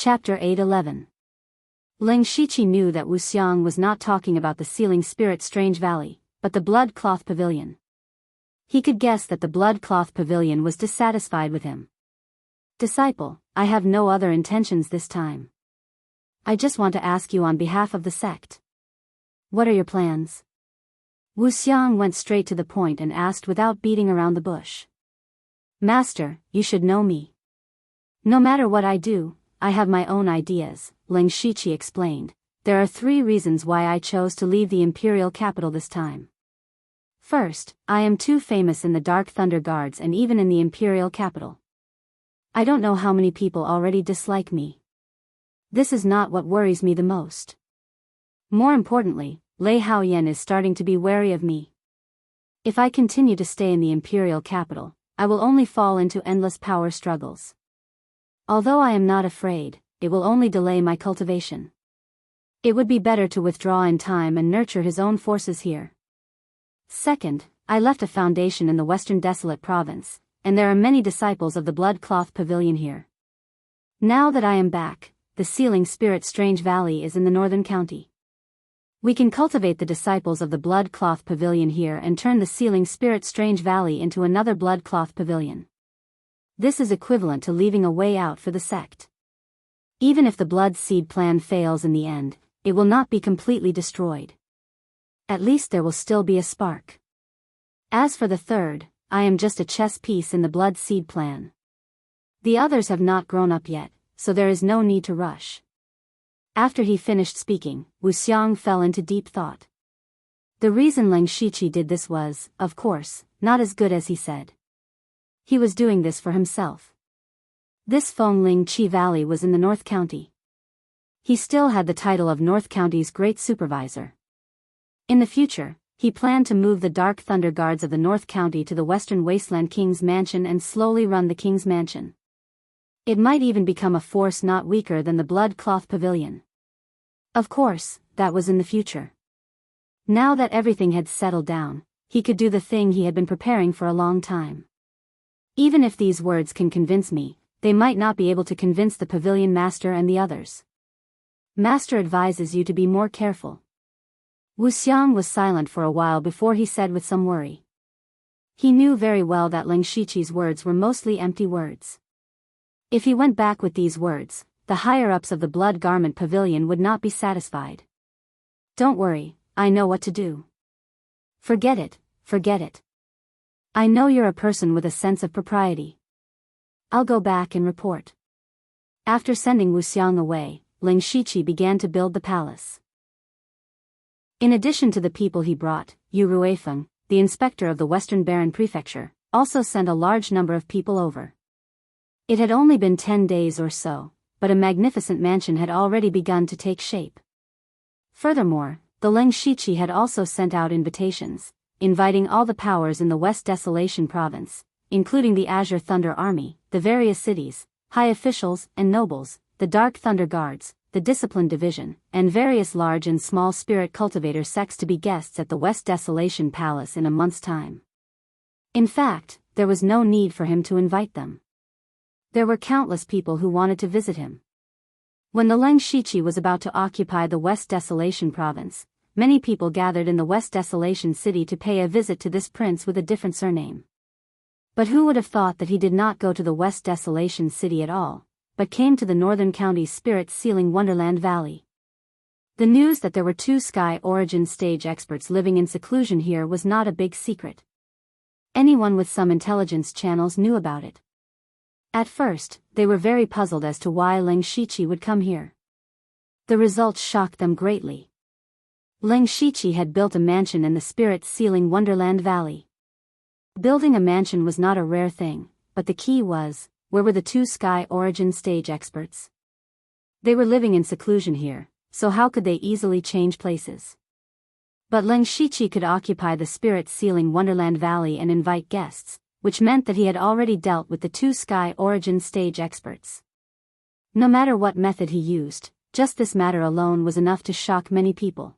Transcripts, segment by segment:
Chapter 8:11. Ling Shiqi knew that Wu Xiang was not talking about the Sealing Spirit Strange Valley, but the Blood Cloth Pavilion. He could guess that the Blood Cloth Pavilion was dissatisfied with him. Disciple, I have no other intentions this time. I just want to ask you on behalf of the sect. What are your plans? Wu Xiang went straight to the point and asked without beating around the bush. Master, you should know me. No matter what I do, I have my own ideas, Ling Shiqi explained. There are 3 reasons why I chose to leave the imperial capital this time. First, I am too famous in the Dark Thunder Guards and even in the imperial capital. I don't know how many people already dislike me. This is not what worries me the most. More importantly, Lei Haoyan is starting to be wary of me. If I continue to stay in the imperial capital, I will only fall into endless power struggles. Although I am not afraid, it will only delay my cultivation. It would be better to withdraw in time and nurture his own forces here. Second, I left a foundation in the Western Desolate Province, and there are many disciples of the Blood Cloth Pavilion here. Now that I am back, the Sealing Spirit Strange Valley is in the northern county. We can cultivate the disciples of the Blood Cloth Pavilion here and turn the Sealing Spirit Strange Valley into another Blood Cloth Pavilion. This is equivalent to leaving a way out for the sect. Even if the Blood Seed plan fails in the end, it will not be completely destroyed. At least there will still be a spark. As for the third, I am just a chess piece in the Blood Seed plan. The others have not grown up yet, so there is no need to rush. After he finished speaking, Wu Xiang fell into deep thought. The reason Ling Shiqi did this was, of course, not as good as he said. He was doing this for himself. This Fengling Qi Valley was in the North County. He still had the title of North County's Great Supervisor. In the future, he planned to move the Dark Thunder Guards of the North County to the Western Wasteland King's Mansion and slowly run the King's Mansion. It might even become a force not weaker than the Blood Cloth Pavilion. Of course, that was in the future. Now that everything had settled down, he could do the thing he had been preparing for a long time. Even if these words can convince me, they might not be able to convince the pavilion master and the others. Master advises you to be more careful. Wu Xiang was silent for a while before he said with some worry. He knew very well that Ling Shiqi's words were mostly empty words. If he went back with these words, the higher-ups of the Blood Garment Pavilion would not be satisfied. Don't worry, I know what to do. Forget it, forget it. I know you're a person with a sense of propriety. I'll go back and report. After sending Wu Xiang away, Ling Shiqi began to build the palace. In addition to the people he brought, Yu Ruifeng, the inspector of the Western Baron Prefecture, also sent a large number of people over. It had only been 10 days or so, but a magnificent mansion had already begun to take shape. Furthermore, the Ling Shiqi had also sent out invitations, inviting all the powers in the West Desolation Province, including the Azure Thunder Army, the various cities, high officials and nobles, the Dark Thunder Guards, the Discipline Division, and various large and small spirit cultivator sects to be guests at the West Desolation Palace in a month's time. In fact, there was no need for him to invite them. There were countless people who wanted to visit him. When the Ling Shiqi was about to occupy the West Desolation Province, many people gathered in the West Desolation City to pay a visit to this prince with a different surname. But who would have thought that he did not go to the West Desolation City at all, but came to the Northern County's Spirit Sealing Wonderland Valley? The news that there were 2 Sky Origin stage experts living in seclusion here was not a big secret. Anyone with some intelligence channels knew about it. At first, they were very puzzled as to why Ling Shiqi would come here. The results shocked them greatly. Ling Shiqi had built a mansion in the Spirit Sealing Wonderland Valley. Building a mansion was not a rare thing, but the key was, where were the 2 Sky Origin stage experts? They were living in seclusion here, so how could they easily change places? But Ling Shiqi could occupy the Spirit Sealing Wonderland Valley and invite guests, which meant that he had already dealt with the 2 Sky Origin stage experts. No matter what method he used, just this matter alone was enough to shock many people.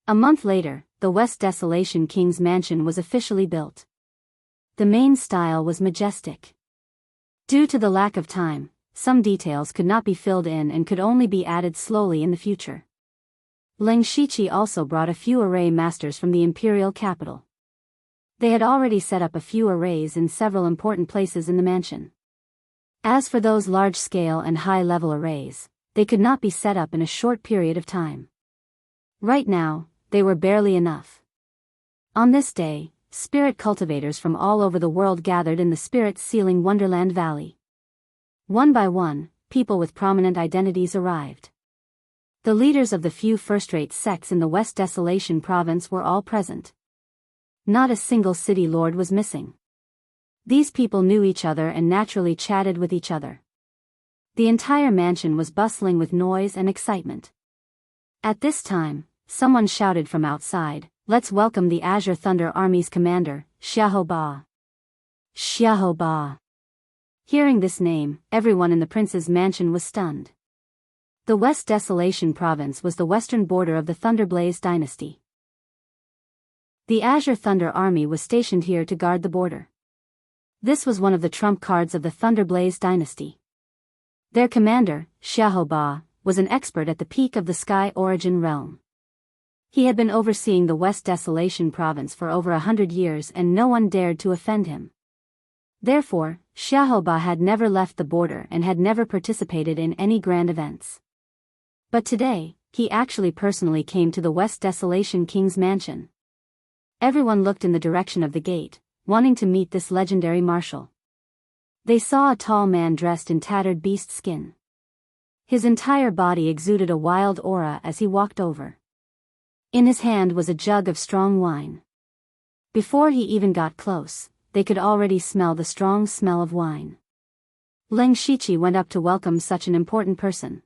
A month later, the West Desolation King's Mansion was officially built. The main style was majestic. Due to the lack of time, some details could not be filled in and could only be added slowly in the future. Ling Shiqi also brought a few array masters from the imperial capital. They had already set up a few arrays in several important places in the mansion. As for those large-scale and high-level arrays, they could not be set up in a short period of time. Right now, they were barely enough. On this day, spirit cultivators from all over the world gathered in the spirit-sealing Wonderland Valley. One by one, people with prominent identities arrived. The leaders of the few first-rate sects in the West Desolation province were all present. Not a single city lord was missing. These people knew each other and naturally chatted with each other. The entire mansion was bustling with noise and excitement. At this time, someone shouted from outside, "Let's welcome the Azure Thunder Army's commander, Xiahou Ba." Xiahou Ba. Hearing this name, everyone in the prince's mansion was stunned. The West Desolation province was the western border of the Thunderblaze dynasty. The Azure Thunder Army was stationed here to guard the border. This was one of the trump cards of the Thunderblaze dynasty. Their commander, Xiahou Ba, was an expert at the peak of the Sky Origin realm. He had been overseeing the West Desolation province for over 100 years and no one dared to offend him. Therefore, Xiahou Ba had never left the border and had never participated in any grand events. But today, he actually personally came to the West Desolation King's mansion. Everyone looked in the direction of the gate, wanting to meet this legendary marshal. They saw a tall man dressed in tattered beast skin. His entire body exuded a wild aura as he walked over. In his hand was a jug of strong wine. Before he even got close, they could already smell the strong smell of wine. Ling Shiqi went up to welcome such an important person.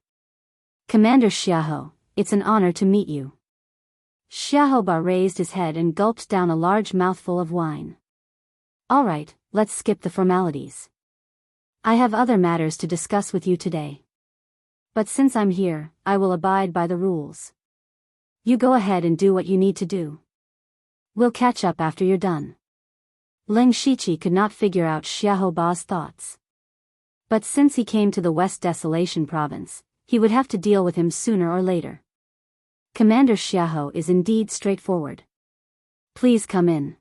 "Commander Xiahou, it's an honor to meet you." Xiahou Ba raised his head and gulped down a large mouthful of wine. "All right, let's skip the formalities. I have other matters to discuss with you today. But since I'm here, I will abide by the rules. You go ahead and do what you need to do. We'll catch up after you're done." Ling Shiqi could not figure out Xiahou Ba's thoughts. But since he came to the West Desolation province, he would have to deal with him sooner or later. Commander Xiahou is indeed straightforward. "Please come in."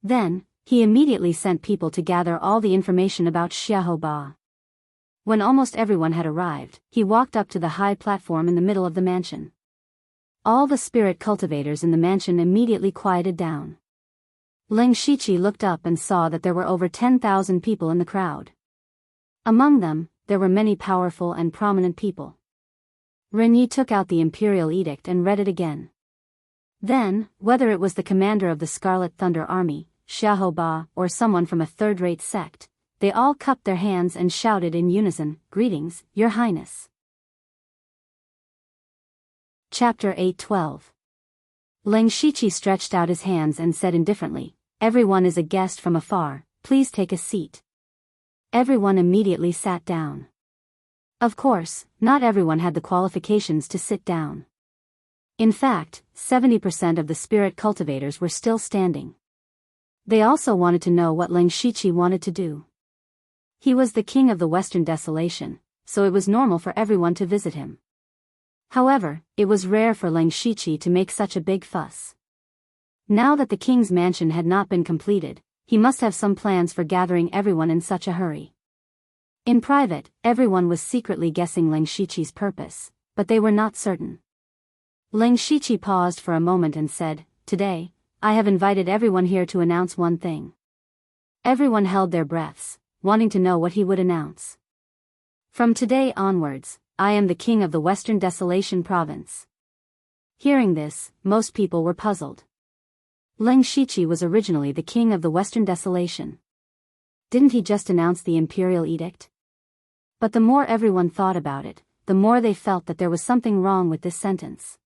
Then, he immediately sent people to gather all the information about Xiahou Ba. When almost everyone had arrived, he walked up to the high platform in the middle of the mansion. All the spirit cultivators in the mansion immediately quieted down. Ling Shiqi looked up and saw that there were over 10,000 people in the crowd. Among them, there were many powerful and prominent people. Renyi took out the imperial edict and read it again. Then, whether it was the commander of the Scarlet Thunder Army, Xiahou Ba, or someone from a third-rate sect, they all cupped their hands and shouted in unison, "Greetings, Your Highness." Chapter 8:12. Ling Shiqi stretched out his hands and said indifferently, "Everyone is a guest from afar, please take a seat." Everyone immediately sat down. Of course, not everyone had the qualifications to sit down. In fact, 70% of the spirit cultivators were still standing. They also wanted to know what Ling Shiqi wanted to do. He was the king of the Western Desolation, so it was normal for everyone to visit him. However, it was rare for Ling Shiqi to make such a big fuss. Now that the king's mansion had not been completed, he must have some plans for gathering everyone in such a hurry. In private, everyone was secretly guessing Ling Shiqi's purpose, but they were not certain. Ling Shiqi paused for a moment and said, "Today, I have invited everyone here to announce one thing." Everyone held their breaths, wanting to know what he would announce. "From today onwards, I am the king of the Western Desolation province." Hearing this, most people were puzzled. Ling Shiqi was originally the king of the Western Desolation. Didn't he just announce the imperial edict? But the more everyone thought about it, the more they felt that there was something wrong with this sentence.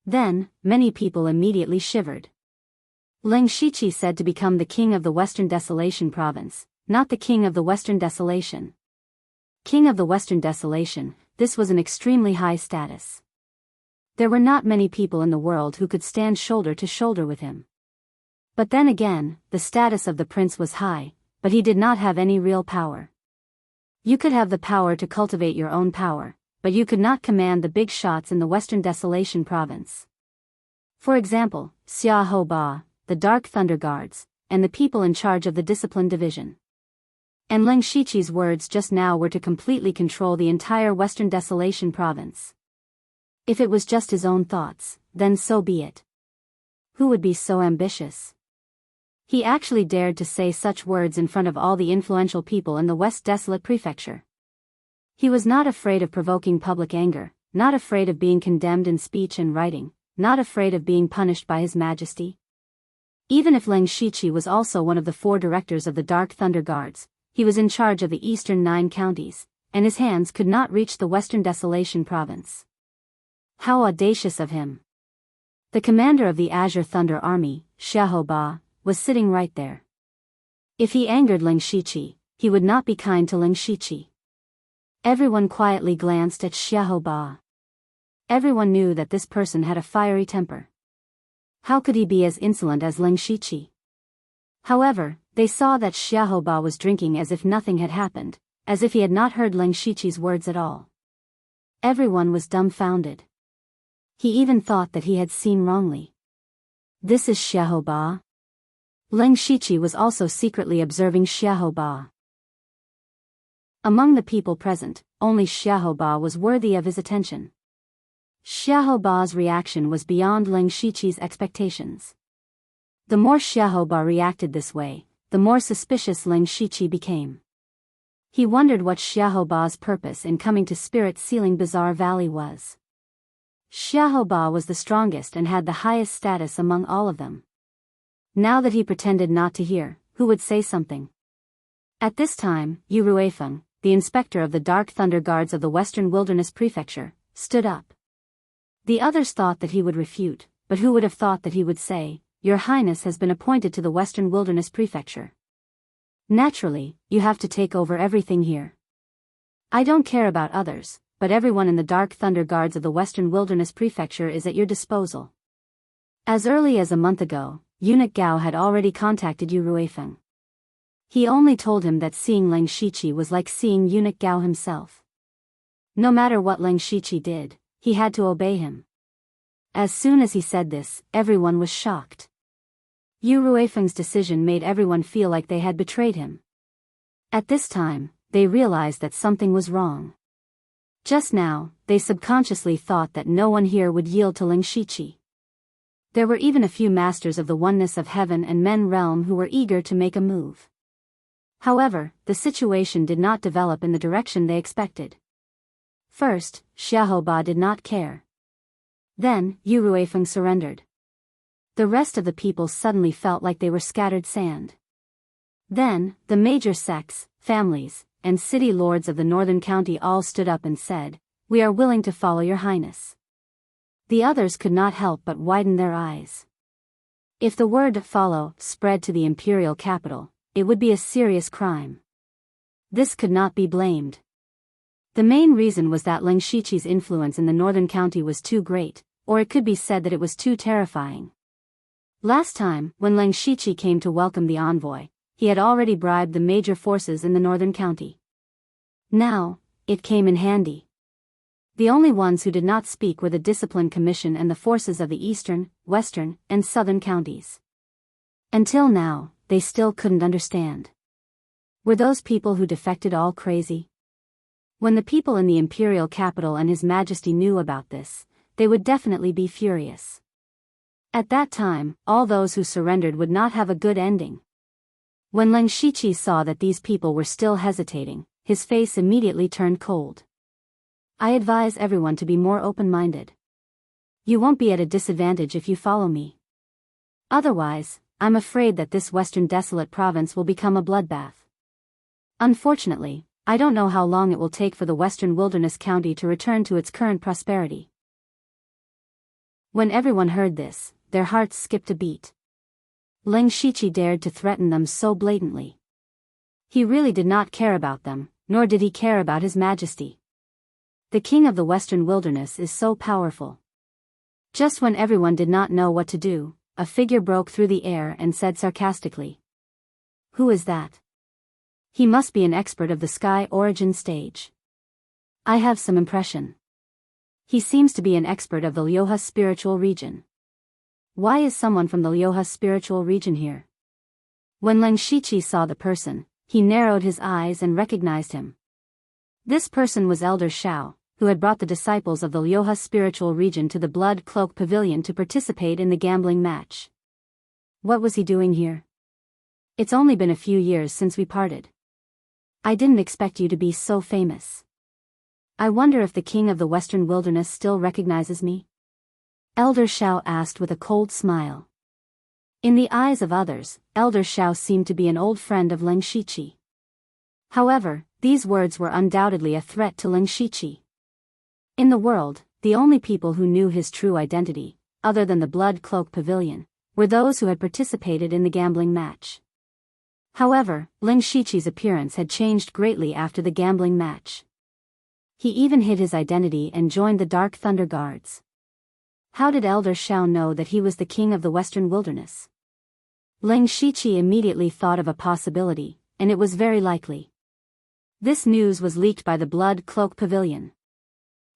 Then, many people immediately shivered. Ling Shiqi said to become the king of the Western Desolation province, not the king of the Western Desolation. King of the Western Desolation, this was an extremely high status. There were not many people in the world who could stand shoulder to shoulder with him. But then again, the status of the prince was high, but he did not have any real power. You could have the power to cultivate your own power, but you could not command the big shots in the Western Desolation province. For example, Xia Ho Ba, the Dark Thunder Guards, and the people in charge of the Discipline Division. And Leng Shiqi's words just now were to completely control the entire Western Desolation province. If it was just his own thoughts, then so be it. Who would be so ambitious? He actually dared to say such words in front of all the influential people in the West Desolate Prefecture. He was not afraid of provoking public anger, not afraid of being condemned in speech and writing, not afraid of being punished by His Majesty. Even if Leng Shiqi was also one of the 4 directors of the Dark Thunder Guards, he was in charge of the eastern 9 counties, and his hands could not reach the Western Desolation province. How audacious of him! The commander of the Azure Thunder Army, Xia Ho Ba, was sitting right there. If he angered Leng Shiqi, he would not be kind to Leng Shiqi. Everyone quietly glanced at Xia Ho Ba. Everyone knew that this person had a fiery temper. How could he be as insolent as Leng Shiqi? However, they saw that Xia Ho Ba was drinking as if nothing had happened, as if he had not heard Leng Shiqi's words at all. Everyone was dumbfounded. He even thought that he had seen wrongly. This is Xia Ho Ba? Leng Shiqi was also secretly observing Xia Ho Ba. Among the people present, only Xia Ho Ba was worthy of his attention. Xia Ho Ba's reaction was beyond Leng Shiqi's expectations. The more Xia Ho Ba reacted this way, the more suspicious Leng Shiqi became. He wondered what Xia Ho Ba's purpose in coming to Spirit Sealing Bazaar Valley was. Xia Ho Ba was the strongest and had the highest status among all of them. Now that he pretended not to hear, who would say something? At this time, Yu Ruifeng, the inspector of the Dark Thunder Guards of the Western Wilderness Prefecture, stood up. The others thought that he would refute, but who would have thought that he would say, "Your Highness has been appointed to the Western Wilderness Prefecture. Naturally, you have to take over everything here. I don't care about others, but everyone in the Dark Thunder Guards of the Western Wilderness Prefecture is at your disposal." As early as a month ago, Eunuch Gao had already contacted Yu Ruifeng. He only told him that seeing Leng Shiqi was like seeing Eunuch Gao himself. No matter what Leng Shiqi did, he had to obey him. As soon as he said this, everyone was shocked. Yu Ruifeng's decision made everyone feel like they had betrayed him. At this time, they realized that something was wrong. Just now, they subconsciously thought that no one here would yield to Leng Shiqi. There were even a few masters of the oneness of heaven and men realm who were eager to make a move. However, the situation did not develop in the direction they expected. First, Xia Ho Ba did not care. Then, Yu Ruifeng surrendered. The rest of the people suddenly felt like they were scattered sand. Then, the major sects, families, and city lords of the northern county all stood up and said, "We are willing to follow your highness." The others could not help but widen their eyes. If the word "follow" spread to the imperial capital, it would be a serious crime. This could not be blamed. The main reason was that Leng Shiqi's influence in the northern county was too great, or it could be said that it was too terrifying. Last time, when Leng Shiqi came to welcome the envoy, he had already bribed the major forces in the northern county. Now, it came in handy. The only ones who did not speak were the Discipline Commission and the forces of the eastern, western, and southern counties. Until now, they still couldn't understand. Were those people who defected all crazy? When the people in the imperial capital and His Majesty knew about this, they would definitely be furious. At that time, all those who surrendered would not have a good ending. When Leng Shiqi saw that these people were still hesitating, his face immediately turned cold. "I advise everyone to be more open-minded. You won't be at a disadvantage if you follow me. Otherwise, I'm afraid that this Western Desolate province will become a bloodbath. Unfortunately, I don't know how long it will take for the Western Wilderness County to return to its current prosperity." When everyone heard this, their hearts skipped a beat. Leng Shiqi dared to threaten them so blatantly. He really did not care about them, nor did he care about His Majesty. The king of the Western Wilderness is so powerful. Just when everyone did not know what to do, a figure broke through the air and said sarcastically, "Who is that?" He must be an expert of the sky origin stage. I have some impression. He seems to be an expert of the Lyoha spiritual region. Why is someone from the Lyoha spiritual region here? When Leng Shichi saw the person, he narrowed his eyes and recognized him. This person was Elder Shao, who had brought the disciples of the Lyoha spiritual region to the Blood Cloak Pavilion to participate in the gambling match. What was he doing here? It's only been a few years since we parted. I didn't expect you to be so famous. I wonder if the king of the Western Wilderness still recognizes me? Elder Shao asked with a cold smile. In the eyes of others, Elder Shao seemed to be an old friend of Leng Shichi. However, these words were undoubtedly a threat to Leng Shichi. In the world, the only people who knew his true identity, other than the Blood Cloak Pavilion, were those who had participated in the gambling match. However, Leng Shichi's appearance had changed greatly after the gambling match. He even hid his identity and joined the Dark Thunder Guards. How did Elder Shao know that he was the king of the Western Wilderness? Leng Shichi immediately thought of a possibility, and it was very likely. This news was leaked by the Blood Cloak Pavilion.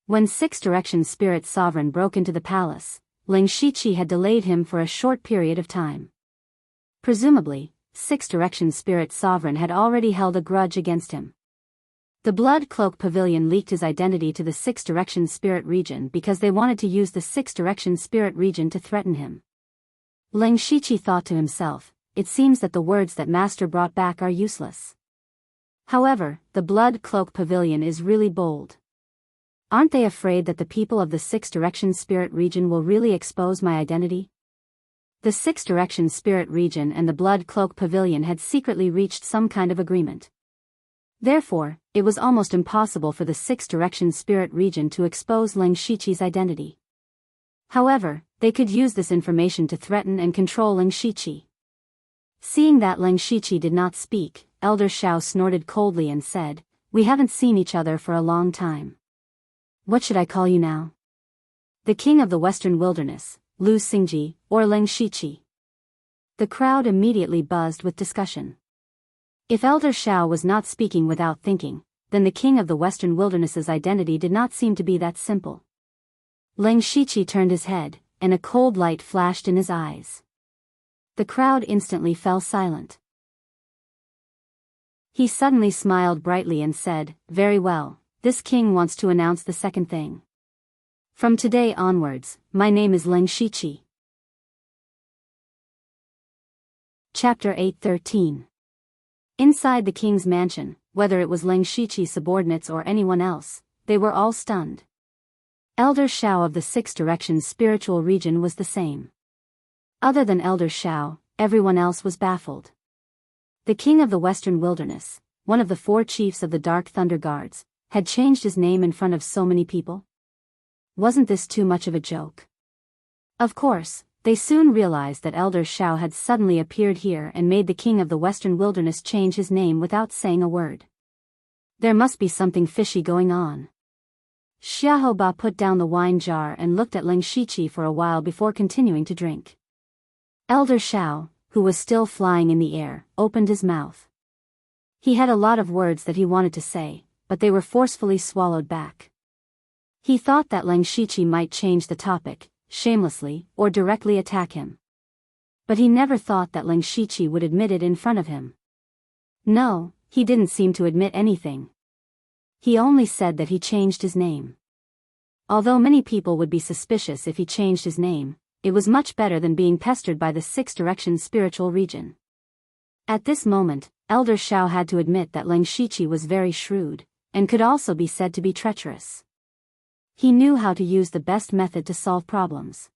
When Six Direction Spirit Sovereign broke into the palace, Leng Shichi had delayed him for a short period of time. Presumably, Six Direction Spirit Sovereign had already held a grudge against him. The Blood Cloak Pavilion leaked his identity to the Six Direction Spirit region because they wanted to use the Six Direction Spirit region to threaten him. Leng Shichi thought to himself, it seems that the words that Master brought back are useless. However, the Blood Cloak Pavilion is really bold. Aren't they afraid that the people of the Six Direction Spirit region will really expose my identity? The Six Direction Spirit region and the Blood Cloak Pavilion had secretly reached some kind of agreement. Therefore, it was almost impossible for the Six Direction Spirit region to expose Leng Shichi's identity. However, they could use this information to threaten and control Leng Shichi. Seeing that Leng Shichi did not speak, Elder Shao snorted coldly and said, "We haven't seen each other for a long time. What should I call you now? The king of the Western Wilderness, Lu Xingji, or Leng Shichi?" The crowd immediately buzzed with discussion. If Elder Shao was not speaking without thinking, then the king of the Western Wilderness's identity did not seem to be that simple. Leng Shichi turned his head, and a cold light flashed in his eyes. The crowd instantly fell silent. He suddenly smiled brightly and said, "Very well, this king wants to announce the second thing. From today onwards, my name is Leng Shichi." Chapter 8:13. Inside the king's mansion, whether it was Leng Shichi's subordinates or anyone else, they were all stunned. Elder Shao of the Six Directions spiritual region was the same. Other than Elder Shao, everyone else was baffled. The king of the Western Wilderness, one of the four chiefs of the Dark Thunder Guards, had changed his name in front of so many people? Wasn't this too much of a joke? Of course, they soon realized that Elder Shao had suddenly appeared here and made the king of the Western Wilderness change his name without saying a word. There must be something fishy going on. Xiaoba put down the wine jar and looked at Leng Shichi for a while before continuing to drink. Elder Shao, who was still flying in the air, opened his mouth. He had a lot of words that he wanted to say, but they were forcefully swallowed back. He thought that Leng Shichi might change the topic, shamelessly, or directly attack him. But he never thought that Leng Shichi would admit it in front of him. No, he didn't seem to admit anything. He only said that he changed his name. Although many people would be suspicious if he changed his name, it was much better than being pestered by the Six Directions spiritual region. At this moment, Elder Shao had to admit that Leng Shichi was very shrewd, and could also be said to be treacherous. He knew how to use the best method to solve problems.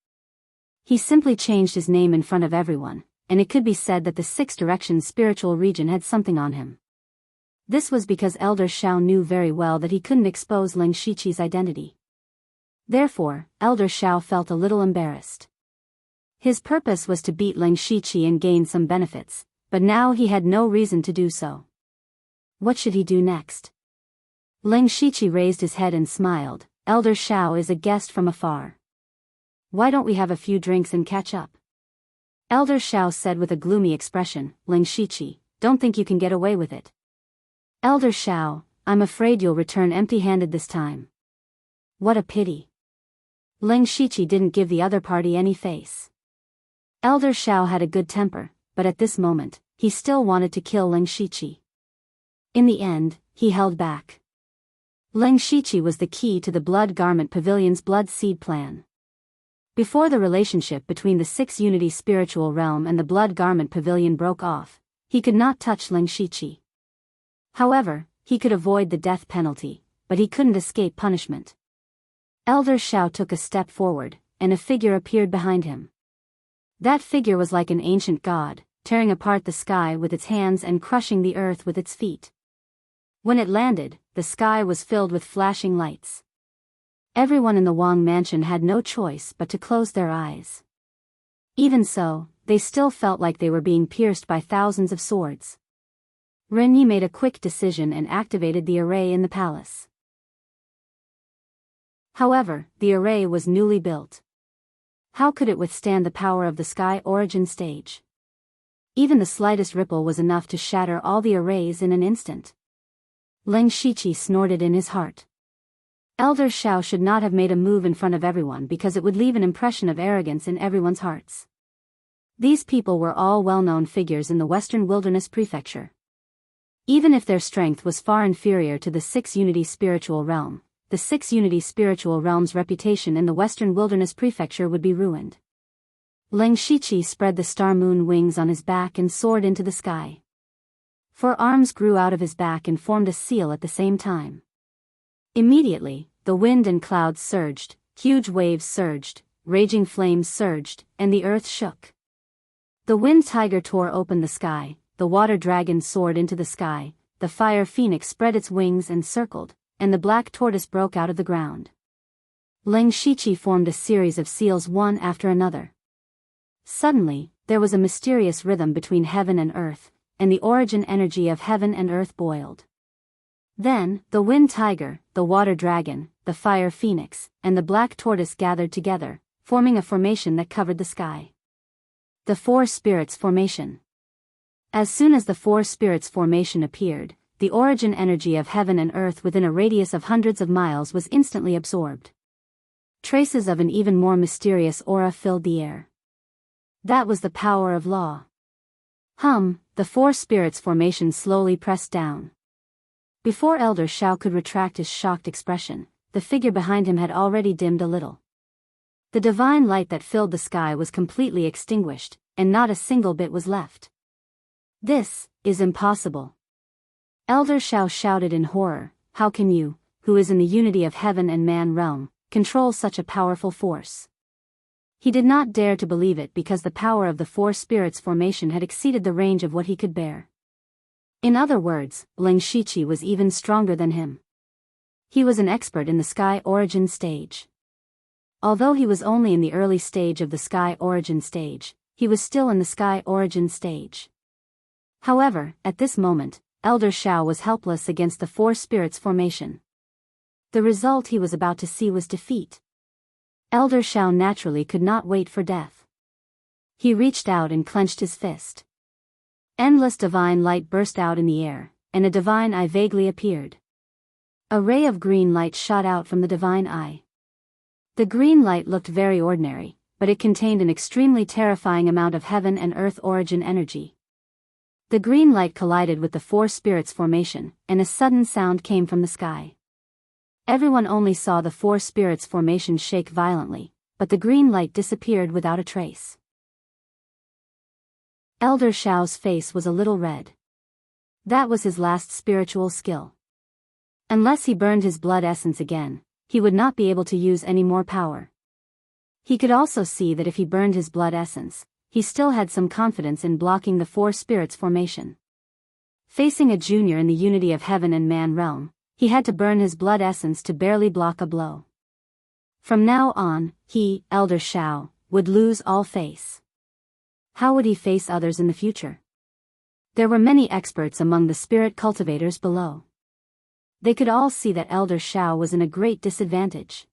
He simply changed his name in front of everyone, and it could be said that the Six Directions spiritual region had something on him. This was because Elder Shao knew very well that he couldn't expose Leng Shichi's identity. Therefore, Elder Shao felt a little embarrassed. His purpose was to beat Leng Shichi and gain some benefits, but now he had no reason to do so. What should he do next? Leng Shichi raised his head and smiled. "Elder Shao is a guest from afar. Why don't we have a few drinks and catch up?" Elder Shao said with a gloomy expression. "Leng Shichi, don't think you can get away with it. Elder Xiao, I'm afraid you'll return empty-handed this time. What a pity. Ling Shiqi didn't give the other party any face. Elder Xiao had a good temper, but at this moment, he still wanted to kill Ling Shiqi. In the end, he held back. Ling Shiqi was the key to the Blood Garment Pavilion's Blood Seed plan. Before the relationship between the Six Unity Spiritual Realm and the Blood Garment Pavilion broke off, he could not touch Ling Shiqi. However, he could avoid the death penalty, but he couldn't escape punishment. Elder Xiao took a step forward, and a figure appeared behind him. That figure was like an ancient god, tearing apart the sky with its hands and crushing the earth with its feet. When it landed, the sky was filled with flashing lights. Everyone in the Wang mansion had no choice but to close their eyes. Even so, they still felt like they were being pierced by thousands of swords. Renyi made a quick decision and activated the array in the palace. However, the array was newly built. How could it withstand the power of the Sky Origin stage? Even the slightest ripple was enough to shatter all the arrays in an instant. Ling Shiqi snorted in his heart. Elder Xiao should not have made a move in front of everyone because it would leave an impression of arrogance in everyone's hearts. These people were all well-known figures in the Western Wilderness Prefecture. Even if their strength was far inferior to the Six Unity Spiritual Realm, the Six Unity Spiritual Realm's reputation in the Western Wilderness Prefecture would be ruined. Ling Shiqi spread the star moon wings on his back and soared into the sky. 4 arms grew out of his back and formed a seal at the same time. Immediately, the wind and clouds surged, huge waves surged, raging flames surged, and the earth shook. The wind tiger tore open the sky, the water dragon soared into the sky, the fire phoenix spread its wings and circled, and the black tortoise broke out of the ground. Ling Shiqi formed a series of seals one after another. Suddenly, there was a mysterious rhythm between heaven and earth, and the origin energy of heaven and earth boiled. Then, the wind tiger, the water dragon, the fire phoenix, and the black tortoise gathered together, forming a formation that covered the sky. The Four Spirits Formation. As soon as the Four Spirits Formation appeared, the origin energy of heaven and earth within a radius of hundreds of miles was instantly absorbed. Traces of an even more mysterious aura filled the air. That was the power of law. The Four Spirits Formation slowly pressed down. Before Elder Xiao could retract his shocked expression, the figure behind him had already dimmed a little. The divine light that filled the sky was completely extinguished, and not a single bit was left. This is impossible. Elder Xiao shouted in horror, how can you, who is in the unity of heaven and man realm, control such a powerful force? He did not dare to believe it because the power of the Four Spirits Formation had exceeded the range of what he could bear. In other words, Ling Shiqi was even stronger than him. He was an expert in the Sky Origin stage. Although he was only in the early stage of the Sky Origin stage, he was still in the Sky Origin stage. However, at this moment, Elder Xiao was helpless against the Four Spirits Formation. The result he was about to see was defeat. Elder Xiao naturally could not wait for death. He reached out and clenched his fist. Endless divine light burst out in the air, and a divine eye vaguely appeared. A ray of green light shot out from the divine eye. The green light looked very ordinary, but it contained an extremely terrifying amount of heaven and earth origin energy. The green light collided with the Four Spirits Formation, and a sudden sound came from the sky. Everyone only saw the Four Spirits Formation shake violently, but the green light disappeared without a trace. Elder Xiao's face was a little red. That was his last spiritual skill. Unless he burned his blood essence again, he would not be able to use any more power. He could also see that if he burned his blood essence, he still had some confidence in blocking the Four Spirits Formation. Facing a junior in the unity of heaven and man realm, he had to burn his blood essence to barely block a blow. From now on, he, Elder Xiao, would lose all face. How would he face others in the future? There were many experts among the spirit cultivators below. They could all see that Elder Xiao was in a great disadvantage.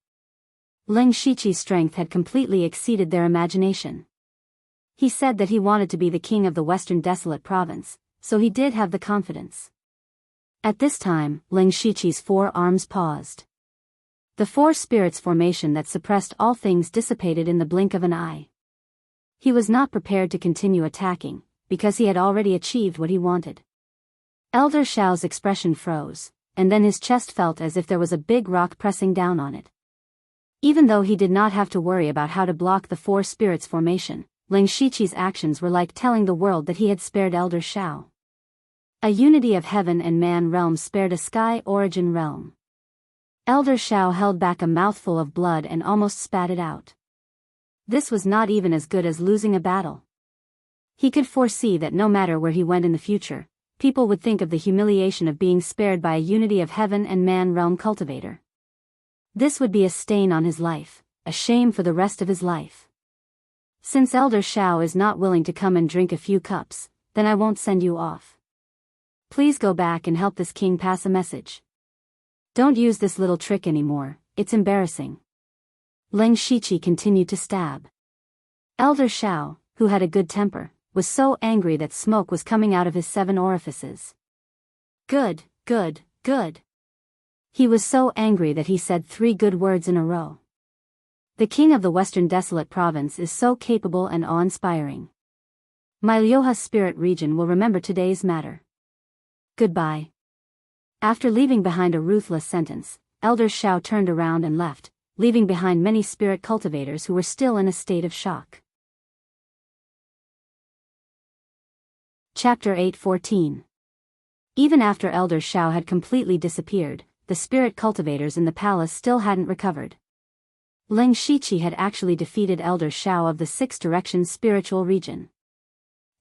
Ling Shiqi's strength had completely exceeded their imagination. He said that he wanted to be the king of the Western Desolate Province, so he did have the confidence. At this time, Ling Shiqi's 4 arms paused. The 4 spirits formation that suppressed all things dissipated in the blink of an eye. He was not prepared to continue attacking, because he had already achieved what he wanted. Elder Shao's expression froze, and then his chest felt as if there was a big rock pressing down on it. Even though he did not have to worry about how to block the 4 spirits formation, Ling Shiqi's actions were like telling the world that he had spared Elder Shao. A unity of heaven and man realm spared a sky origin realm. Elder Shao held back a mouthful of blood and almost spat it out. This was not even as good as losing a battle. He could foresee that no matter where he went in the future, people would think of the humiliation of being spared by a unity of heaven and man realm cultivator. This would be a stain on his life, a shame for the rest of his life. Since Elder Shao is not willing to come and drink a few cups, then I won't send you off. Please go back and help this king pass a message. Don't use this little trick anymore, it's embarrassing. Ling Shiqi continued to stab. Elder Shao, who had a good temper, was so angry that smoke was coming out of his 7 orifices. Good, good, good. He was so angry that he said 3 good words in a row. The king of the Western Desolate Province is so capable and awe-inspiring. My Lyoha spirit region will remember today's matter. Goodbye. After leaving behind a ruthless sentence, Elder Shao turned around and left, leaving behind many spirit cultivators who were still in a state of shock. Chapter 8:14. Even after Elder Shao had completely disappeared, the spirit cultivators in the palace still hadn't recovered. Ling Shiqi had actually defeated Elder Shao of the 6 Direction spiritual region.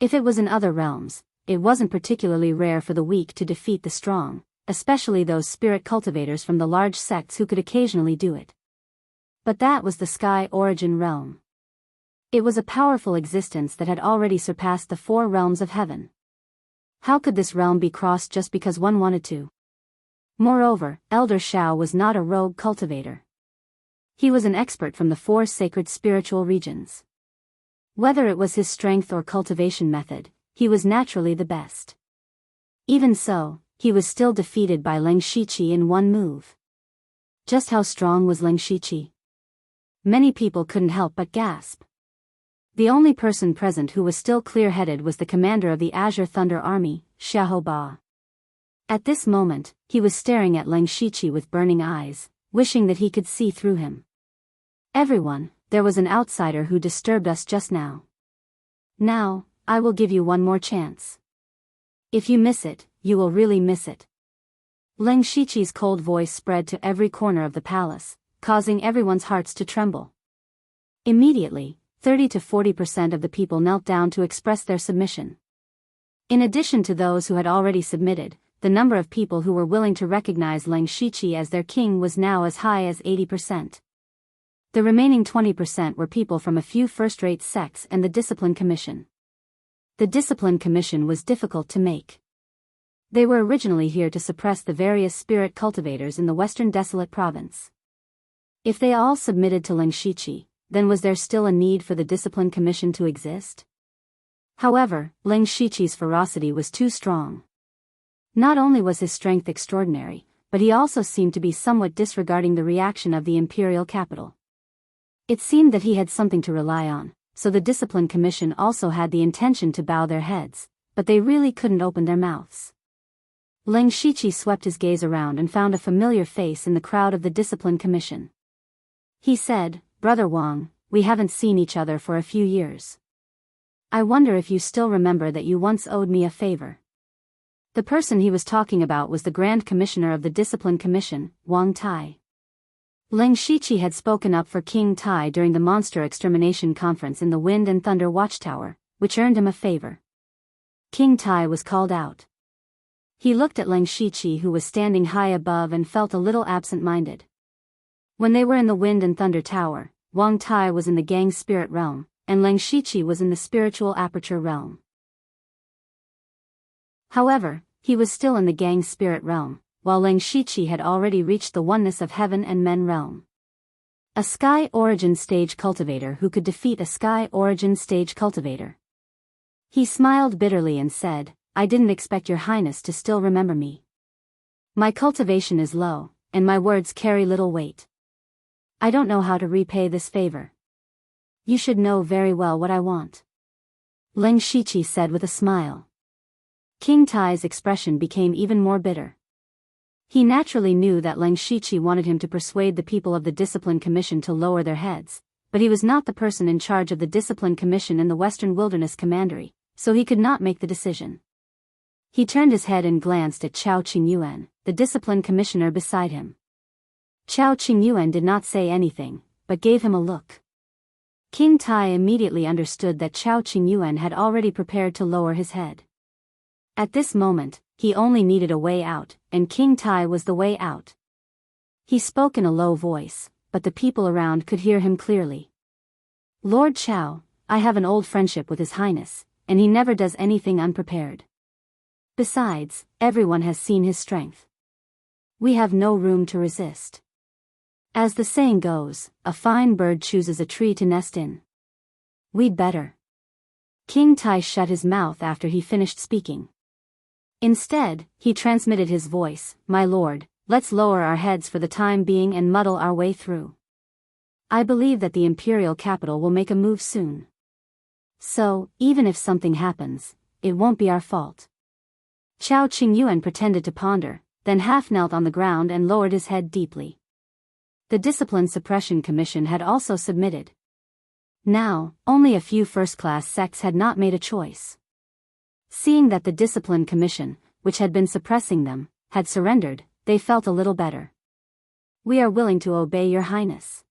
If it was in other realms, it wasn't particularly rare for the weak to defeat the strong, especially those spirit cultivators from the large sects who could occasionally do it. But that was the Sky Origin realm. It was a powerful existence that had already surpassed the 4 realms of heaven. How could this realm be crossed just because one wanted to? Moreover, Elder Shao was not a rogue cultivator. He was an expert from the 4 sacred spiritual regions. Whether it was his strength or cultivation method, he was naturally the best. Even so, he was still defeated by Ling Shiqi in 1 move. Just how strong was Ling Shiqi? Many people couldn't help but gasp. The only person present who was still clear-headed was the commander of the Azure Thunder Army, Xiahou Ba. At this moment, he was staring at Ling Shiqi with burning eyes, wishing that he could see through him. Everyone, there was an outsider who disturbed us just now. Now, I will give you 1 more chance. If you miss it, you will really miss it. Ling Shiqi's cold voice spread to every corner of the palace, causing everyone's hearts to tremble. Immediately, 30 to 40% of the people knelt down to express their submission. In addition to those who had already submitted, the number of people who were willing to recognize Ling Shiqi as their king was now as high as 80%. The remaining 20% were people from a few first-rate sects and the Discipline Commission. The Discipline Commission was difficult to make. They were originally here to suppress the various spirit cultivators in the Western Desolate Province. If they all submitted to Ling Shiqi, then was there still a need for the Discipline Commission to exist? However, Ling Shiqi's ferocity was too strong. Not only was his strength extraordinary, but he also seemed to be somewhat disregarding the reaction of the imperial capital. It seemed that he had something to rely on, so the Discipline Commission also had the intention to bow their heads, but they really couldn't open their mouths. Ling Shiqi swept his gaze around and found a familiar face in the crowd of the Discipline Commission. He said, "Brother Wang, we haven't seen each other for a few years. I wonder if you still remember that you once owed me a favor." The person he was talking about was the Grand Commissioner of the Discipline Commission, Wang Tai. Ling Shiqi had spoken up for King Tai during the Monster Extermination Conference in the Wind and Thunder Watchtower, which earned him a favor. King Tai was called out. He looked at Ling Shiqi, who was standing high above, and felt a little absent-minded. When they were in the Wind and Thunder Tower, Wang Tai was in the Gang Spirit Realm, and Ling Shiqi was in the Spiritual Aperture Realm. However, he was still in the Gang Spirit Realm, while Ling Shiqi had already reached the oneness of Heaven and Men Realm. A Sky Origin Stage Cultivator who could defeat a Sky Origin Stage Cultivator. He smiled bitterly and said, "I didn't expect your highness to still remember me. My cultivation is low, and my words carry little weight. I don't know how to repay this favor. You should know very well what I want. Ling Shiqi said with a smile. King Tai's expression became even more bitter. He naturally knew that Ling Shiqi wanted him to persuade the people of the Discipline Commission to lower their heads, but he was not the person in charge of the Discipline Commission in the Western Wilderness Commandery, so he could not make the decision. He turned his head and glanced at Chao Qingyuan, the Discipline Commissioner beside him. Chao Qingyuan did not say anything, but gave him a look. King Tai immediately understood that Chao Qingyuan had already prepared to lower his head. At this moment, he only needed a way out, and King Tai was the way out. He spoke in a low voice, but the people around could hear him clearly. Lord Chao, I have an old friendship with His Highness, and he never does anything unprepared. Besides, everyone has seen his strength. We have no room to resist. As the saying goes, a fine bird chooses a tree to nest in. We'd better. King Tai shut his mouth after he finished speaking. Instead, he transmitted his voice, My lord, let's lower our heads for the time being and muddle our way through. I believe that the imperial capital will make a move soon. So, even if something happens, it won't be our fault. Chao Qingyuan pretended to ponder, then half knelt on the ground and lowered his head deeply. The Discipline Suppression Commission had also submitted. Now, only a few first-class sects had not made a choice. Seeing that the Discipline Commission, which had been suppressing them, had surrendered, they felt a little better. We are willing to obey Your Highness.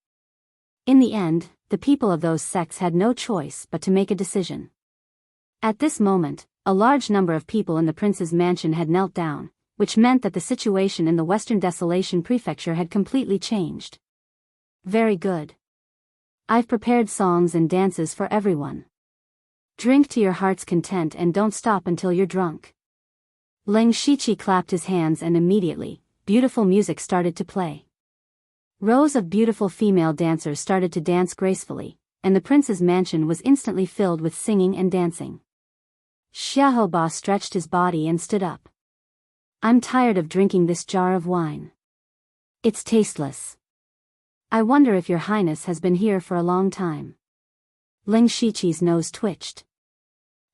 In the end, the people of those sects had no choice but to make a decision. At this moment, a large number of people in the prince's mansion had knelt down, which meant that the situation in the Western Desolation Prefecture had completely changed. Very good. I've prepared songs and dances for everyone. Drink to your heart's content and don't stop until you're drunk. Ling Shiqi clapped his hands and immediately, beautiful music started to play. Rows of beautiful female dancers started to dance gracefully, and the prince's mansion was instantly filled with singing and dancing. Xiaohou stretched his body and stood up. I'm tired of drinking this jar of wine. It's tasteless. I wonder if Your Highness has been here for a long time. Ling Shiqi's nose twitched.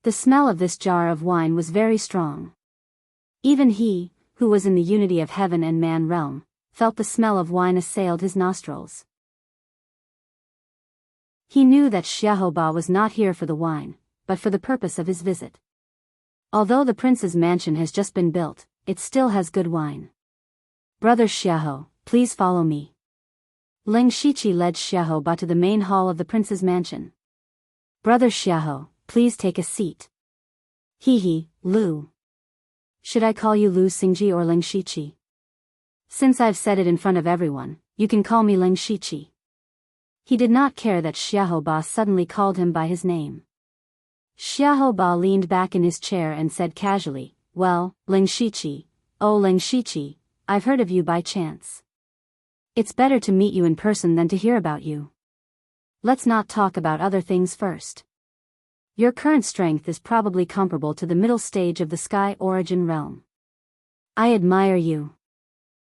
The smell of this jar of wine was very strong. Even he, who was in the unity of heaven and man realm, felt the smell of wine assailed his nostrils. He knew that Xiaohou was not here for the wine, but for the purpose of his visit. Although the prince's mansion has just been built, it still has good wine. Brother Xiahou, please follow me. Ling Shiqi led Xiahou to the main hall of the prince's mansion. Brother Xiahou, please take a seat. He, Lu. Should I call you Lu Xingji or Ling Shiqi? Since I've said it in front of everyone, you can call me Ling Shiqi. He did not care that Xiahou suddenly called him by his name. Xiahou leaned back in his chair and said casually, Well, Ling Shiqi, oh Ling Shiqi, I've heard of you by chance. It's better to meet you in person than to hear about you. Let's not talk about other things first. Your current strength is probably comparable to the middle stage of the Sky Origin realm. I admire you.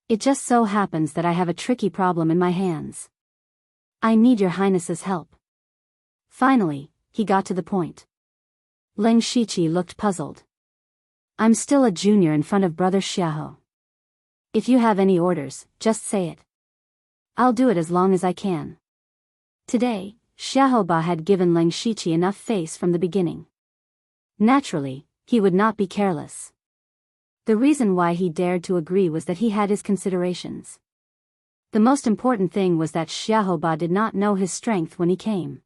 It just so happens that I have a tricky problem in my hands. I need Your Highness's help. Finally, he got to the point. Ling Shiqi looked puzzled. I'm still a junior in front of Brother Xiahou. If you have any orders, just say it. I'll do it as long as I can. Today, Xiahou had given Ling Shiqi enough face from the beginning. Naturally, he would not be careless. The reason why he dared to agree was that he had his considerations. The most important thing was that Xiahou did not know his strength when he came.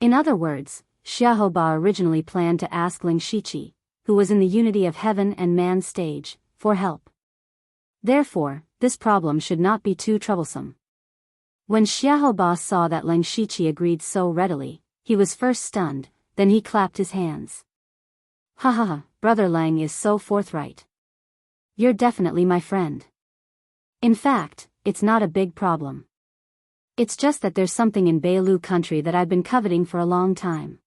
In other words, Xiahou originally planned to ask Ling Shiqi, who was in the unity of heaven and man stage, for help. Therefore, this problem should not be too troublesome. When Xiahou saw that Ling Shiqi agreed so readily, he was first stunned, then he clapped his hands. Ha ha ha, Brother Lang is so forthright. You're definitely my friend. In fact, it's not a big problem. It's just that there's something in Beilu country that I've been coveting for a long time.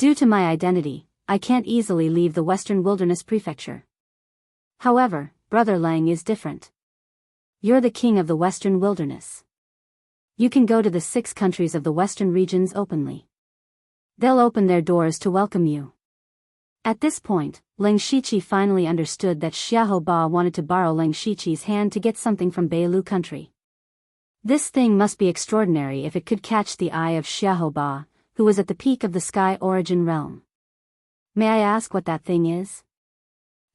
Due to my identity, I can't easily leave the Western Wilderness Prefecture. However, Brother Lang is different. You're the king of the Western wilderness. You can go to the 6 countries of the Western regions openly. They'll open their doors to welcome you. At this point, Leng Shiqi finally understood that Xiahou Ba wanted to borrow Leng Shiqi's hand to get something from Beilu country. This thing must be extraordinary if it could catch the eye of Xiahou Ba, who was at the peak of the sky origin realm. May I ask what that thing is?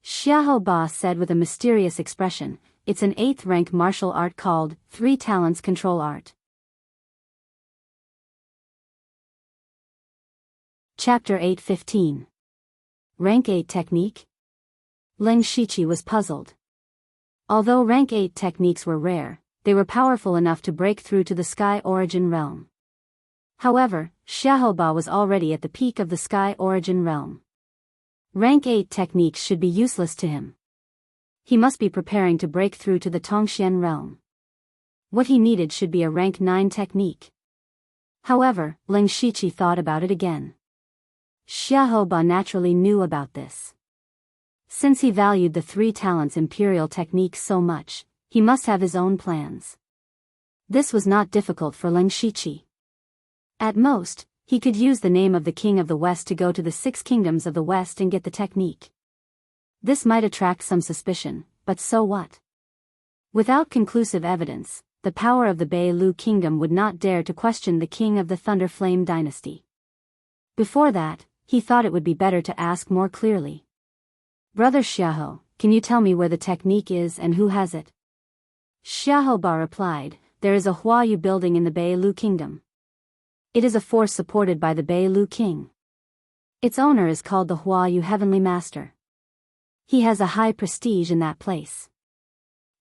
Xiahou Ba said with a mysterious expression. It's an 8th rank martial art called 3 Talents Control Art. Chapter 8:15. Rank 8 Technique? Leng Shiqi was puzzled. Although rank 8 techniques were rare, they were powerful enough to break through to the sky origin realm. However, Xiahou Ba was already at the peak of the sky origin realm. Rank 8 techniques should be useless to him. He must be preparing to break through to the Tongxian realm. What he needed should be a rank 9 technique. However, Leng Shiqi thought about it again. Xiahou Ba naturally knew about this. Since he valued the 3 talents imperial technique so much, he must have his own plans. This was not difficult for Leng Shiqi. At most, he could use the name of the King of the West to go to the 6 kingdoms of the West and get the technique. This might attract some suspicion, but so what? Without conclusive evidence, the power of the Beilu kingdom would not dare to question the king of the Thunder Flame dynasty. Before that, he thought it would be better to ask more clearly. Brother Xiahou, can you tell me where the technique is and who has it? Xiahou Ba replied, there is a Huayu building in the Beilu kingdom. It is a force supported by the Beilu king. Its owner is called the Huayu Heavenly Master. He has a high prestige in that place.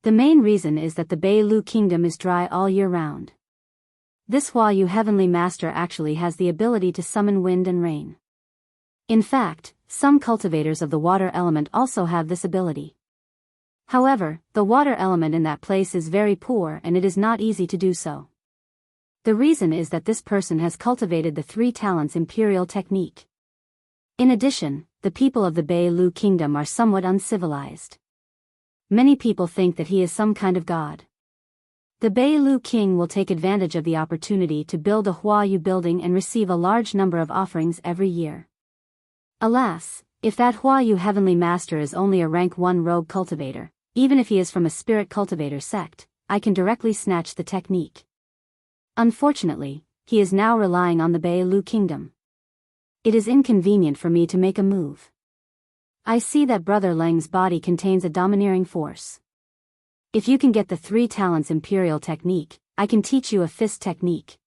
The main reason is that the Beilu kingdom is dry all year round. This Huayu Heavenly Master actually has the ability to summon wind and rain. In fact, some cultivators of the water element also have this ability. However, the water element in that place is very poor and it is not easy to do so. The reason is that this person has cultivated the 3 talents imperial technique. In addition, the people of the Beilu kingdom are somewhat uncivilized. Many people think that he is some kind of god. The Beilu king will take advantage of the opportunity to build a Huayu building and receive a large number of offerings every year. Alas, if that Huayu Heavenly Master is only a rank 1 rogue cultivator, even if he is from a spirit cultivator sect, I can directly snatch the technique. Unfortunately, he is now relying on the Beilu kingdom. It is inconvenient for me to make a move. I see that Brother Leng's body contains a domineering force. If you can get the 3 talents imperial technique, I can teach you a fist technique.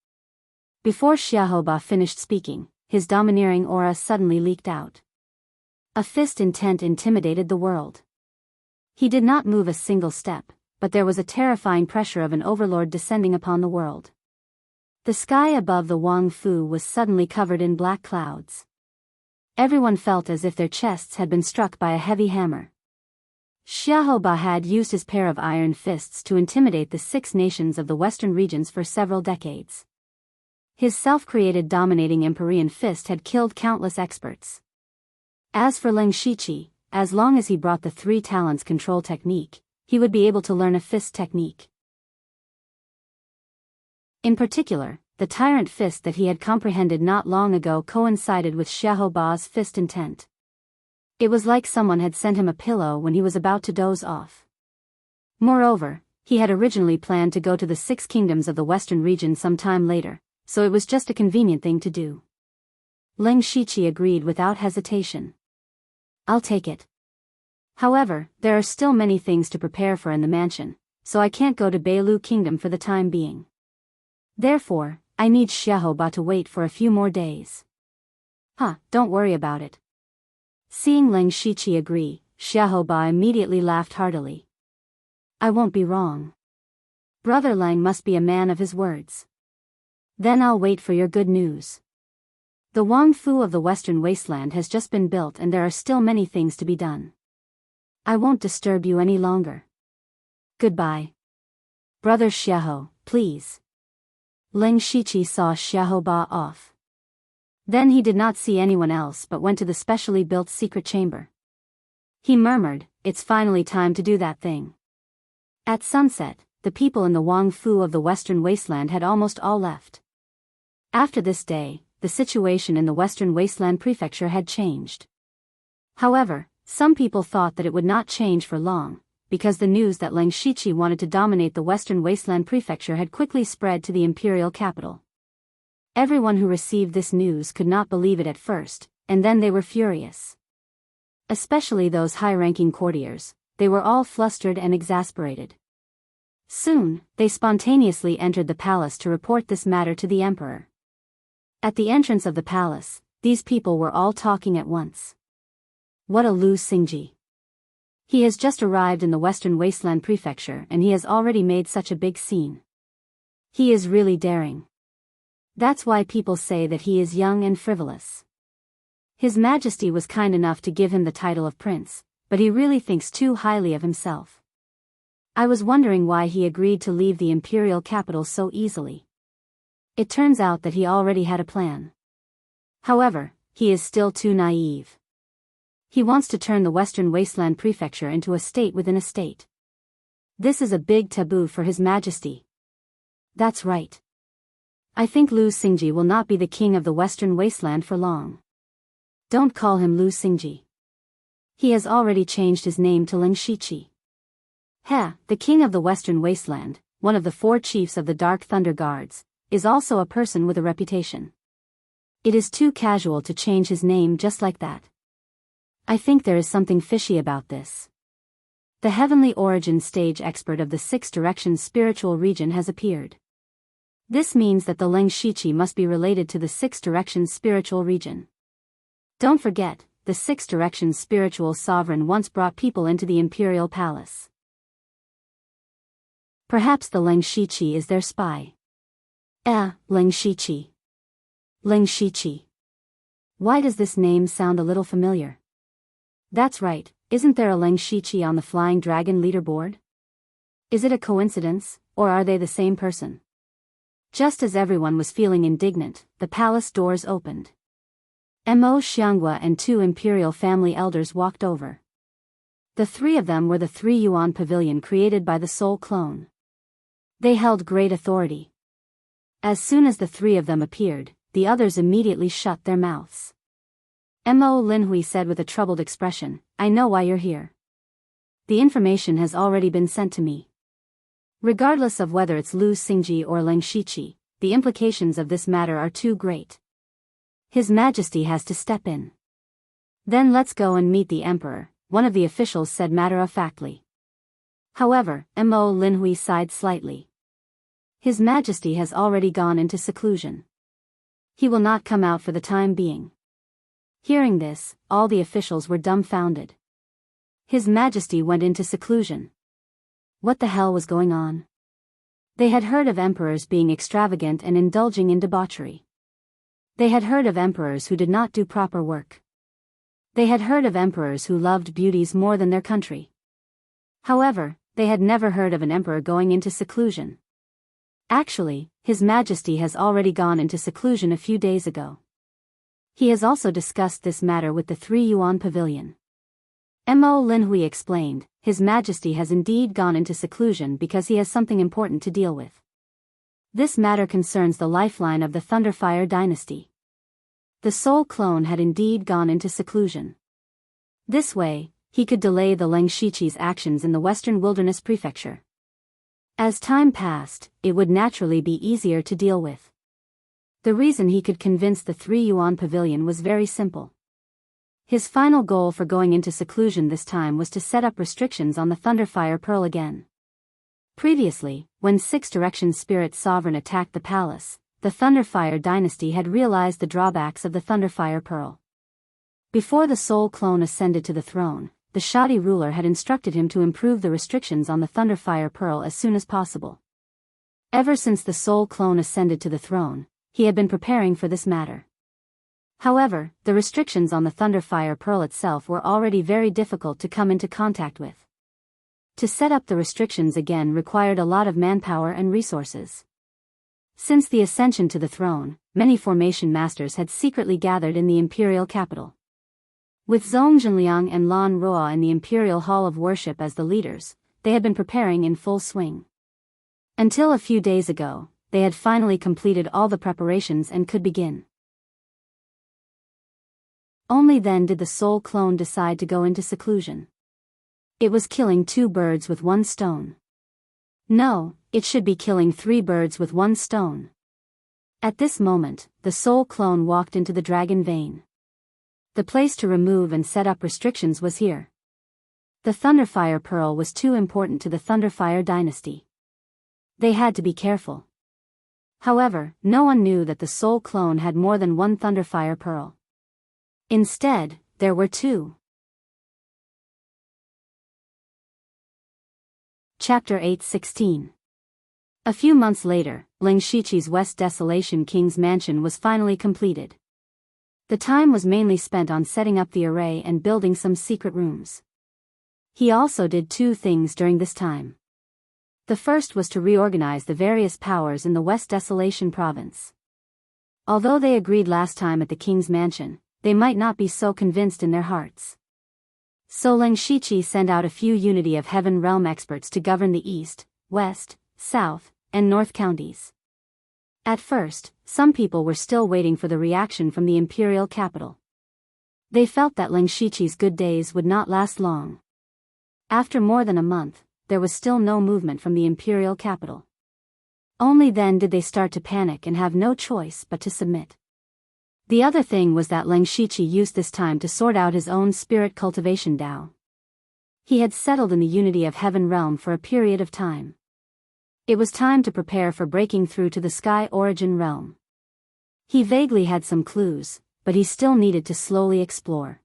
Before Xiahou Ba finished speaking, his domineering aura suddenly leaked out. A fist intent intimidated the world. He did not move a single step, but there was a terrifying pressure of an overlord descending upon the world. The sky above the Wang Fu was suddenly covered in black clouds. Everyone felt as if their chests had been struck by a heavy hammer. Xiahou Ba had used his pair of iron fists to intimidate the 6 nations of the western regions for several decades. His self-created dominating Empyrean fist had killed countless experts. As for Leng Shiqi, as long as he brought the 3 talents control technique, he would be able to learn a fist technique. In particular, the tyrant fist that he had comprehended not long ago coincided with Xiahou Ba's fist intent. It was like someone had sent him a pillow when he was about to doze off. Moreover, he had originally planned to go to the 6 kingdoms of the western region some time later, so it was just a convenient thing to do. Leng Shiqi agreed without hesitation. I'll take it. However, there are still many things to prepare for in the mansion, so I can't go to Beilu Kingdom for the time being. Therefore, I need Xiahou Ba to wait for a few more days. Don't worry about it. Seeing Leng Shiqi agree, Xiahou Ba immediately laughed heartily. I won't be wrong. Brother Leng must be a man of his words. Then I'll wait for your good news. The Wang Fu of the Western Wasteland has just been built and there are still many things to be done. I won't disturb you any longer. Goodbye. Brother Xiahou, please. Leng Shiqi saw Xiahou Ba off. Then he did not see anyone else but went to the specially built secret chamber. He murmured, "It's finally time to do that thing." At sunset, the people in the Wang Fu of the Western Wasteland had almost all left. After this day, the situation in the Western Wasteland Prefecture had changed. However, some people thought that it would not change for long, because the news that Leng Shiqi wanted to dominate the Western Wasteland Prefecture had quickly spread to the imperial capital. Everyone who received this news could not believe it at first, and then they were furious. Especially those high-ranking courtiers, they were all flustered and exasperated. Soon, they spontaneously entered the palace to report this matter to the emperor. At the entrance of the palace, these people were all talking at once. What a Lu Xingji! He has just arrived in the Western Wasteland Prefecture and he has already made such a big scene. He is really daring. That's why people say that he is young and frivolous. His Majesty was kind enough to give him the title of prince, but he really thinks too highly of himself. I was wondering why he agreed to leave the imperial capital so easily. It turns out that he already had a plan. However, he is still too naive. He wants to turn the Western Wasteland Prefecture into a state within a state. This is a big taboo for His Majesty. That's right. I think Lu Xingji will not be the king of the Western Wasteland for long. Don't call him Lu Xingji. He has already changed his name to Leng Shiqi. The king of the Western Wasteland, one of the 4 chiefs of the Dark Thunder Guards, is also a person with a reputation. It is too casual to change his name just like that. I think there is something fishy about this. The Heavenly Origin stage expert of the 6 Directions spiritual region has appeared. This means that the Leng Shiqi must be related to the 6 Directions spiritual region. Don't forget, the 6 Directions spiritual sovereign once brought people into the imperial palace. Perhaps the Leng Shiqi is their spy. Leng Shiqi. Leng Shiqi. Why does this name sound a little familiar? That's right, isn't there a Leng Shiqi on the Flying Dragon leaderboard? Is it a coincidence, or are they the same person? Just as everyone was feeling indignant, the palace doors opened. Mo Xianghua and 2 imperial family elders walked over. The 3 of them were the 3 Yuan Pavilion created by the Soul Clone. They held great authority. As soon as the 3 of them appeared, the others immediately shut their mouths. Mo Linhui said with a troubled expression, "I know why you're here. The information has already been sent to me. Regardless of whether it's Lu Xingji or Leng Shiqi, the implications of this matter are too great. His Majesty has to step in." "Then let's go and meet the Emperor," one of the officials said matter-of-factly. However, Mo Linhui sighed slightly. His Majesty has already gone into seclusion. He will not come out for the time being. Hearing this, all the officials were dumbfounded. His Majesty went into seclusion. What the hell was going on? They had heard of emperors being extravagant and indulging in debauchery. They had heard of emperors who did not do proper work. They had heard of emperors who loved beauties more than their country. However, they had never heard of an emperor going into seclusion. Actually, His Majesty has already gone into seclusion a few days ago. He has also discussed this matter with the 3 Yuan Pavilion. Mo Linhui explained, His Majesty has indeed gone into seclusion because he has something important to deal with. This matter concerns the lifeline of the Thunderfire dynasty. The Soul Clone had indeed gone into seclusion. This way, he could delay the Leng Shiqi's actions in the Western Wilderness Prefecture. As time passed, it would naturally be easier to deal with. The reason he could convince the 3 Yuan Pavilion was very simple. His final goal for going into seclusion this time was to set up restrictions on the Thunderfire Pearl again. Previously, when 6 Directions Spirit Sovereign attacked the palace, the Thunderfire dynasty had realized the drawbacks of the Thunderfire Pearl. Before the Soul Clone ascended to the throne, the shoddy ruler had instructed him to improve the restrictions on the Thunderfire Pearl as soon as possible. Ever since the Soul Clone ascended to the throne, he had been preparing for this matter. However, the restrictions on the Thunderfire Pearl itself were already very difficult to come into contact with. To set up the restrictions again required a lot of manpower and resources. Since the ascension to the throne, many formation masters had secretly gathered in the imperial capital. With Zhong Zhenliang and Lan Ruo in the Imperial Hall of Worship as the leaders, they had been preparing in full swing. Until a few days ago, they had finally completed all the preparations and could begin. Only then did the soul clone decide to go into seclusion. It was killing 2 birds with 1 stone. No, it should be killing 3 birds with 1 stone. At this moment, the soul clone walked into the dragon vein. The place to remove and set up restrictions was here. The Thunderfire Pearl was too important to the Thunderfire dynasty. They had to be careful. However, no one knew that the soul clone had more than 1 Thunderfire Pearl. Instead, there were 2. Chapter 8:16. A few months later, Ling Shiqi's West Desolation King's mansion was finally completed. The time was mainly spent on setting up the array and building some secret rooms. He also did 2 things during this time. The first was to reorganize the various powers in the West Desolation province. Although they agreed last time at the king's mansion, they might not be so convinced in their hearts. So Ling Shiqi sent out a few Unity of Heaven realm experts to govern the East, West, South, and North counties. At first, some people were still waiting for the reaction from the imperial capital. They felt that Ling Shiqi's good days would not last long. After more than a month, there was still no movement from the imperial capital. Only then did they start to panic and have no choice but to submit. The other thing was that Ling Shiqi used this time to sort out his own spirit cultivation Dao. He had settled in the Unity of Heaven realm for a period of time. It was time to prepare for breaking through to the Sky Origin realm. He vaguely had some clues, but he still needed to slowly explore.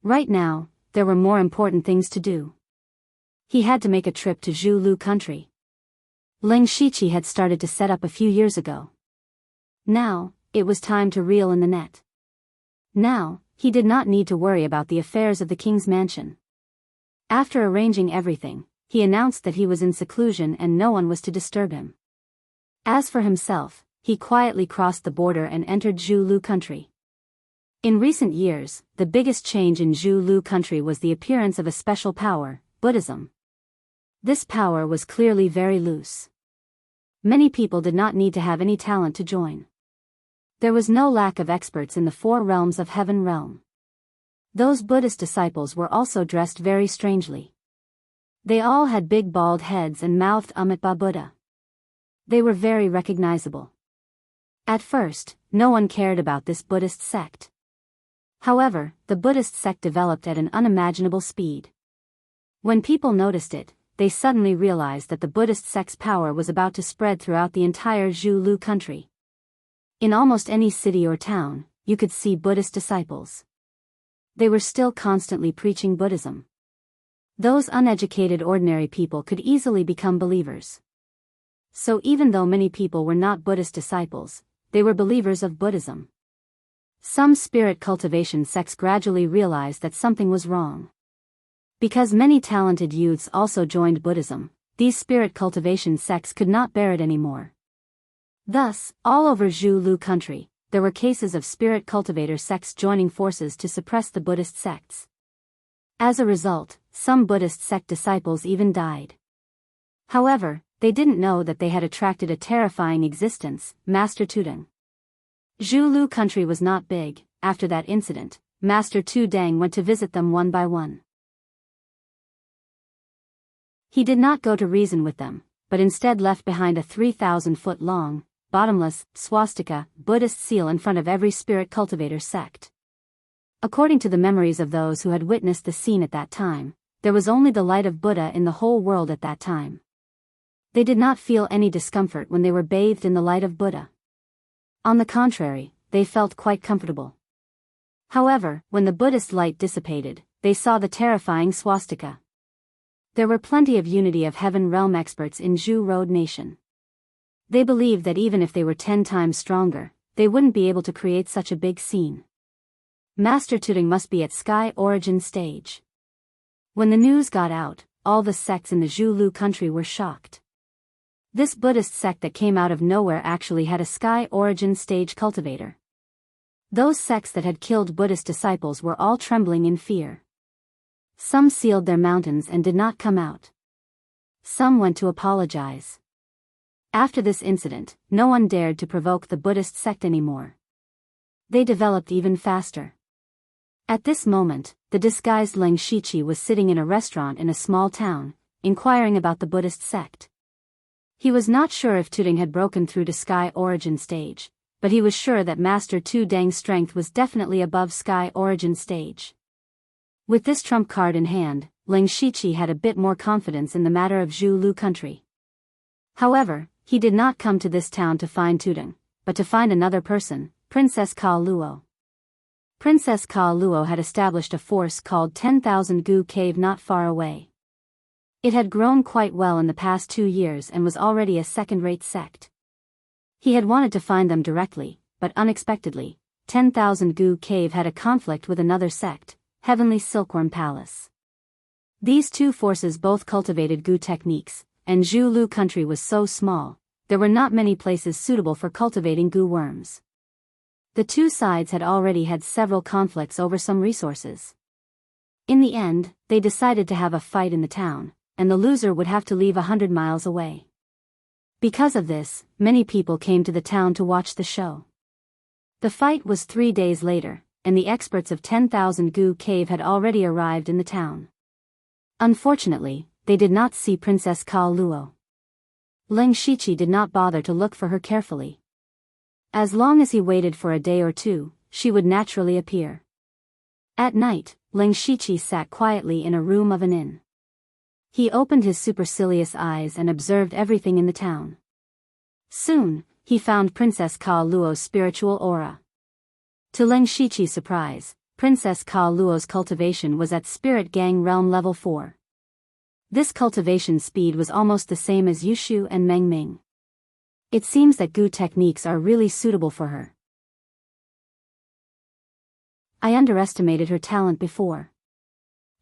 Right now, there were more important things to do. He had to make a trip to Zhulu country. Ling Shiqi had started to set up a few years ago. Now, it was time to reel in the net. Now, he did not need to worry about the affairs of the king's mansion. After arranging everything, he announced that he was in seclusion and no one was to disturb him. As for himself, he quietly crossed the border and entered Zhulu country. In recent years, the biggest change in Zhulu country was the appearance of a special power, Buddhism. This power was clearly very loose. Many people did not need to have any talent to join. There was no lack of experts in the 4 realms of Heaven realm. Those Buddhist disciples were also dressed very strangely. They all had big bald heads and mouthed Amitabha Buddha. They were very recognizable. At first, no one cared about this Buddhist sect. However, the Buddhist sect developed at an unimaginable speed. When people noticed it, they suddenly realized that the Buddhist sect's power was about to spread throughout the entire Zhulu country. In almost any city or town, you could see Buddhist disciples. They were still constantly preaching Buddhism. Those uneducated ordinary people could easily become believers. So even though many people were not Buddhist disciples, they were believers of Buddhism. Some spirit cultivation sects gradually realized that something was wrong. Because many talented youths also joined Buddhism, these spirit cultivation sects could not bear it anymore. Thus, all over Zhulu country, there were cases of spirit cultivator sects joining forces to suppress the Buddhist sects. As a result, some Buddhist sect disciples even died. However, they didn't know that they had attracted a terrifying existence, Master Tudong. Zhulu country was not big. After that incident, Master Tudong went to visit them one by one. He did not go to reason with them, but instead left behind a 3,000-foot-long, bottomless, swastika, Buddhist seal in front of every spirit cultivator sect. According to the memories of those who had witnessed the scene at that time, there was only the light of Buddha in the whole world at that time. They did not feel any discomfort when they were bathed in the light of Buddha. On the contrary, they felt quite comfortable. However, when the Buddhist light dissipated, they saw the terrifying swastika. There were plenty of Unity of Heaven realm experts in Zhu Road Nation. They believed that even if they were 10 times stronger, they wouldn't be able to create such a big scene. Master Tudong must be at Sky Origin stage. When the news got out, all the sects in the Zhulu country were shocked. This Buddhist sect that came out of nowhere actually had a Sky Origin stage cultivator. Those sects that had killed Buddhist disciples were all trembling in fear. Some sealed their mountains and did not come out. Some went to apologize. After this incident, no one dared to provoke the Buddhist sect anymore. They developed even faster. At this moment, the disguised Leng Shiqi was sitting in a restaurant in a small town, inquiring about the Buddhist sect. He was not sure if Tuding had broken through to Sky Origin stage, but he was sure that Master Tu Dang's strength was definitely above Sky Origin stage. With this trump card in hand, Leng Shiqi had a bit more confidence in the matter of Zhu Lu country. However, he did not come to this town to find Tuding, but to find another person, Princess Ka Luo. Princess Ka Luo had established a force called 10,000 Gu Cave not far away. It had grown quite well in the past 2 years and was already a second-rate sect. He had wanted to find them directly, but unexpectedly, 10,000 Gu Cave had a conflict with another sect, Heavenly Silkworm Palace. These two forces both cultivated Gu techniques, and Zhu Lu country was so small, there were not many places suitable for cultivating Gu worms. The two sides had already had several conflicts over some resources. In the end, they decided to have a fight in the town, and the loser would have to leave 100 miles away. Because of this, many people came to the town to watch the show. The fight was 3 days later, and the experts of 10,000 Gu Cave had already arrived in the town. Unfortunately, they did not see Princess Ka Luo. Leng Shiqi did not bother to look for her carefully. As long as he waited for a day or two, she would naturally appear. At night, Leng Shiqi sat quietly in a room of an inn. He opened his supercilious eyes and observed everything in the town. Soon, he found Princess Ka Luo's spiritual aura. To Leng Shiqi's surprise, Princess Ka Luo's cultivation was at Spirit Gang Realm Level 4. This cultivation speed was almost the same as Yushu and Meng Ming. It seems that Gu techniques are really suitable for her. I underestimated her talent before.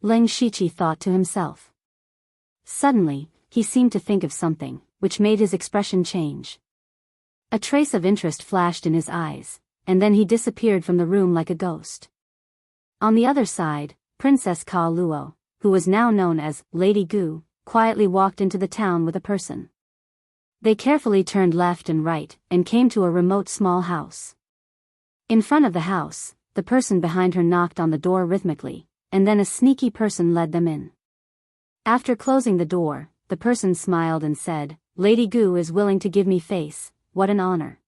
Leng Shiqi thought to himself. Suddenly, he seemed to think of something, which made his expression change. A trace of interest flashed in his eyes, and then he disappeared from the room like a ghost. On the other side, Princess Ka Luo, who was now known as Lady Gu, quietly walked into the town with a person. They carefully turned left and right, and came to a remote small house. In front of the house, the person behind her knocked on the door rhythmically, and then a sneaky person led them in. After closing the door, the person smiled and said, "Lady Gu is willing to give me face, what an honor.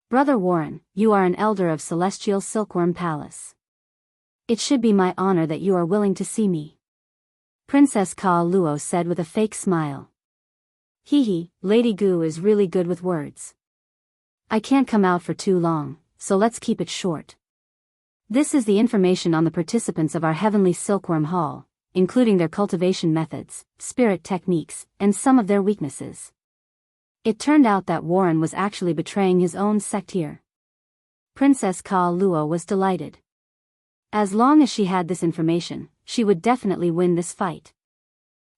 Brother Warren, you are an elder of Celestial Silkworm Palace. It should be my honor that you are willing to see me." Princess Ka Luo said with a fake smile. Hee, Lady Gu is really good with words. I can't come out for too long, so let's keep it short. This is the information on the participants of our Heavenly Silkworm Hall, including their cultivation methods, spirit techniques, and some of their weaknesses. It turned out that Warren was actually betraying his own sect here. Princess Ka Luo was delighted. As long as she had this information, she would definitely win this fight.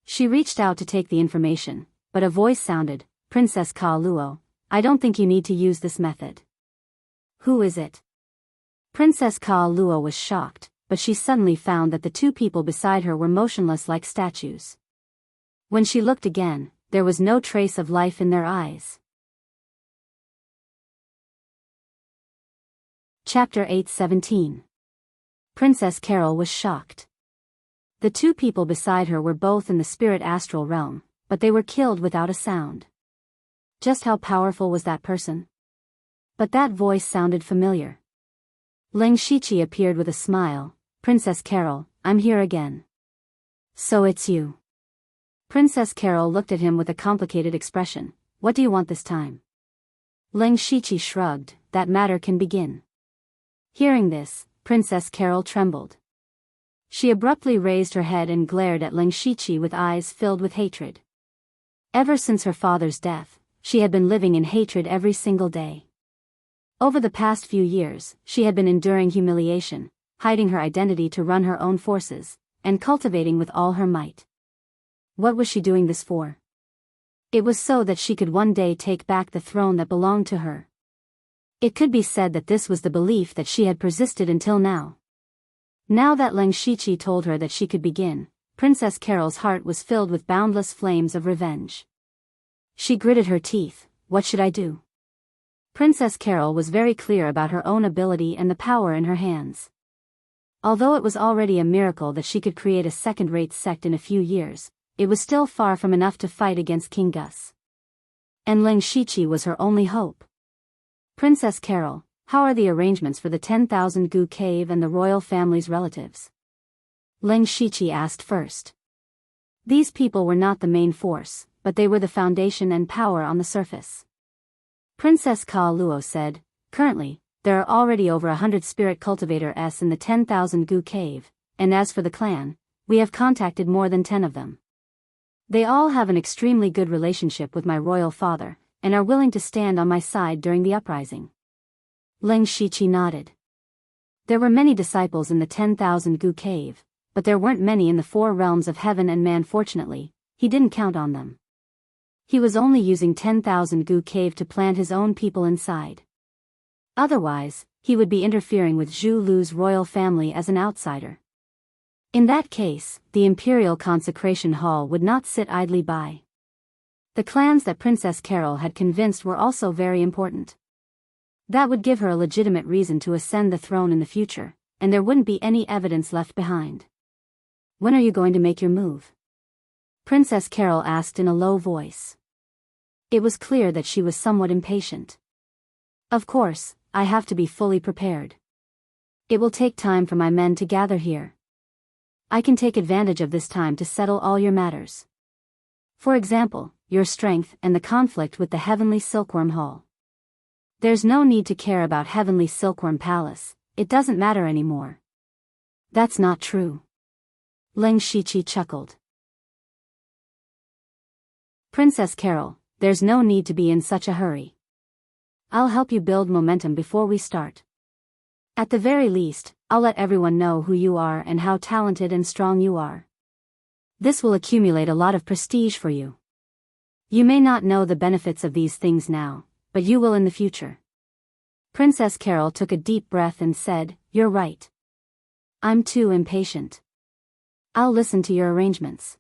She reached out to take the information, but a voice sounded, "Princess Ka Luo, I don't think you need to use this method." "Who is it?" Princess Ka Luo was shocked, but she suddenly found that the two people beside her were motionless like statues. When she looked again, there was no trace of life in their eyes. Chapter 8:17. Princess Carol was shocked. The two people beside her were both in the spirit astral realm, but they were killed without a sound. Just how powerful was that person? But that voice sounded familiar. Leng Shiqi appeared with a smile. "Princess Carol, I'm here again." "So it's you." Princess Carol looked at him with a complicated expression. "What do you want this time?" Leng Shiqi shrugged. "That matter can begin." Hearing this, Princess Carol trembled. She abruptly raised her head and glared at Leng Shiqi with eyes filled with hatred. Ever since her father's death, she had been living in hatred every single day. Over the past few years, she had been enduring humiliation, hiding her identity to run her own forces, and cultivating with all her might. What was she doing this for? It was so that she could one day take back the throne that belonged to her. It could be said that this was the belief that she had persisted until now. Now that Leng Shiqi told her that she could begin, Princess Carol's heart was filled with boundless flames of revenge. She gritted her teeth. What should I do? Princess Carol was very clear about her own ability and the power in her hands. Although it was already a miracle that she could create a second-rate sect in a few years, it was still far from enough to fight against King Gus. And Leng Shiqi was her only hope. Princess Carol, how are the arrangements for the 10,000 Gu cave and the royal family's relatives? Leng Shiqi asked first. These people were not the main force, but they were the foundation and power on the surface. Princess Ka Luo said, currently, there are already over 100 spirit cultivators in the 10,000 Gu cave, and as for the clan, we have contacted more than 10 of them. They all have an extremely good relationship with my royal father, and are willing to stand on my side during the uprising. Leng Shiqi nodded. There were many disciples in the 10,000 Gu cave, but there weren't many in the 4 realms of heaven and man. Fortunately, he didn't count on them. He was only using 10,000 Gu cave to plant his own people inside. Otherwise, he would be interfering with Zhu Lu's royal family as an outsider. In that case, the Imperial Consecration Hall would not sit idly by. The clans that Princess Carol had convinced were also very important. That would give her a legitimate reason to ascend the throne in the future, and there wouldn't be any evidence left behind. When are you going to make your move? Princess Carol asked in a low voice. It was clear that she was somewhat impatient. Of course, I have to be fully prepared. It will take time for my men to gather here. I can take advantage of this time to settle all your matters. For example, your strength and the conflict with the Heavenly Silkworm Hall. There's no need to care about Heavenly Silkworm Palace, it doesn't matter anymore. That's not true. Leng Shiqi chuckled. Princess Carol, there's no need to be in such a hurry. I'll help you build momentum before we start. At the very least, I'll let everyone know who you are and how talented and strong you are. This will accumulate a lot of prestige for you. You may not know the benefits of these things now, but you will in the future. Princess Carol took a deep breath and said, You're right. I'm too impatient. I'll listen to your arrangements.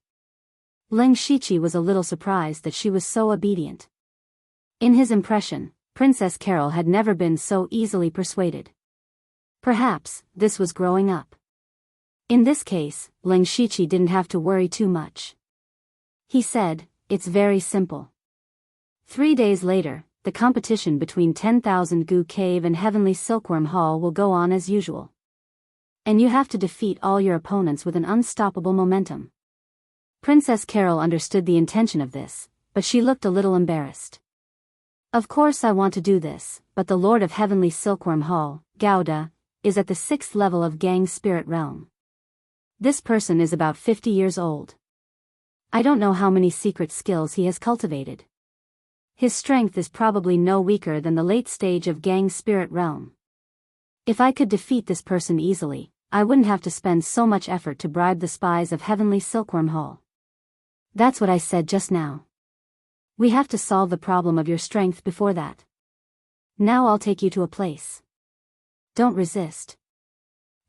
Leng Shiqi was a little surprised that she was so obedient. In his impression, Princess Carol had never been so easily persuaded. Perhaps, this was growing up. In this case, Leng Shiqi didn't have to worry too much. He said, It's very simple. 3 days later, the competition between 10,000 Gu Cave and Heavenly Silkworm Hall will go on as usual. And you have to defeat all your opponents with an unstoppable momentum. Princess Carol understood the intention of this, but she looked a little embarrassed. Of course I want to do this, but the Lord of Heavenly Silkworm Hall, Gouda, is at the 6th level of Gang Spirit Realm. This person is about 50 years old. I don't know how many secret skills he has cultivated. His strength is probably no weaker than the late stage of Gang Spirit Realm. If I could defeat this person easily, I wouldn't have to spend so much effort to bribe the spies of Heavenly Silkworm Hall. That's what I said just now. We have to solve the problem of your strength before that. Now I'll take you to a place. Don't resist.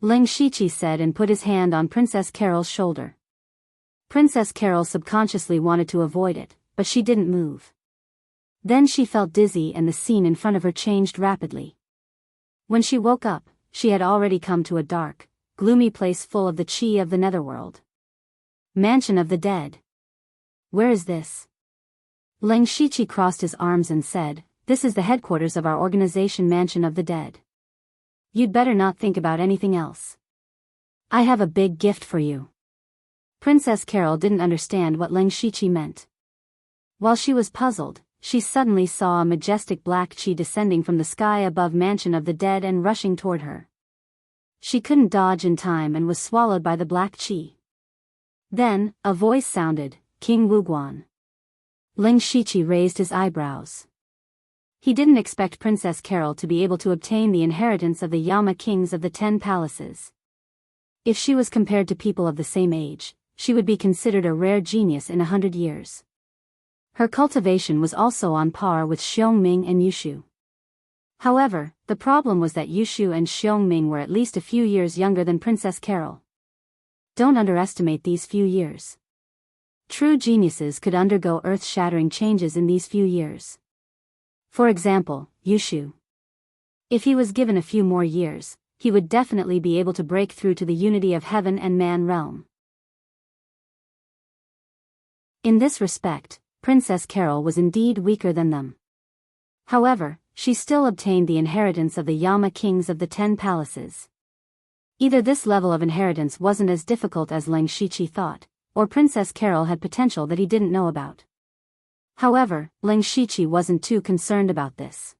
Leng Shiqi said and put his hand on Princess Carol's shoulder. Princess Carol subconsciously wanted to avoid it, but she didn't move. Then she felt dizzy and the scene in front of her changed rapidly. When she woke up, she had already come to a dark, gloomy place full of the chi of the netherworld. Mansion of the Dead. Where is this? Leng Shiqi crossed his arms and said, This is the headquarters of our organization Mansion of the Dead. You'd better not think about anything else. I have a big gift for you. Princess Carol didn't understand what Leng Shiqi meant. While she was puzzled, she suddenly saw a majestic black chi descending from the sky above Mansion of the Dead and rushing toward her. She couldn't dodge in time and was swallowed by the black chi. Then, a voice sounded, King Wuguan. Leng Shiqi raised his eyebrows. He didn't expect Princess Carol to be able to obtain the inheritance of the Yama kings of the 10 palaces. If she was compared to people of the same age, she would be considered a rare genius in 100 years. Her cultivation was also on par with Xiongming and Yushu. However, the problem was that Yushu and Xiongming were at least a few years younger than Princess Carol. Don't underestimate these few years. True geniuses could undergo earth-shattering changes in these few years. For example, Yushu. If he was given a few more years, he would definitely be able to break through to the unity of heaven and man realm. In this respect, Princess Carol was indeed weaker than them. However, she still obtained the inheritance of the Yama kings of the 10 palaces. Either this level of inheritance wasn't as difficult as Leng Shiqi thought, or Princess Carol had potential that he didn't know about. However, Leng Shiqi wasn't too concerned about this.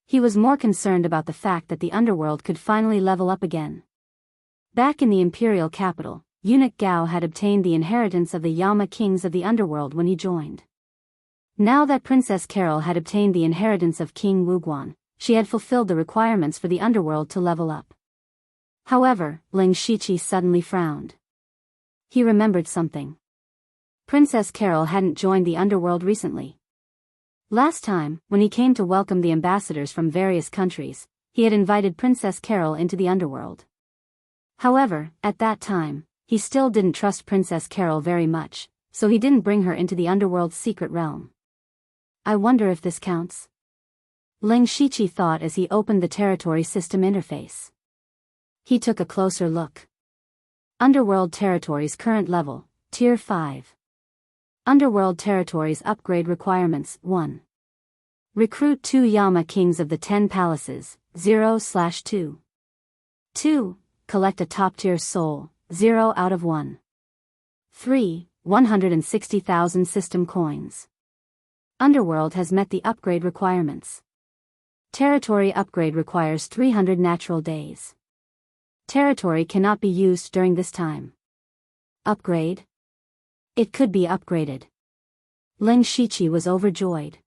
He was more concerned about the fact that the underworld could finally level up again. Back in the imperial capital, eunuch Gao had obtained the inheritance of the Yama kings of the underworld when he joined. Now that Princess Carol had obtained the inheritance of King Wuguan, she had fulfilled the requirements for the underworld to level up. However, Leng Shiqi suddenly frowned. He remembered something. Princess Carol hadn't joined the underworld recently. Last time, when he came to welcome the ambassadors from various countries, he had invited Princess Carol into the underworld. However, at that time, he still didn't trust Princess Carol very much, so he didn't bring her into the underworld's secret realm. I wonder if this counts? Leng Shiqi thought as he opened the territory system interface. He took a closer look. Underworld Territories current level, Tier 5. Underworld Territories upgrade requirements, 1. Recruit 2 Yama Kings of the 10 Palaces, 0/2. 2. Collect a top-tier soul, 0 out of 1. 3. 160,000 system coins. Underworld has met the upgrade requirements. Territory upgrade requires 300 natural days. Territory cannot be used during this time. Upgrade? It could be upgraded. Leng Shiqi was overjoyed.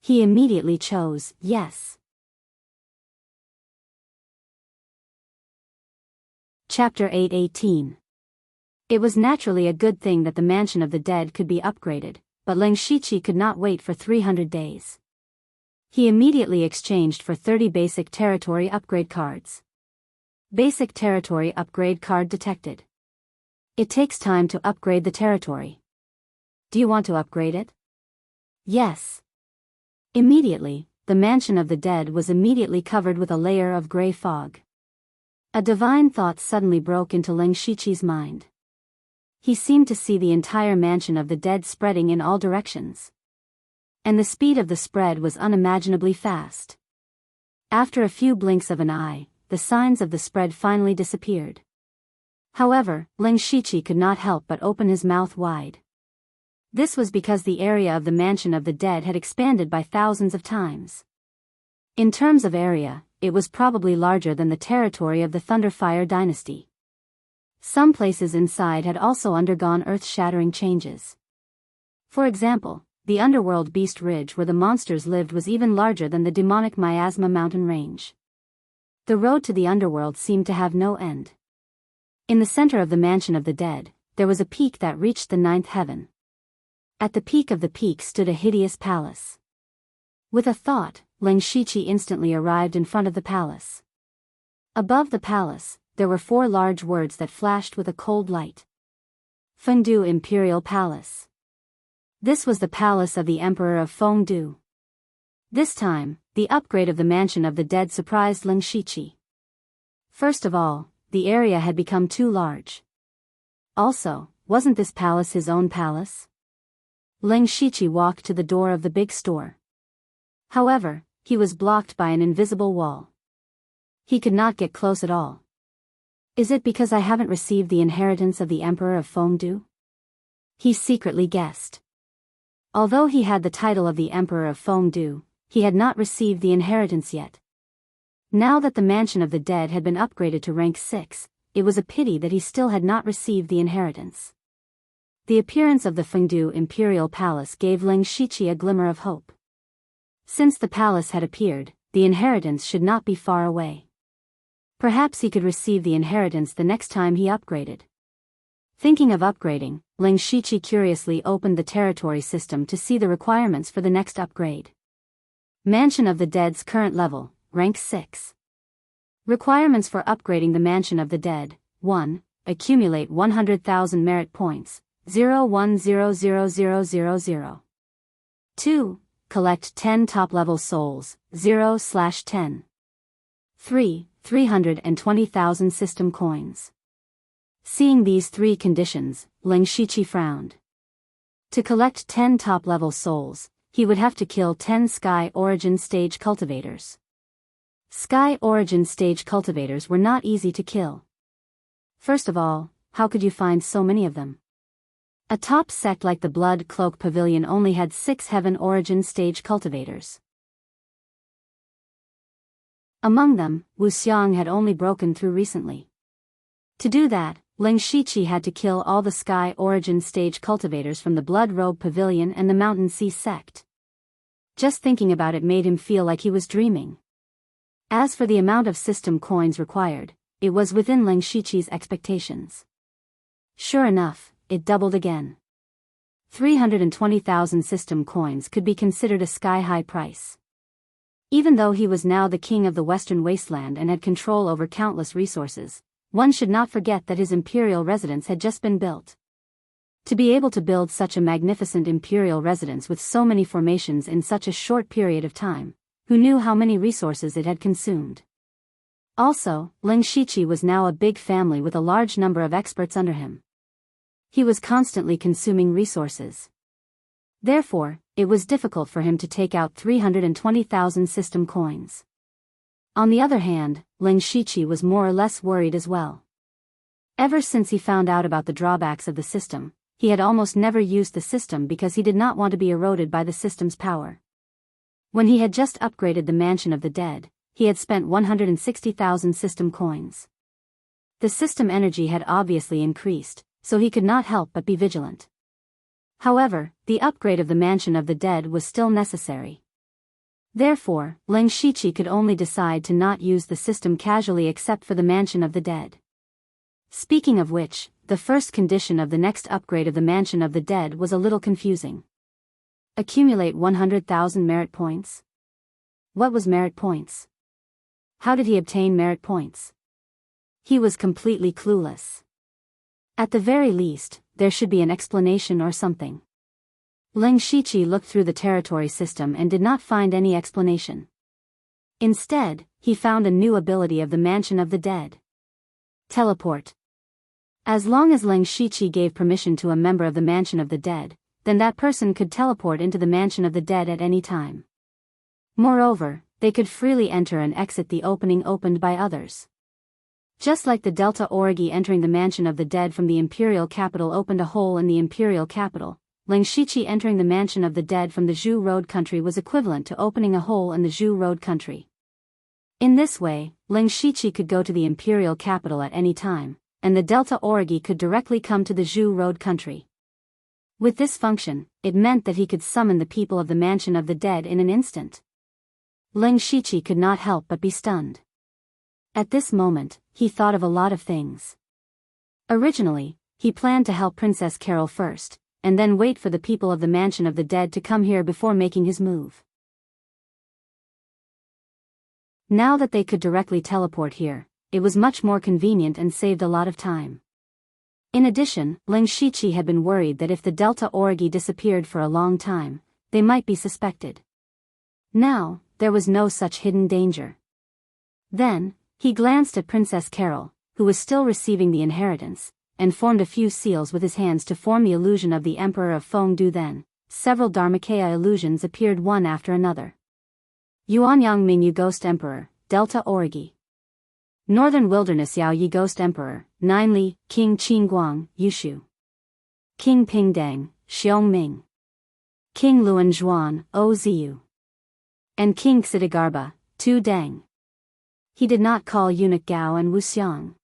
He immediately chose yes. Chapter 8:18. It was naturally a good thing that the mansion of the dead could be upgraded, but Leng Shiqi could not wait for 300 days. He immediately exchanged for 30 basic territory upgrade cards. Basic territory upgrade card detected. It takes time to upgrade the territory. Do you want to upgrade it? Yes. Immediately, the mansion of the dead was immediately covered with a layer of gray fog. A divine thought suddenly broke into Leng Shiqi's mind. He seemed to see the entire mansion of the dead spreading in all directions. And the speed of the spread was unimaginably fast. After a few blinks of an eye, the signs of the spread finally disappeared. However, Leng Shiqi could not help but open his mouth wide. This was because the area of the mansion of the dead had expanded by thousands of times. In terms of area, it was probably larger than the territory of the Thunderfire dynasty. Some places inside had also undergone earth-shattering changes. For example, the underworld Beast Ridge where the monsters lived was even larger than the demonic Miasma mountain range. The road to the underworld seemed to have no end. In the center of the mansion of the dead, there was a peak that reached the 9th heaven. At the peak of the peak stood a hideous palace. With a thought, Leng Shiqi instantly arrived in front of the palace. Above the palace, there were 4 large words that flashed with a cold light. Fengdu Imperial Palace. This was the palace of the Emperor of Fengdu. This time, the upgrade of the mansion of the dead surprised Leng Shiqi. First of all, the area had become too large. Also, wasn't this palace his own palace? Leng Shiqi walked to the door of the big store. However, he was blocked by an invisible wall. He could not get close at all. Is it because I haven't received the inheritance of the Emperor of Fengdu? He secretly guessed. Although he had the title of the Emperor of Fengdu, he had not received the inheritance yet. Now that the mansion of the dead had been upgraded to rank 6, it was a pity that he still had not received the inheritance. The appearance of the Fengdu Imperial Palace gave Leng Shiqi a glimmer of hope. Since the palace had appeared, the inheritance should not be far away. Perhaps he could receive the inheritance the next time he upgraded. Thinking of upgrading, Leng Shiqi curiously opened the territory system to see the requirements for the next upgrade. Mansion of the Dead's current level, rank 6. Requirements for upgrading the Mansion of the Dead: 1. Accumulate 100,000 merit points, 0100000. 2. Collect 10 top-level souls, 0/10. 3. 320,000 system coins. Seeing these three conditions, Ling Shiqi frowned. To collect 10 top-level souls, he would have to kill 10 Sky Origin Stage cultivators. Sky Origin Stage cultivators were not easy to kill. First of all, how could you find so many of them? A top sect like the Blood Cloak Pavilion only had 6 Heaven Origin Stage cultivators. Among them, Wu Xiang had only broken through recently. To do that, Ling Shiqi had to kill all the Sky Origin Stage cultivators from the Blood Robe Pavilion and the Mountain Sea sect. Just thinking about it made him feel like he was dreaming. As for the amount of system coins required, it was within Ling Shiqi's expectations. Sure enough, it doubled again. 320,000 system coins could be considered a sky-high price. Even though he was now the king of the Western Wasteland and had control over countless resources, one should not forget that his imperial residence had just been built. To be able to build such a magnificent imperial residence with so many formations in such a short period of time, who knew how many resources it had consumed? Also, Ling Shiqi was now a big family with a large number of experts under him. He was constantly consuming resources. Therefore, it was difficult for him to take out 320,000 system coins. On the other hand, Ling Shiqi was more or less worried as well. Ever since he found out about the drawbacks of the system, he had almost never used the system because he did not want to be eroded by the system's power. When he had just upgraded the Mansion of the Dead, he had spent 160,000 system coins. The system energy had obviously increased, so he could not help but be vigilant. However, the upgrade of the Mansion of the Dead was still necessary. Therefore, Ling Shiqi could only decide to not use the system casually except for the Mansion of the Dead. Speaking of which, the first condition of the next upgrade of the Mansion of the Dead was a little confusing. Accumulate 100,000 merit points? What was merit points? How did he obtain merit points? He was completely clueless. At the very least, there should be an explanation or something. Ling Shiqi looked through the territory system and did not find any explanation. Instead, he found a new ability of the Mansion of the Dead. Teleport. As long as Ling Shiqi gave permission to a member of the Mansion of the Dead, then that person could teleport into the Mansion of the Dead at any time. Moreover, they could freely enter and exit the opening opened by others. Just like the Delta Origi entering the Mansion of the Dead from the Imperial Capital opened a hole in the Imperial Capital, Ling Shiqi entering the Mansion of the Dead from the Zhu Road country was equivalent to opening a hole in the Zhu Road country. In this way, Ling Shiqi could go to the Imperial Capital at any time, and the Delta Origi could directly come to the Zhu Road country. With this function, it meant that he could summon the people of the Mansion of the Dead in an instant. Ling Shiqi could not help but be stunned. At this moment, he thought of a lot of things. Originally, he planned to help Princess Carol first, and then wait for the people of the Mansion of the Dead to come here before making his move. Now that they could directly teleport here, it was much more convenient and saved a lot of time. In addition, Ling Shiqi had been worried that if the Delta Origi disappeared for a long time, they might be suspected. Now, there was no such hidden danger. Then, he glanced at Princess Carol, who was still receiving the inheritance, and formed a few seals with his hands to form the illusion of the Emperor of Fengdu. Then, several Dharmakaya illusions appeared one after another. Yuanyang Ming Yu Ghost Emperor, Delta Origi. Northern Wilderness Yao Yi Ghost Emperor, Nineli, King Qingguang, Yushu. King Pingdang, Xiong Ming. King Luan Zhuan, O Ziyu. And King Xidigarba, Tu Deng. He did not call eunuch Gao and Wu Xiang.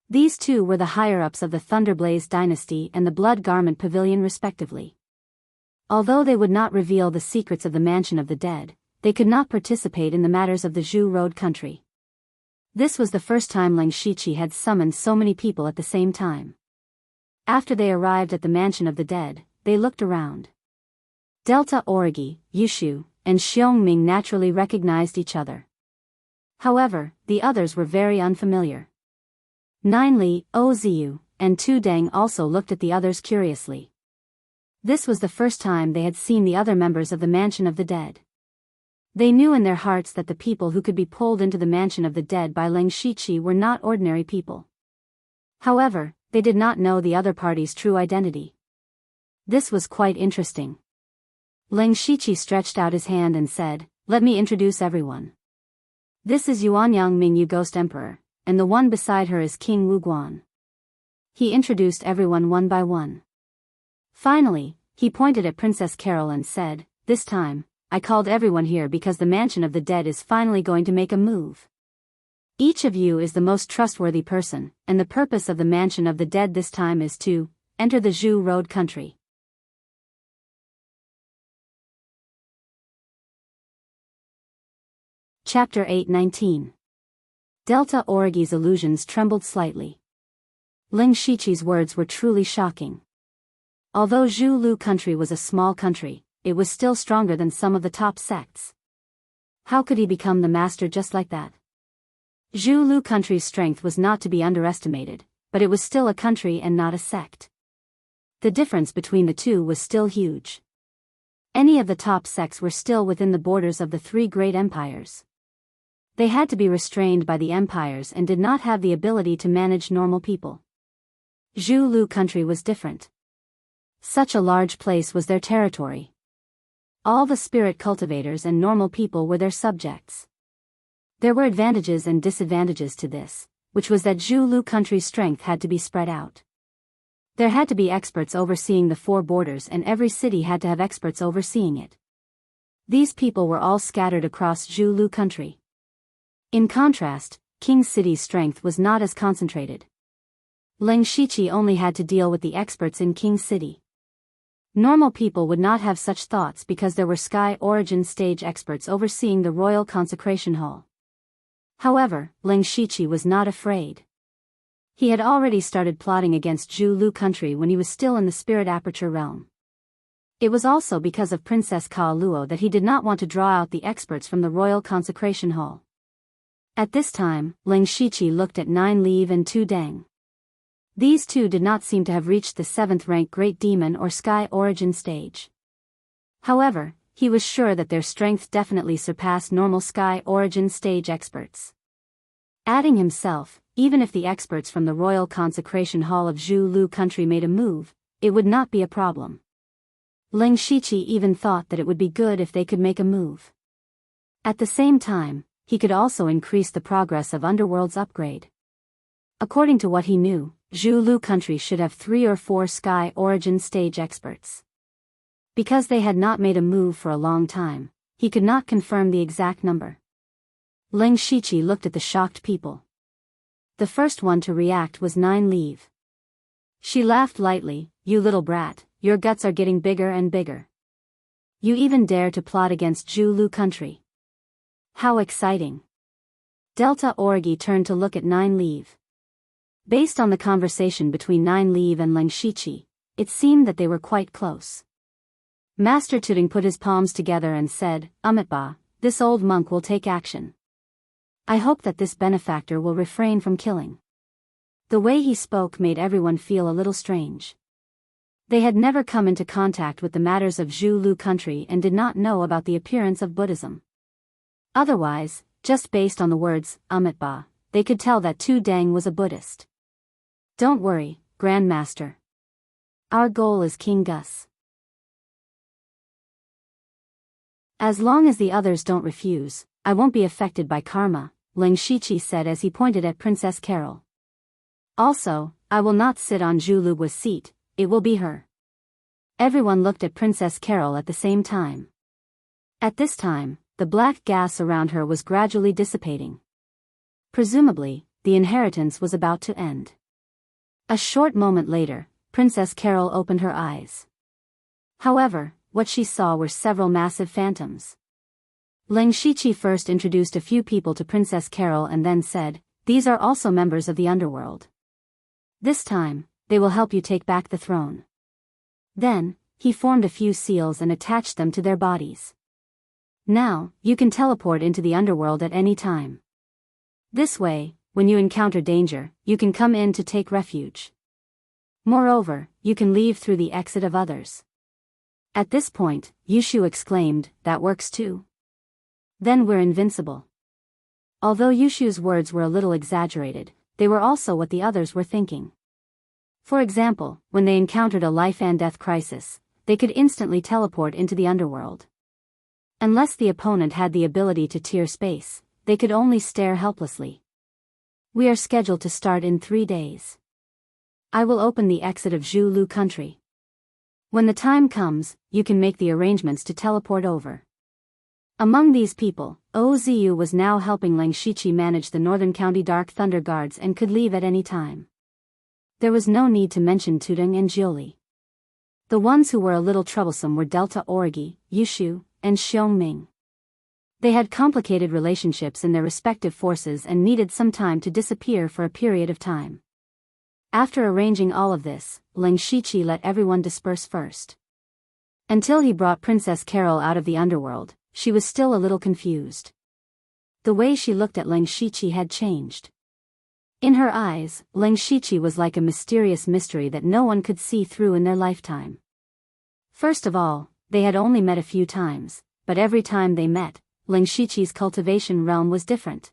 These two were the higher-ups of the Thunderblaze dynasty and the Blood Garment Pavilion respectively. Although they would not reveal the secrets of the Mansion of the Dead, they could not participate in the matters of the Zhu Road country. This was the first time Ling Shiqi had summoned so many people at the same time. After they arrived at the Mansion of the Dead, they looked around. Delta Origi, Yushu, and Xiongming naturally recognized each other. However, the others were very unfamiliar. Nine Li, Oziu, and Tu Deng also looked at the others curiously. This was the first time they had seen the other members of the Mansion of the Dead. They knew in their hearts that the people who could be pulled into the Mansion of the Dead by Ling Shiqi were not ordinary people. However, they did not know the other party's true identity. This was quite interesting. Ling Shiqi stretched out his hand and said, "Let me introduce everyone. This is Yuanyang Mingyu Ghost Emperor, and the one beside her is King Wuguan." He introduced everyone one by one. Finally, he pointed at Princess Carol and said, "This time, I called everyone here because the Mansion of the Dead is finally going to make a move. Each of you is the most trustworthy person, and the purpose of the Mansion of the Dead this time is to enter the Zhu Road country." Chapter 8:19. Delta Origi's illusions trembled slightly. Ling Shiqi's words were truly shocking. Although Zhu Lu country was a small country, it was still stronger than some of the top sects. How could he become the master just like that? Zhu Lu country's strength was not to be underestimated, but it was still a country and not a sect. The difference between the two was still huge. Any of the top sects were still within the borders of the three great empires. They had to be restrained by the empires and did not have the ability to manage normal people. Zhu Lu country was different. Such a large place was their territory. All the spirit cultivators and normal people were their subjects. There were advantages and disadvantages to this, which was that Zhu Lu country's strength had to be spread out. There had to be experts overseeing the four borders and every city had to have experts overseeing it. These people were all scattered across Zhu Lu country. In contrast, King City's strength was not as concentrated. Ling Shiqi only had to deal with the experts in King City. Normal people would not have such thoughts because there were Sky Origin stage experts overseeing the Royal Consecration Hall. However, Ling Shiqi was not afraid. He had already started plotting against Zhu Lu country when he was still in the Spirit Aperture realm. It was also because of Princess Ka Luo that he did not want to draw out the experts from the Royal Consecration Hall. At this time, Ling Shiqi looked at Nine Live and Tu Deng. These two did not seem to have reached the 7th rank Great Demon or Sky Origin stage. However, he was sure that their strength definitely surpassed normal Sky Origin stage experts. Adding himself, even if the experts from the Royal Consecration Hall of Zhu Lu country made a move, it would not be a problem. Ling Shiqi even thought that it would be good if they could make a move. At the same time, he could also increase the progress of Underworld's upgrade. According to what he knew, Zhu Lu country should have 3 or 4 Sky Origin stage experts. Because they had not made a move for a long time, he could not confirm the exact number. Ling Shiqi looked at the shocked people. The first one to react was Nine Live. She laughed lightly, "You little brat, your guts are getting bigger and bigger. You even dare to plot against Zhu Lu country. How exciting." Delta Orgi turned to look at Nine Live. Based on the conversation between Nine Live and Ling Shiqi, it seemed that they were quite close. Master Tuding put his palms together and said, "Amitba, this old monk will take action. I hope that this benefactor will refrain from killing." The way he spoke made everyone feel a little strange. They had never come into contact with the matters of Zhu Lu country and did not know about the appearance of Buddhism. Otherwise, just based on the words, Amitba, they could tell that Tu Deng was a Buddhist. "Don't worry, Grand Master. Our goal is King Gus. As long as the others don't refuse, I won't be affected by karma," Ling Shiqi said as he pointed at Princess Carol. "Also, I will not sit on Zhu Lugua's seat, it will be her." Everyone looked at Princess Carol at the same time. At this time, the black gas around her was gradually dissipating. Presumably, the inheritance was about to end. A short moment later, Princess Carol opened her eyes. However, what she saw were several massive phantoms. Ling Shiqi first introduced a few people to Princess Carol and then said, "These are also members of the underworld. This time, they will help you take back the throne." Then, he formed a few seals and attached them to their bodies. Now, you can teleport into the underworld at any time. This way, when you encounter danger, you can come in to take refuge. Moreover, you can leave through the exit of others. At this point, Yushu exclaimed, "That works too. Then we're invincible." Although Yushu's words were a little exaggerated, they were also what the others were thinking. For example, when they encountered a life and death crisis, they could instantly teleport into the underworld. Unless the opponent had the ability to tear space, they could only stare helplessly. We are scheduled to start in 3 days. I will open the exit of Zhulu country. When the time comes, you can make the arrangements to teleport over. Among these people, Ozu was now helping Lang Shiqi manage the Northern County Dark Thunder Guards and could leave at any time. There was no need to mention Tudong and Jiuli. The ones who were a little troublesome were Delta Origi, Yushu, and Xiongming. They had complicated relationships in their respective forces and needed some time to disappear for a period of time. After arranging all of this, Lang Shiqi let everyone disperse first. Until he brought Princess Carol out of the underworld, she was still a little confused. The way she looked at Lang Shiqi had changed. In her eyes, Lang Shiqi was like a mysterious mystery that no one could see through in their lifetime. First of all, they had only met a few times, but every time they met, Lang Shiqi's cultivation realm was different.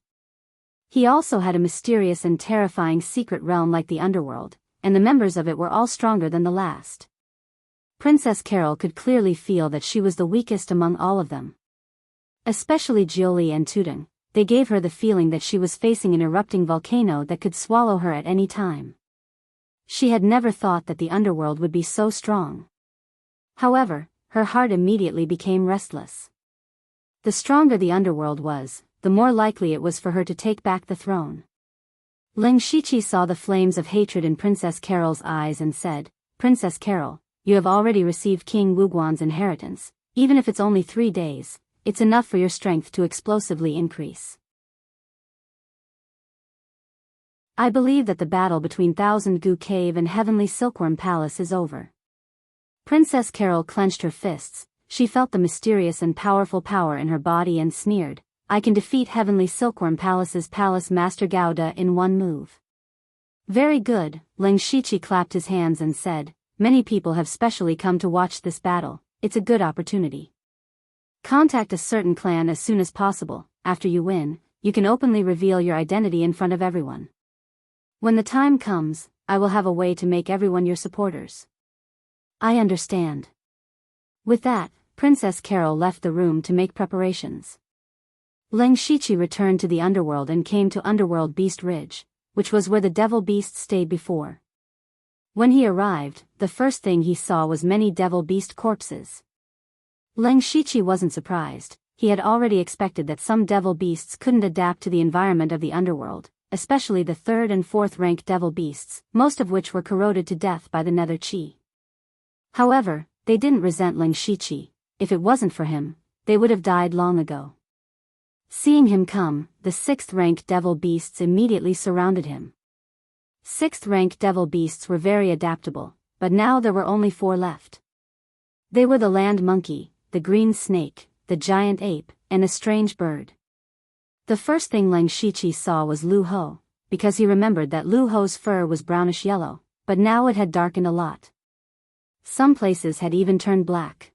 He also had a mysterious and terrifying secret realm like the underworld, and the members of it were all stronger than the last. Princess Carol could clearly feel that she was the weakest among all of them. Especially Jiuli and Tudong, they gave her the feeling that she was facing an erupting volcano that could swallow her at any time. She had never thought that the underworld would be so strong. However, her heart immediately became restless. The stronger the underworld was, the more likely it was for her to take back the throne. Lang Shiqi saw the flames of hatred in Princess Carol's eyes and said, "Princess Carol, you have already received King Wuguan's inheritance. Even if it's only 3 days, it's enough for your strength to explosively increase. I believe that the battle between Thousand Gu Cave and Heavenly Silkworm Palace is over." Princess Carol clenched her fists. She felt the mysterious and powerful power in her body and sneered, "I can defeat Heavenly Silkworm Palace's Palace Master Gouda in 1 move. Very good, Lang Shiqi clapped his hands and said, "Many people have specially come to watch this battle. It's a good opportunity. Contact a certain clan as soon as possible. After you win, you can openly reveal your identity in front of everyone. When the time comes, I will have a way to make everyone your supporters." "I understand." With that, Princess Carol left the room to make preparations. Lang Shiqi returned to the underworld and came to Underworld Beast Ridge, which was where the devil beasts stayed before. When he arrived, the first thing he saw was many devil beast corpses. Lang Shiqi wasn't surprised. He had already expected that some devil beasts couldn't adapt to the environment of the underworld, especially the 3rd and 4th rank devil beasts, most of which were corroded to death by the nether chi. However, they didn't resent Lang Shiqi. If it wasn't for him, they would have died long ago. Seeing him come, the 6th rank devil beasts immediately surrounded him. 6th rank devil beasts were very adaptable, but now there were only 4 left. They were the land monkey, the green snake, the giant ape, and a strange bird. The first thing Lang Shiqi saw was Lu Ho, because he remembered that Lu Ho's fur was brownish yellow, but now it had darkened a lot. Some places had even turned black.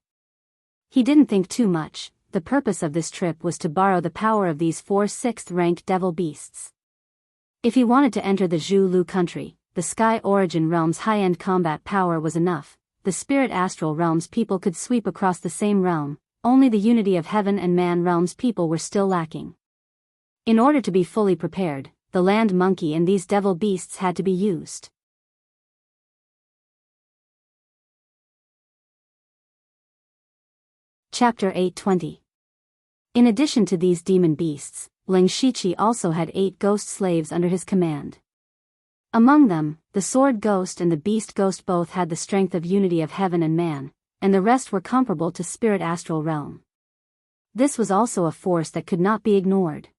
He didn't think too much. The purpose of this trip was to borrow the power of these 4 6th-rank devil beasts. If he wanted to enter the Zhulu country, the Sky Origin Realm's high-end combat power was enough. The Spirit Astral Realm's people could sweep across the same realm, only the Unity of Heaven and Man Realm's people were still lacking. In order to be fully prepared, the land monkey and these devil beasts had to be used. Chapter 820. In addition to these demon beasts, Lang Shiqi also had 8 ghost slaves under his command. Among them, the Sword Ghost and the Beast Ghost both had the strength of Unity of Heaven and Man, and the rest were comparable to Spirit Astral Realm. This was also a force that could not be ignored.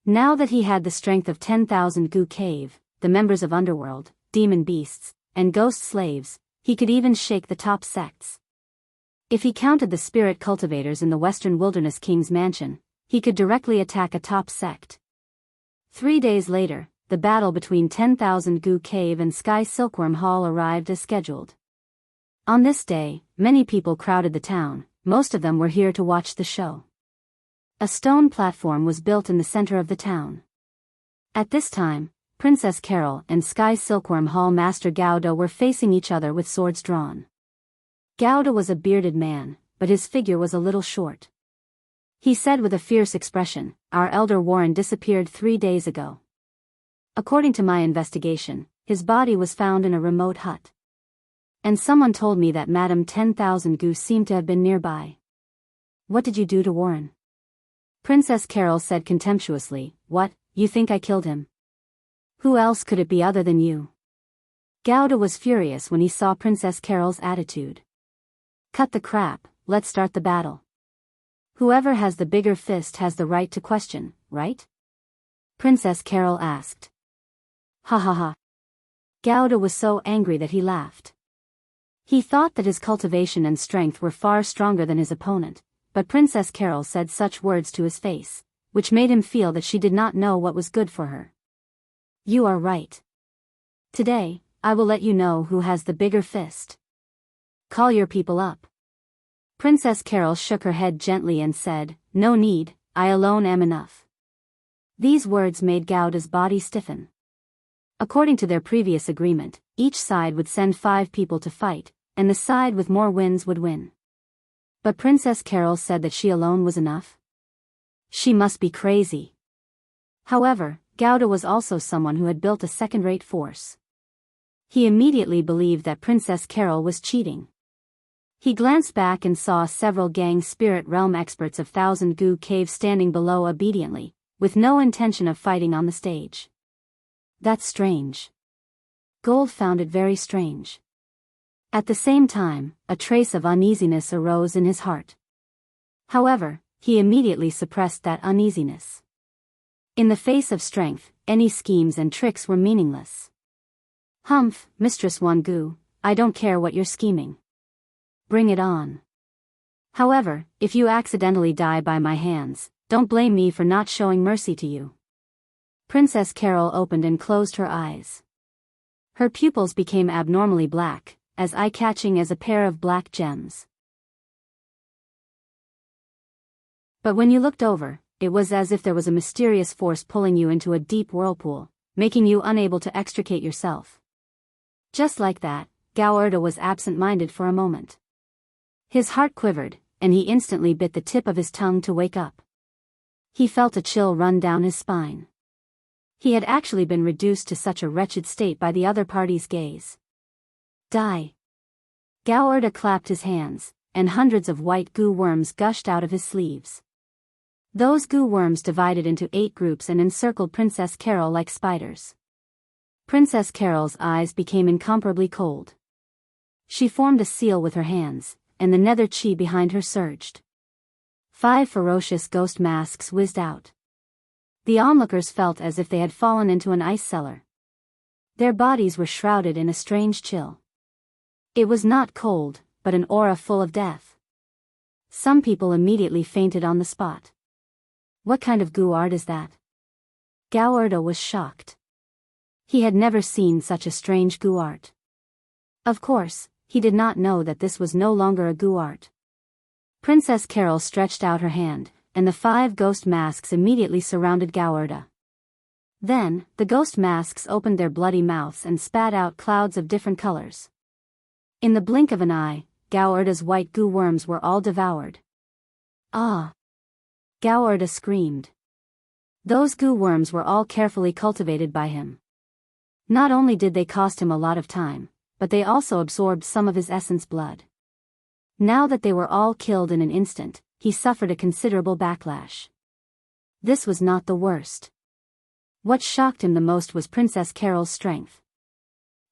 Now that he had the strength of 10,000 Gu Cave, the members of Underworld, demon beasts, and ghost slaves, he could even shake the top sects. If he counted the spirit cultivators in the Western Wilderness King's mansion, he could directly attack a top sect. 3 days later, the battle between 10,000 Goo Cave and Sky Silkworm Hall arrived as scheduled. On this day, many people crowded the town. Most of them were here to watch the show. A stone platform was built in the center of the town. At this time, Princess Carol and Sky Silkworm Hall Master Gouda were facing each other with swords drawn. Gouda was a bearded man, but his figure was a little short. He said with a fierce expression, "Our elder Warren disappeared 3 days ago. According to my investigation, his body was found in a remote hut. And someone told me that Madame 10,000 Goose seemed to have been nearby. What did you do to Warren?" Princess Carol said contemptuously, "What, you think I killed him? Who else could it be other than you?" Gouda was furious when he saw Princess Carol's attitude. "Cut the crap, let's start the battle. Whoever has the bigger fist has the right to question, right?" Princess Carol asked. "Ha ha ha." Gouda was so angry that he laughed. He thought that his cultivation and strength were far stronger than his opponent, but Princess Carol said such words to his face, which made him feel that she did not know what was good for her. "You are right. Today, I will let you know who has the bigger fist. Call your people up." Princess Carol shook her head gently and said, "No need, I alone am enough." These words made Gouda's body stiffen. According to their previous agreement, each side would send 5 people to fight, and the side with more wins would win. But Princess Carol said that she alone was enough. She must be crazy. However, Gouda was also someone who had built a second-rate force. He immediately believed that Princess Carol was cheating. He glanced back and saw several gang spirit realm experts of Thousand Goo Cave standing below obediently, with no intention of fighting on the stage. That's strange. Gold found it very strange. At the same time, a trace of uneasiness arose in his heart. However, he immediately suppressed that uneasiness. In the face of strength, any schemes and tricks were meaningless. "Humph, Mistress Wangu, I don't care what you're scheming. Bring it on. However, if you accidentally die by my hands, don't blame me for not showing mercy to you." Princess Carol opened and closed her eyes. Her pupils became abnormally black, as eye-catching as a pair of black gems. But when you looked over, it was as if there was a mysterious force pulling you into a deep whirlpool, making you unable to extricate yourself. Just like that, Gouda was absent-minded for a moment. His heart quivered, and he instantly bit the tip of his tongue to wake up. He felt a chill run down his spine. He had actually been reduced to such a wretched state by the other party's gaze. "Die." Gouda clapped his hands, and hundreds of white goo worms gushed out of his sleeves. Those goo worms divided into 8 groups and encircled Princess Carol like spiders. Princess Carol's eyes became incomparably cold. She formed a seal with her hands, and the nether chi behind her surged. 5 ferocious ghost masks whizzed out. The onlookers felt as if they had fallen into an ice cellar. Their bodies were shrouded in a strange chill. It was not cold, but an aura full of death. Some people immediately fainted on the spot. "What kind of goo art is that?" Gouda was shocked. He had never seen such a strange goo art. Of course, he did not know that this was no longer a goo art. Princess Carol stretched out her hand, and the 5 ghost masks immediately surrounded Gouda. Then, the ghost masks opened their bloody mouths and spat out clouds of different colors. In the blink of an eye, Gouda's white goo worms were all devoured. "Ah!" Gouda screamed. Those goo worms were all carefully cultivated by him. Not only did they cost him a lot of time, but they also absorbed some of his essence blood. Now that they were all killed in an instant, he suffered a considerable backlash. This was not the worst. What shocked him the most was Princess Carol's strength.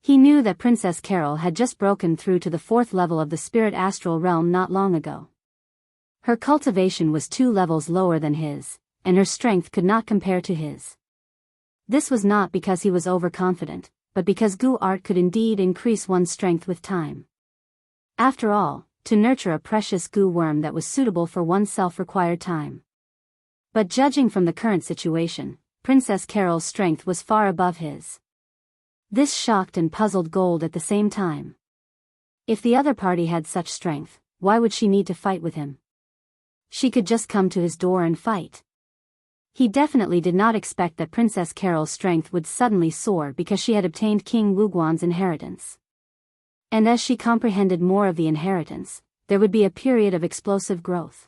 He knew that Princess Carol had just broken through to the 4th level of the spirit astral realm not long ago. Her cultivation was 2 levels lower than his, and her strength could not compare to his. This was not because he was overconfident, but because goo art could indeed increase one's strength with time. After all, to nurture a precious goo worm that was suitable for one's self-required time. But judging from the current situation, Princess Carol's strength was far above his. This shocked and puzzled Gold at the same time. If the other party had such strength, why would she need to fight with him? She could just come to his door and fight. He definitely did not expect that Princess Carol's strength would suddenly soar because she had obtained King Wuguan's inheritance. And as she comprehended more of the inheritance, there would be a period of explosive growth.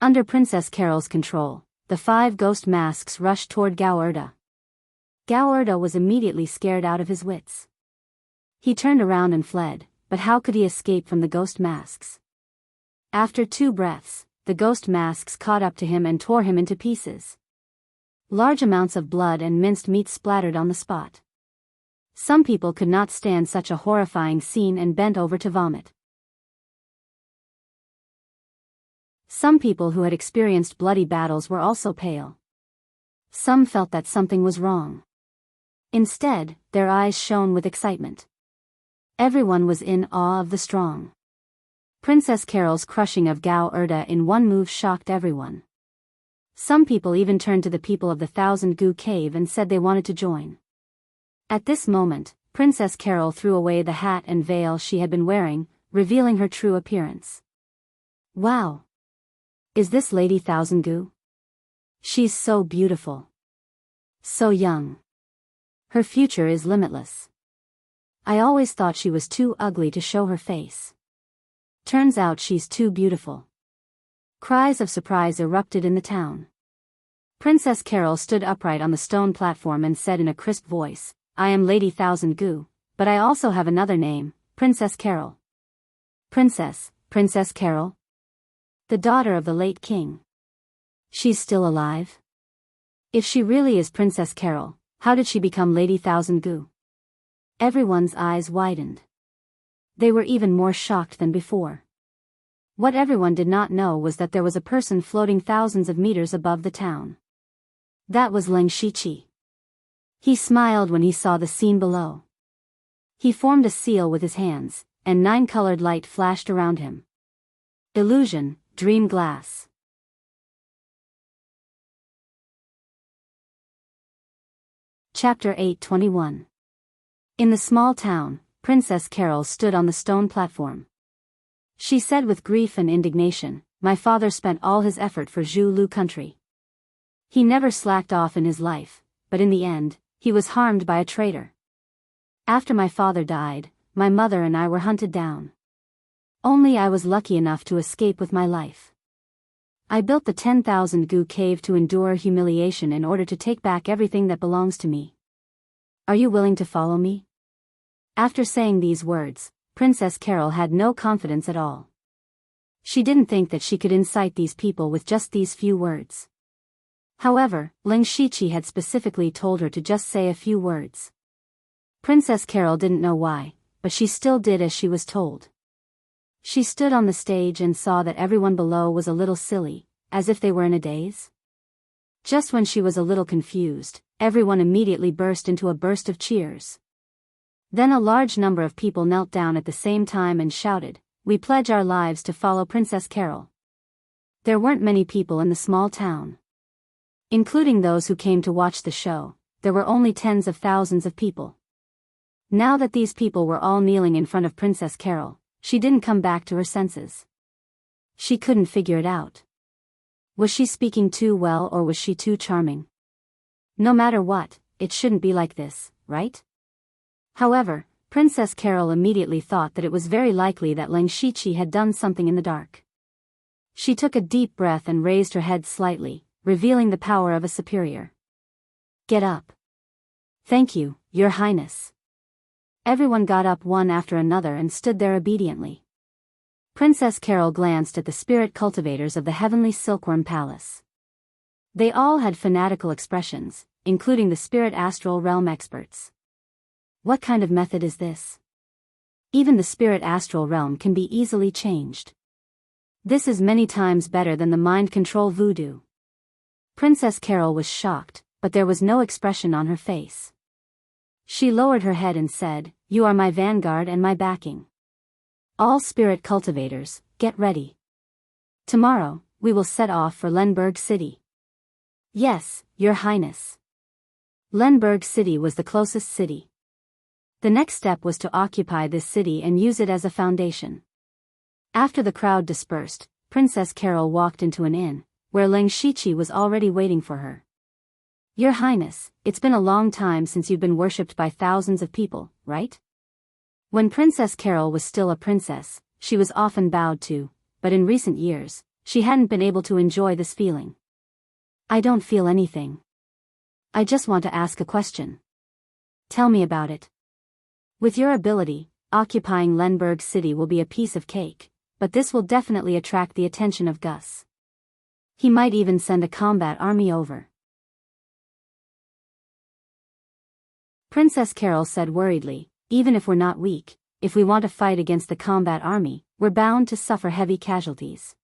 Under Princess Carol's control, the 5 ghost masks rushed toward Gao Erda. Gao Erda was immediately scared out of his wits. He turned around and fled, but how could he escape from the ghost masks? After 2 breaths, the ghost masks caught up to him and tore him into pieces. Large amounts of blood and minced meat splattered on the spot. Some people could not stand such a horrifying scene and bent over to vomit. Some people who had experienced bloody battles were also pale. Some felt that something was wrong. Instead, their eyes shone with excitement. Everyone was in awe of the strong. Princess Carol's crushing of Gao Erda in one move shocked everyone. Some people even turned to the people of the Thousand Goo Cave and said they wanted to join. At this moment, Princess Carol threw away the hat and veil she had been wearing, revealing her true appearance. Wow! Is this Lady Thousand Goo? She's so beautiful. So young. Her future is limitless. I always thought she was too ugly to show her face. Turns out she's too beautiful. Cries of surprise erupted in the town. Princess Carol stood upright on the stone platform and said in a crisp voice, I am Lady Thousand Goo, but I also have another name, Princess Carol. Princess Carol? The daughter of the late king. She's still alive? If she really is Princess Carol, how did she become Lady Thousand Goo? Everyone's eyes widened. They were even more shocked than before. What everyone did not know was that there was a person floating thousands of meters above the town. That was Leng Shiqi. He smiled when he saw the scene below. He formed a seal with his hands, and 9-colored light flashed around him. Illusion, dream glass. Chapter 8:21. In the small town, Princess Carol stood on the stone platform. She said with grief and indignation, my father spent all his effort for Zhu Lu country. He never slacked off in his life, but in the end, he was harmed by a traitor. After my father died, my mother and I were hunted down. Only I was lucky enough to escape with my life. I built the 10,000 Goo cave to endure humiliation in order to take back everything that belongs to me. Are you willing to follow me? After saying these words, Princess Carol had no confidence at all. She didn't think that she could incite these people with just these few words. However, Leng Shiqi had specifically told her to just say a few words. Princess Carol didn't know why, but she still did as she was told. She stood on the stage and saw that everyone below was a little silly, as if they were in a daze. Just when she was a little confused, everyone immediately burst into a burst of cheers. Then a large number of people knelt down at the same time and shouted, "We pledge our lives to follow Princess Carol." There weren't many people in the small town. Including those who came to watch the show, there were only tens of thousands of people. Now that these people were all kneeling in front of Princess Carol, she didn't come back to her senses. She couldn't figure it out. Was she speaking too well or was she too charming? No matter what, it shouldn't be like this, right? However, Princess Carol immediately thought that it was very likely that Leng Shiqi had done something in the dark. She took a deep breath and raised her head slightly, revealing the power of a superior. Get up. Thank you, Your Highness. Everyone got up one after another and stood there obediently. Princess Carol glanced at the spirit cultivators of the Heavenly Silkworm Palace. They all had fanatical expressions, including the spirit astral realm experts. What kind of method is this? Even the spirit astral realm can be easily changed. This is many times better than the mind control voodoo. Princess Carol was shocked, but there was no expression on her face. She lowered her head and said, "You are my vanguard and my backing. All spirit cultivators, get ready. Tomorrow, we will set off for Lenberg City. Yes, Your Highness. Lenberg City was the closest city. The next step was to occupy this city and use it as a foundation. After the crowd dispersed, Princess Carol walked into an inn, where Ling Shiqi was already waiting for her. Your Highness, it's been a long time since you've been worshipped by thousands of people, right? When Princess Carol was still a princess, she was often bowed to, but in recent years, she hadn't been able to enjoy this feeling. I don't feel anything. I just want to ask a question. Tell me about it. With your ability, occupying Lenberg City will be a piece of cake, but this will definitely attract the attention of Gus. He might even send a combat army over. Princess Carol said worriedly, even if we're not weak, if we want to fight against the combat army, we're bound to suffer heavy casualties.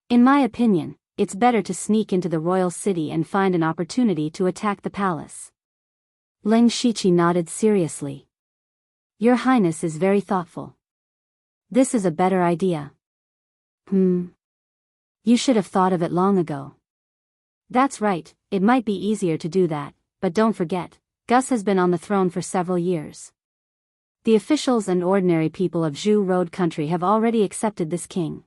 In my opinion, it's better to sneak into the royal city and find an opportunity to attack the palace. Ling Shiqi nodded seriously. Your Highness is very thoughtful. This is a better idea. You should have thought of it long ago. That's right, it might be easier to do that, but don't forget, Gus has been on the throne for several years. The officials and ordinary people of Zhu Road country have already accepted this king.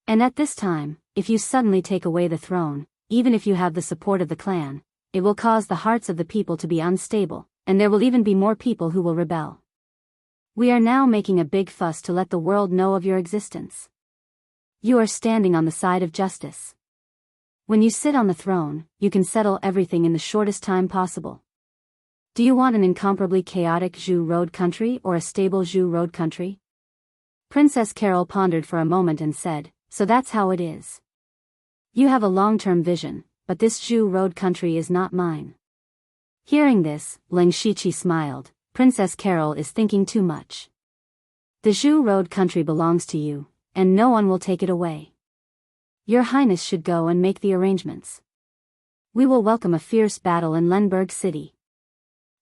And at this time, if you suddenly take away the throne, even if you have the support of the clan, it will cause the hearts of the people to be unstable, and there will even be more people who will rebel. We are now making a big fuss to let the world know of your existence. You are standing on the side of justice. When you sit on the throne, you can settle everything in the shortest time possible. Do you want an incomparably chaotic Zhu Road country or a stable Zhu Road country? Princess Carol pondered for a moment and said, so that's how it is. You have a long-term vision, but this Zhu Road country is not mine. Hearing this, Ling Shiqi smiled. Princess Carol is thinking too much. The Zhu Road country belongs to you, and no one will take it away. Your Highness should go and make the arrangements. We will welcome a fierce battle in Lenberg City.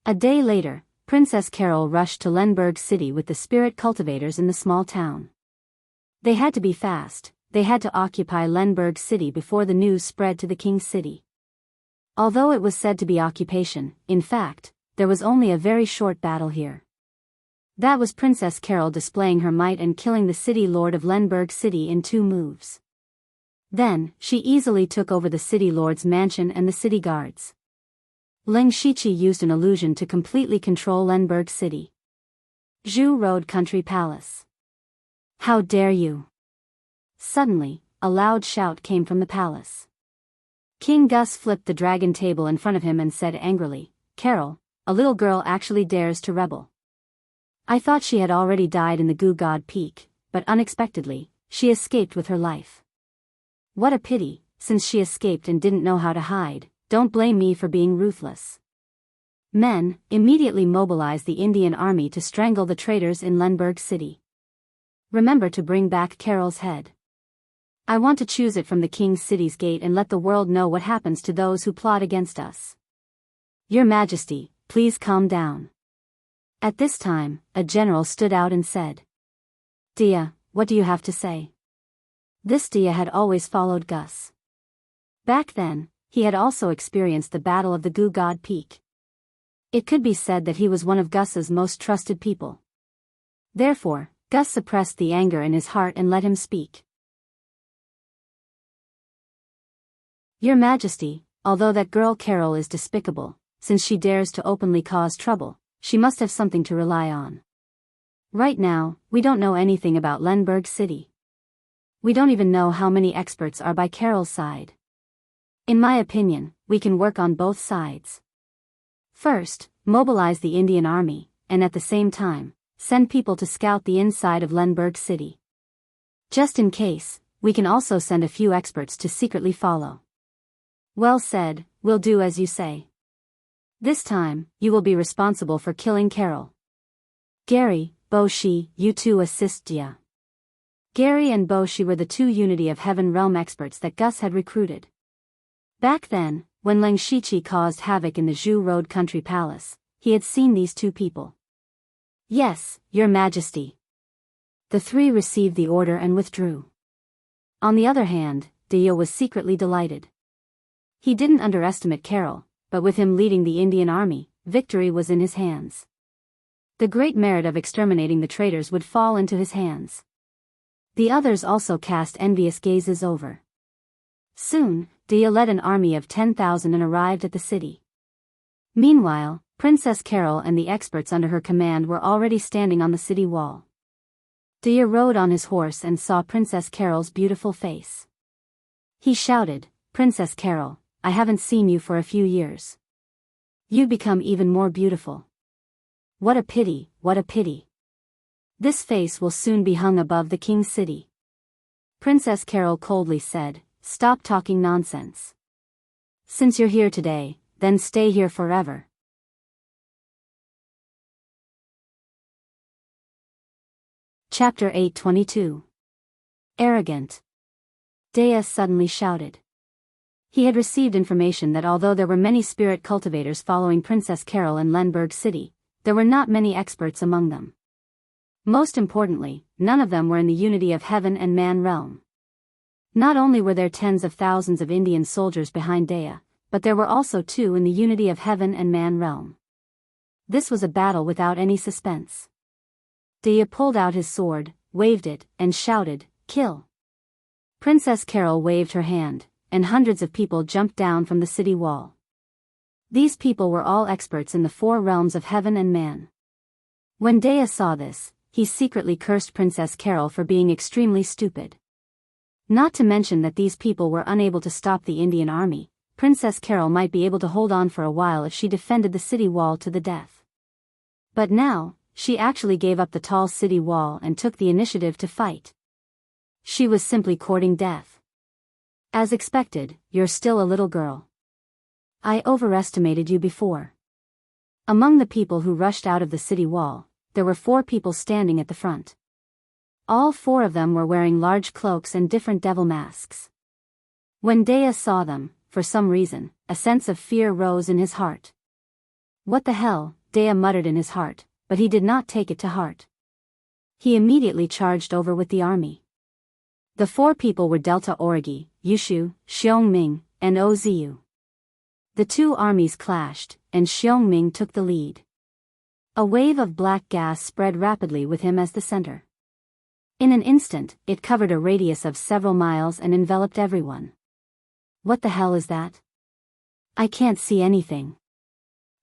A day later, Princess Carol rushed to Lenberg City with the spirit cultivators in the small town. They had to be fast, they had to occupy Lenberg City before the news spread to the king's city. Although it was said to be occupation, in fact, there was only a very short battle here. That was Princess Carol displaying her might and killing the city lord of Lenberg City in 2 moves. Then, she easily took over the city lord's mansion and the city guards. Ling Shiqi used an illusion to completely control Lenberg City. Zhu Road Country Palace. How dare you! Suddenly, a loud shout came from the palace. King Gus flipped the dragon table in front of him and said angrily, Carol, a little girl actually dares to rebel. I thought she had already died in the Goo God Peak, but unexpectedly, she escaped with her life. What a pity, since she escaped and didn't know how to hide, don't blame me for being ruthless. Men, immediately mobilize the Indian army to strangle the traitors in Lenberg City. Remember to bring back Carol's head. I want to choose it from the king's city's gate and let the world know what happens to those who plot against us. Your Majesty, please calm down. At this time, a general stood out and said, Dia, what do you have to say? This Dia had always followed Gus. Back then, he had also experienced the Battle of the Goo God Peak. It could be said that he was one of Gus's most trusted people. Therefore, Gus suppressed the anger in his heart and let him speak. Your Majesty, although that girl Carol is despicable, since she dares to openly cause trouble, she must have something to rely on. Right now, we don't know anything about Lenberg City. We don't even know how many experts are by Carol's side. In my opinion, we can work on both sides. First, mobilize the Indian army, and at the same time, send people to scout the inside of Lenberg City. Just in case, we can also send a few experts to secretly follow. Well said, we'll do as you say. This time, you will be responsible for killing Carol. Gary, Bo-Shi, you two assist Dia. Gary and Bo-Shi were the 2 Unity of Heaven realm experts that Gus had recruited. Back then, when Ling Shiqi caused havoc in the Zhu Road Country Palace, he had seen these 2 people. Yes, Your Majesty. The three received the order and withdrew. On the other hand, Daya was secretly delighted. He didn't underestimate Carol, but with him leading the Indian army, victory was in his hands. The great merit of exterminating the traitors would fall into his hands. The others also cast envious gazes over. Soon, Daya led an army of 10,000 and arrived at the city. Meanwhile, Princess Carol and the experts under her command were already standing on the city wall. Daya rode on his horse and saw Princess Carol's beautiful face. He shouted, "Princess Carol, I haven't seen you for a few years. You become even more beautiful. What a pity, what a pity. This face will soon be hung above the king's city." Princess Carol coldly said, "Stop talking nonsense. Since you're here today, then stay here forever." Chapter 8:22. Arrogant. Daya suddenly shouted. He had received information that although there were many spirit cultivators following Princess Carol in Lenberg City, there were not many experts among them. Most importantly, none of them were in the unity of heaven and man realm. Not only were there tens of thousands of Indian soldiers behind Daya, but there were also two in the unity of heaven and man realm. This was a battle without any suspense. Daya pulled out his sword, waved it, and shouted, "Kill!" Princess Carol waved her hand, and hundreds of people jumped down from the city wall. These people were all experts in the four realms of heaven and man. When Daya saw this, he secretly cursed Princess Carol for being extremely stupid. Not to mention that these people were unable to stop the Indian army. Princess Carol might be able to hold on for a while if she defended the city wall to the death. But now, she actually gave up the tall city wall and took the initiative to fight. She was simply courting death. As expected, you're still a little girl. I overestimated you before. Among the people who rushed out of the city wall, there were 4 people standing at the front. All 4 of them were wearing large cloaks and different devil masks. When Daya saw them, for some reason, a sense of fear rose in his heart. What the hell, Daya muttered in his heart, but he did not take it to heart. He immediately charged over with the army. The 4 people were Delta Origi, Yushu, Xiongming, and Oziu. The 2 armies clashed, and Xiongming took the lead. A wave of black gas spread rapidly with him as the center. In an instant, it covered a radius of several miles and enveloped everyone. What the hell is that? I can't see anything.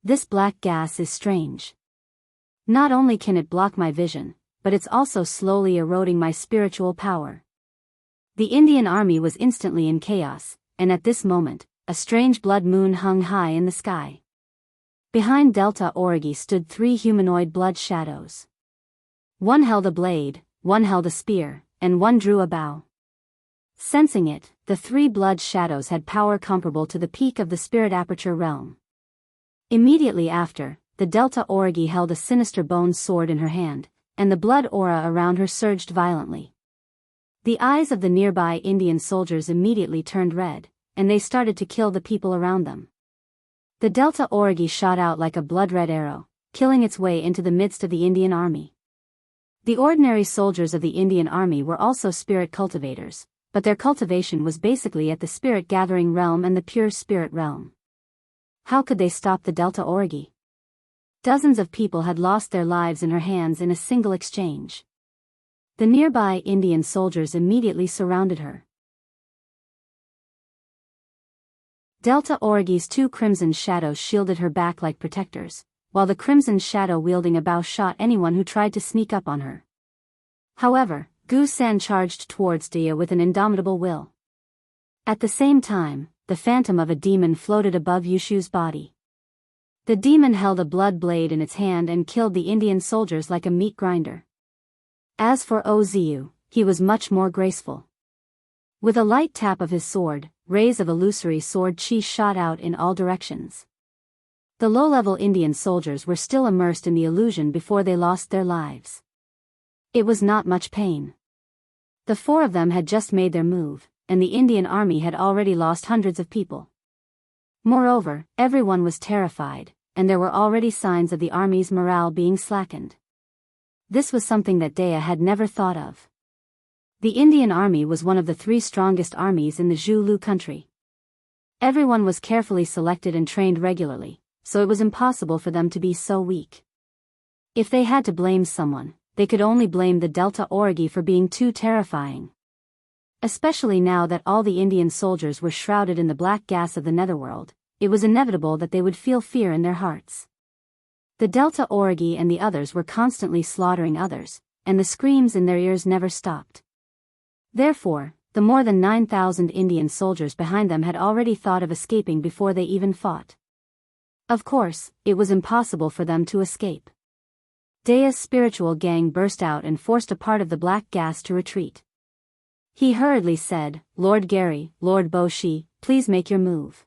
This black gas is strange. Not only can it block my vision, but it's also slowly eroding my spiritual power. The Indian army was instantly in chaos, and at this moment, a strange blood moon hung high in the sky. Behind Delta Origi stood 3 humanoid blood shadows. One held a blade, one held a spear, and one drew a bow. Sensing it, the 3 blood shadows had power comparable to the peak of the spirit aperture realm. Immediately after, the Delta Origi held a sinister bone sword in her hand, and the blood aura around her surged violently. The eyes of the nearby Indian soldiers immediately turned red, and they started to kill the people around them. The Delta Origi shot out like a blood-red arrow, killing its way into the midst of the Indian army. The ordinary soldiers of the Indian army were also spirit cultivators, but their cultivation was basically at the spirit gathering realm and the pure spirit realm. How could they stop the Delta Origi? Dozens of people had lost their lives in her hands in a single exchange. The nearby Indian soldiers immediately surrounded her. Delta Origi's 2 crimson shadows shielded her back like protectors, while the crimson shadow wielding a bow shot anyone who tried to sneak up on her. However, Gu San charged towards Daya with an indomitable will. At the same time, the phantom of a demon floated above Yushu's body. The demon held a blood blade in its hand and killed the Indian soldiers like a meat grinder. As for Oziu, he was much more graceful. With a light tap of his sword, rays of illusory sword chi shot out in all directions. The low-level Indian soldiers were still immersed in the illusion before they lost their lives. It was not much pain. The 4 of them had just made their move, and the Indian army had already lost hundreds of people. Moreover, everyone was terrified, and there were already signs of the army's morale being slackened. This was something that Dea had never thought of. The Indian army was one of the 3 strongest armies in the Zulu country. Everyone was carefully selected and trained regularly, so it was impossible for them to be so weak. If they had to blame someone, they could only blame the Delta Origi for being too terrifying. Especially now that all the Indian soldiers were shrouded in the black gas of the netherworld, it was inevitable that they would feel fear in their hearts. The Delta Origi and the others were constantly slaughtering others, and the screams in their ears never stopped. Therefore, the more than 9,000 Indian soldiers behind them had already thought of escaping before they even fought. Of course, it was impossible for them to escape. Dea's spiritual gang burst out and forced a part of the black gas to retreat. He hurriedly said, "Lord Gary, Lord Boshi, please make your move."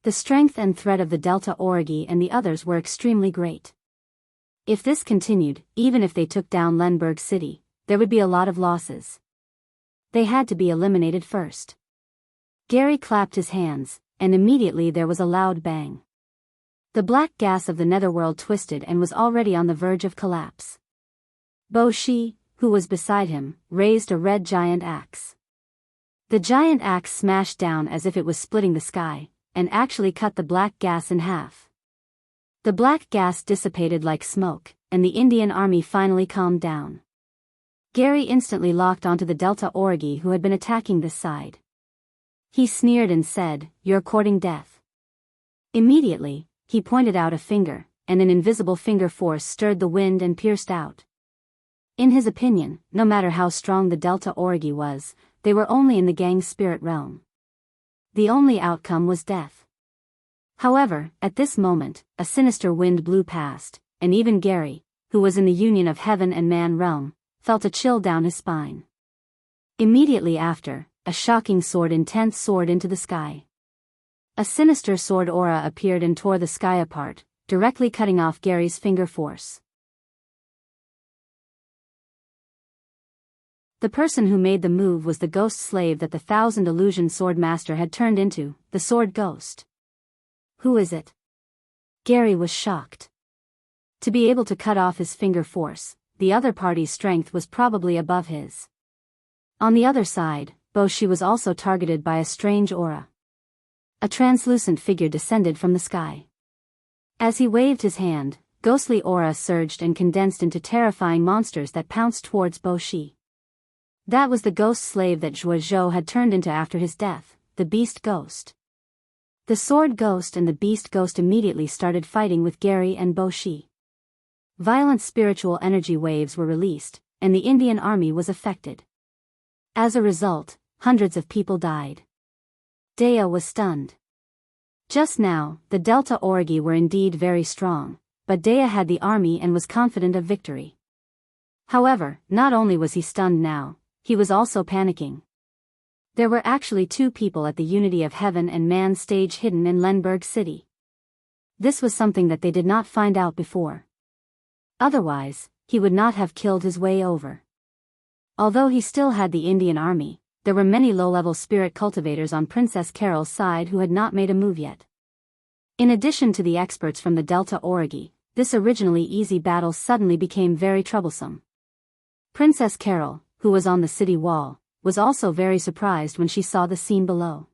The strength and threat of the Delta Origi and the others were extremely great. If this continued, even if they took down Lemberg City, there would be a lot of losses. They had to be eliminated first. Gary clapped his hands, and immediately there was a loud bang. The black gas of the netherworld twisted and was already on the verge of collapse. Boshi, who was beside him, raised a red giant axe. The giant axe smashed down as if it was splitting the sky, and actually cut the black gas in half. The black gas dissipated like smoke, and the Indian army finally calmed down. Gary instantly locked onto the Delta Origi who had been attacking this side. He sneered and said, "You're courting death." Immediately, he pointed out a finger, and an invisible finger force stirred the wind and pierced out. In his opinion, no matter how strong the Delta Origi was, they were only in the gang's spirit realm. The only outcome was death. However, at this moment, a sinister wind blew past, and even Gary, who was in the union of heaven and man realm, felt a chill down his spine. Immediately after, a shocking intense soared into the sky. A sinister sword aura appeared and tore the sky apart, directly cutting off Gary's finger force. The person who made the move was the ghost slave that the 1,000 illusion sword master had turned into, the sword ghost. Who is it? Gary was shocked. To be able to cut off his finger force, the other party's strength was probably above his. On the other side, Boshi was also targeted by a strange aura. A translucent figure descended from the sky. As he waved his hand, ghostly aura surged and condensed into terrifying monsters that pounced towards Boshi. That was the ghost slave that Zhuozhou had turned into after his death, the beast ghost. The sword ghost and the beast ghost immediately started fighting with Gary and Boshi. Violent spiritual energy waves were released, and the Indian army was affected. As a result, hundreds of people died. Dea was stunned. Just now, the Delta Origi were indeed very strong, but Dea had the army and was confident of victory. However, not only was he stunned now, he was also panicking. There were actually 2 people at the Unity of Heaven and Man stage hidden in Lemberg City. This was something that they did not find out before. Otherwise, he would not have killed his way over. Although he still had the Indian army, there were many low-level spirit cultivators on Princess Carol's side who had not made a move yet. In addition to the experts from the Delta Origi, this originally easy battle suddenly became very troublesome. Princess Carol, who was on the city wall, was also very surprised when she saw the scene below.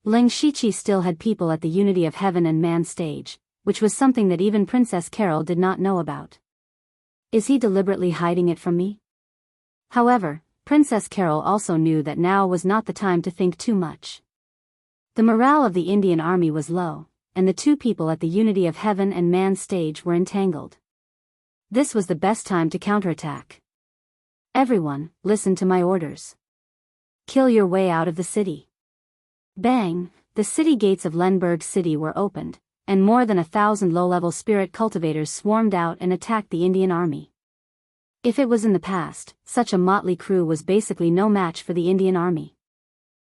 Ling Shiqi still had people at the Unity of Heaven and Man stage, which was something that even Princess Carol did not know about. Is he deliberately hiding it from me? However, Princess Carol also knew that now was not the time to think too much. The morale of the Indian army was low, and the 2 people at the Unity of Heaven and Man stage were entangled. This was the best time to counterattack. Everyone, listen to my orders. Kill your way out of the city. Bang! The city gates of Lemberg City were opened, and more than 1,000 low-level spirit cultivators swarmed out and attacked the Indian army. If it was in the past, such a motley crew was basically no match for the Indian army.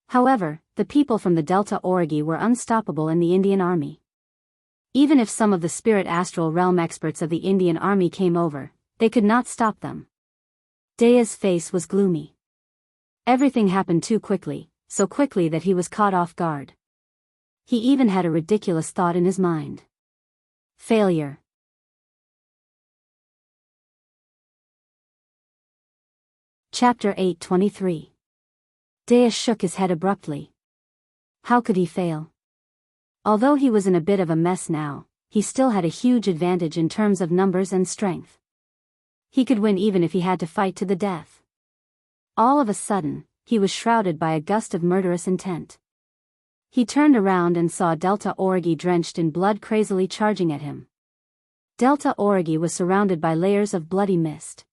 However, the people from the Delta Origi were unstoppable in the Indian army. Even if some of the spirit astral realm experts of the Indian army came over, they could not stop them. Dea's face was gloomy. Everything happened too quickly, so quickly that he was caught off guard. He even had a ridiculous thought in his mind. Failure. Chapter 8:23. Dea shook his head abruptly. How could he fail? Although he was in a bit of a mess now, he still had a huge advantage in terms of numbers and strength. He could win even if he had to fight to the death. All of a sudden, he was shrouded by a gust of murderous intent. He turned around and saw Delta Orgy drenched in blood crazily charging at him. Delta Orgy was surrounded by layers of bloody mist.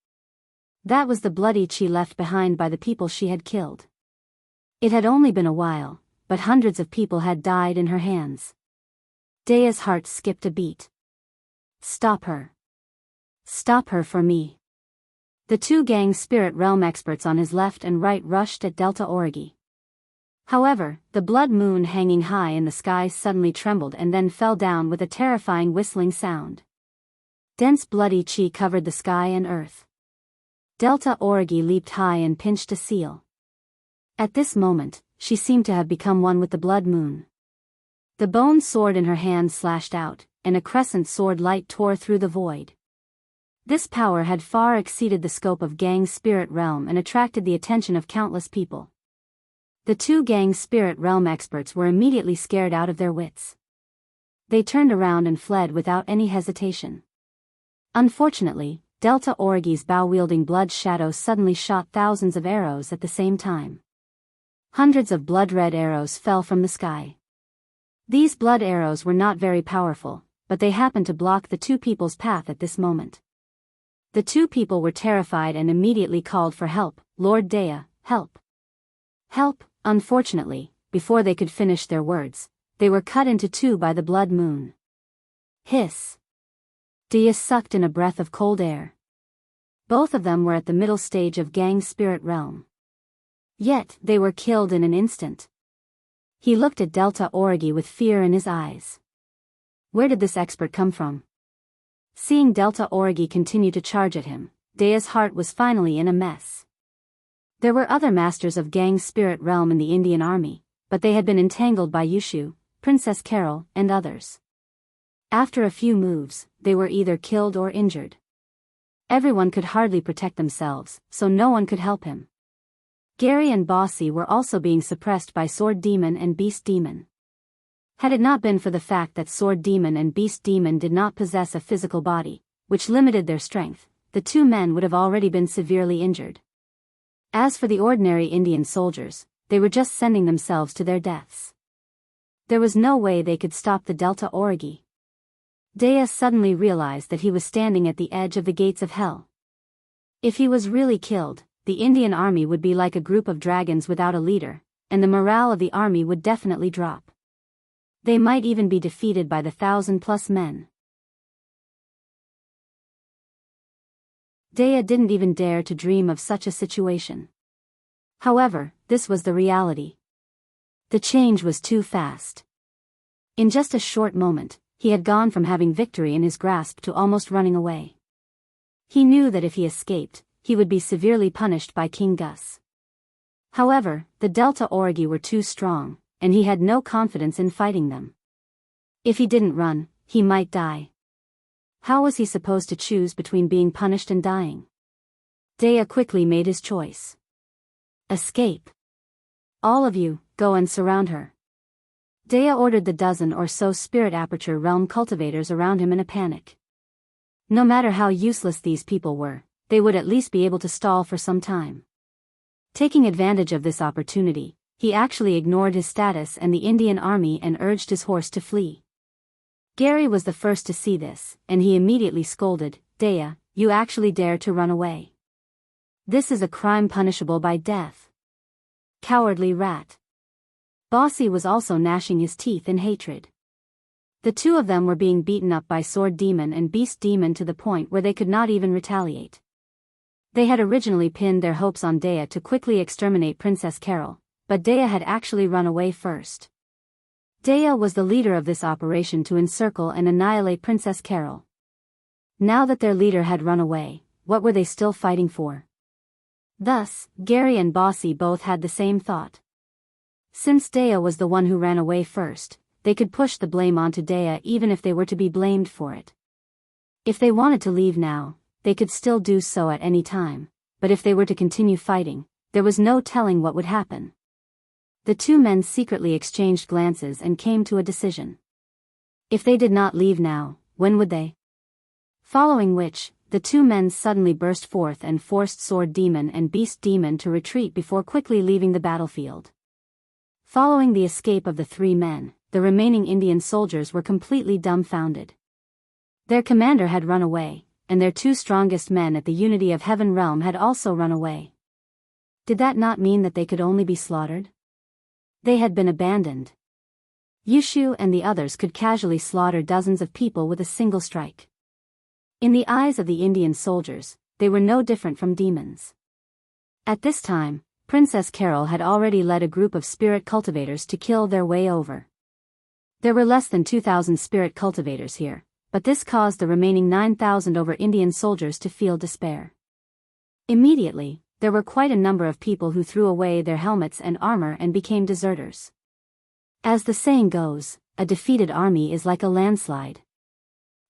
That was the bloody chi left behind by the people she had killed. It had only been a while, but hundreds of people had died in her hands. Dea's heart skipped a beat. Stop her. Stop her for me. The two gang spirit realm experts on his left and right rushed at Delta Orgy. However, the blood moon hanging high in the sky suddenly trembled and then fell down with a terrifying whistling sound. Dense bloody chi covered the sky and earth. Delta Orgy leaped high and pinched a seal. At this moment, she seemed to have become one with the blood moon. The bone sword in her hand slashed out, and a crescent sword light tore through the void. This power had far exceeded the scope of Gang's spirit realm and attracted the attention of countless people. The two Gang spirit realm experts were immediately scared out of their wits. They turned around and fled without any hesitation. Unfortunately, Delta Orgy's bow-wielding blood shadow suddenly shot thousands of arrows at the same time. Hundreds of blood-red arrows fell from the sky. These blood arrows were not very powerful, but they happened to block the two people's path at this moment. The two people were terrified and immediately called for help. Lord Dea, help! Help! Unfortunately, before they could finish their words, they were cut into two by the blood moon. Hiss! Dea sucked in a breath of cold air. Both of them were at the middle stage of Gang's spirit realm. Yet, they were killed in an instant. He looked at Delta Orgy with fear in his eyes. Where did this expert come from? Seeing Delta Orgy continue to charge at him, Dea's heart was finally in a mess. There were other masters of Gang's spirit realm in the Indian army, but they had been entangled by Yushu, Princess Carol, and others. After a few moves, they were either killed or injured. Everyone could hardly protect themselves, so no one could help him. Gary and Bossy were also being suppressed by Sword Demon and Beast Demon. Had it not been for the fact that Sword Demon and Beast Demon did not possess a physical body, which limited their strength, the two men would have already been severely injured. As for the ordinary Indian soldiers, they were just sending themselves to their deaths. There was no way they could stop the Delta Orgy. Dea suddenly realized that he was standing at the edge of the gates of hell. If he was really killed, the Indian army would be like a group of dragons without a leader, and the morale of the army would definitely drop. They might even be defeated by the 1,000+ men. Dea didn't even dare to dream of such a situation. However, this was the reality. The change was too fast. In just a short moment, he had gone from having victory in his grasp to almost running away. He knew that if he escaped, he would be severely punished by King Gus. However, the Delta Orgy were too strong, and he had no confidence in fighting them. If he didn't run, he might die. How was he supposed to choose between being punished and dying? Dea quickly made his choice. Escape. All of you, go and surround her. Dea ordered the dozen or so Spirit Aperture Realm cultivators around him in a panic. No matter how useless these people were, they would at least be able to stall for some time. Taking advantage of this opportunity, he actually ignored his status and the Indian army and urged his horse to flee. Gary was the first to see this, and he immediately scolded, Dea, you actually dare to run away. This is a crime punishable by death. Cowardly rat. Bossy was also gnashing his teeth in hatred. The two of them were being beaten up by Sword Demon and Beast Demon to the point where they could not even retaliate. They had originally pinned their hopes on Dea to quickly exterminate Princess Carol, but Dea had actually run away first. Dea was the leader of this operation to encircle and annihilate Princess Carol. Now that their leader had run away, what were they still fighting for? Thus, Gary and Bossy both had the same thought. Since Dea was the one who ran away first, they could push the blame onto Dea even if they were to be blamed for it. If they wanted to leave now, they could still do so at any time, but if they were to continue fighting, there was no telling what would happen. The two men secretly exchanged glances and came to a decision. If they did not leave now, when would they? Following which, the two men suddenly burst forth and forced Sword Demon and Beast Demon to retreat before quickly leaving the battlefield. Following the escape of the three men, the remaining Indian soldiers were completely dumbfounded. Their commander had run away, and their two strongest men at the Unity of Heaven realm had also run away. Did that not mean that they could only be slaughtered? They had been abandoned. Yushu and the others could casually slaughter dozens of people with a single strike. In the eyes of the Indian soldiers, they were no different from demons. At this time, Princess Carol had already led a group of spirit cultivators to kill their way over. There were less than 2,000 spirit cultivators here, but this caused the remaining 9,000 over Indian soldiers to feel despair. Immediately, there were quite a number of people who threw away their helmets and armor and became deserters. As the saying goes, a defeated army is like a landslide.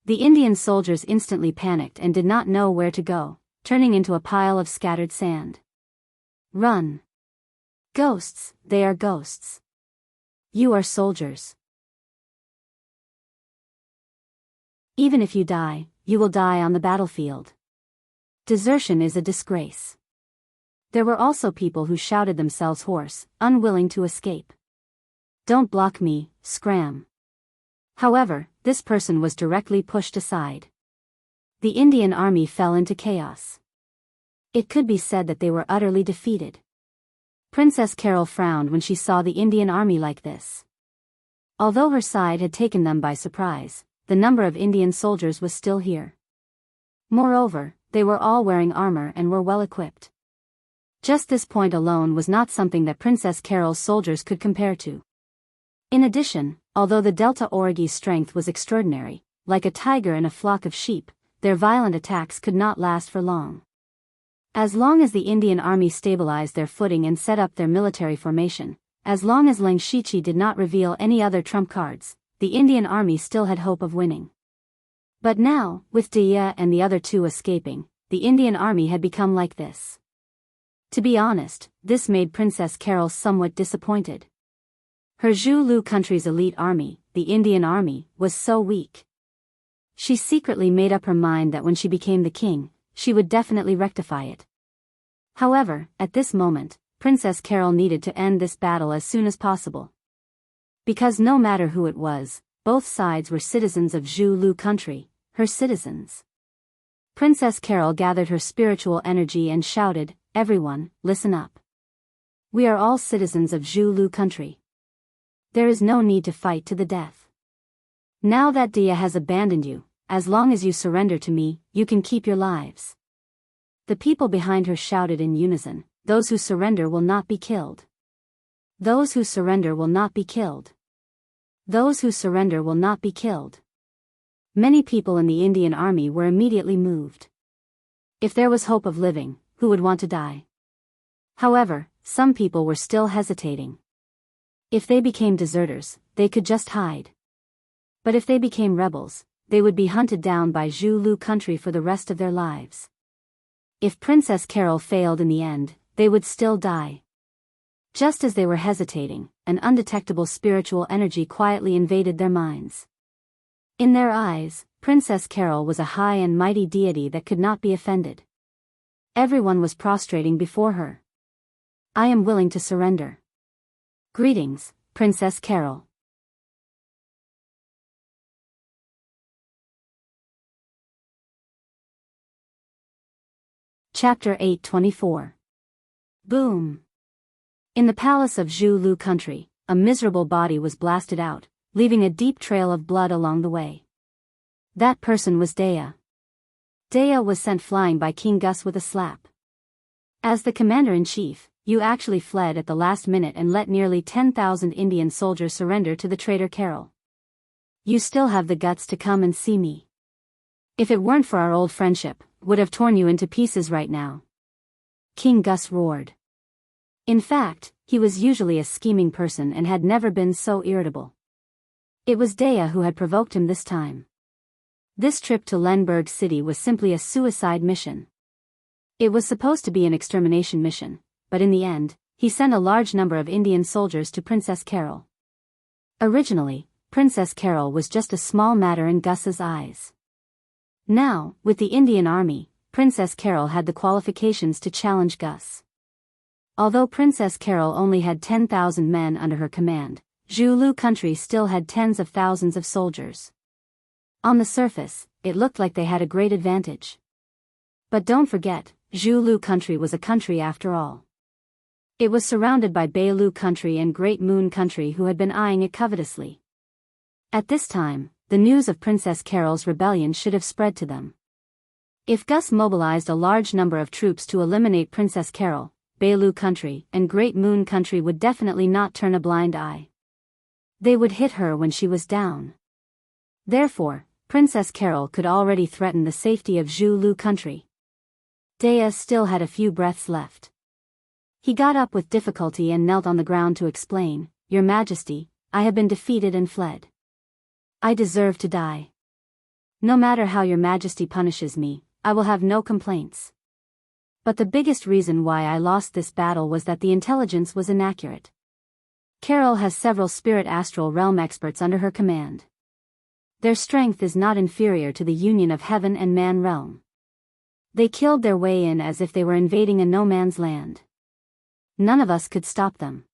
The Indian soldiers instantly panicked and did not know where to go, turning into a pile of scattered sand. Run! Ghosts, they are ghosts. You are soldiers. Even if you die, you will die on the battlefield. Desertion is a disgrace. There were also people who shouted themselves hoarse, unwilling to escape. Don't block me, scram. However, this person was directly pushed aside. The Indian army fell into chaos. It could be said that they were utterly defeated. Princess Carol frowned when she saw the Indian army like this. Although her side had taken them by surprise, the number of Indian soldiers was still here. Moreover, they were all wearing armor and were well equipped. Just this point alone was not something that Princess Carol's soldiers could compare to. In addition, although the Delta Origi's strength was extraordinary, like a tiger in a flock of sheep, their violent attacks could not last for long. As long as the Indian army stabilized their footing and set up their military formation, as long as Leng Shichi did not reveal any other trump cards, the Indian army still had hope of winning. But now, with Dia and the other two escaping, the Indian army had become like this. To be honest, this made Princess Carol somewhat disappointed. Her Zhulu country's elite army, the Indian army, was so weak. She secretly made up her mind that when she became the king, she would definitely rectify it. However, at this moment, Princess Carol needed to end this battle as soon as possible. Because no matter who it was, both sides were citizens of Zhulu country, her citizens. Princess Carol gathered her spiritual energy and shouted, "Everyone, listen up. We are all citizens of Zhulu country. There is no need to fight to the death. Now that Dia has abandoned you, as long as you surrender to me, you can keep your lives." The people behind her shouted in unison, "Those who surrender will not be killed. Those who surrender will not be killed. Those who surrender will not be killed." Many people in the Indian army were immediately moved. If there was hope of living, who would want to die? However, some people were still hesitating. If they became deserters, they could just hide. But if they became rebels, they would be hunted down by Zhulu country for the rest of their lives. If Princess Carol failed in the end, they would still die. Just as they were hesitating, an undetectable spiritual energy quietly invaded their minds. In their eyes, Princess Carol was a high and mighty deity that could not be offended. Everyone was prostrating before her. "I am willing to surrender. Greetings, Princess Carol." Chapter 824. Boom! In the palace of Zhulu country, a miserable body was blasted out, leaving a deep trail of blood along the way. That person was Dea. Dea was sent flying by King Gus with a slap. As the commander-in-chief, you actually fled at the last minute and let nearly 10,000 Indian soldiers surrender to the traitor Carol. You still have the guts to come and see me. If it weren't for our old friendship, would have torn you into pieces right now. King Gus roared. In fact, he was usually a scheming person and had never been so irritable. It was Dea who had provoked him this time. This trip to Lenberg City was simply a suicide mission. It was supposed to be an extermination mission, but in the end, he sent a large number of Indian soldiers to Princess Carol. Originally, Princess Carol was just a small matter in Gus's eyes. Now, with the Indian army, Princess Carol had the qualifications to challenge Gus. Although Princess Carol only had 10,000 men under her command, Zulu country still had tens of thousands of soldiers. On the surface, it looked like they had a great advantage. But don't forget, Zulu country was a country after all. It was surrounded by Bailu country and Great Moon country who had been eyeing it covetously. At this time, the news of Princess Carol's rebellion should have spread to them. If Gus mobilized a large number of troops to eliminate Princess Carol, Bailu country and Great Moon country would definitely not turn a blind eye. They would hit her when she was down. Therefore, Princess Carol could already threaten the safety of Zulu country. Dea still had a few breaths left. He got up with difficulty and knelt on the ground to explain, "Your Majesty, I have been defeated and fled. I deserve to die. No matter how your Majesty punishes me, I will have no complaints. But the biggest reason why I lost this battle was that the intelligence was inaccurate. Carol has several spirit astral realm experts under her command. Their strength is not inferior to the union of heaven and man realm. They killed their way in as if they were invading a no-man's land. None of us could stop them.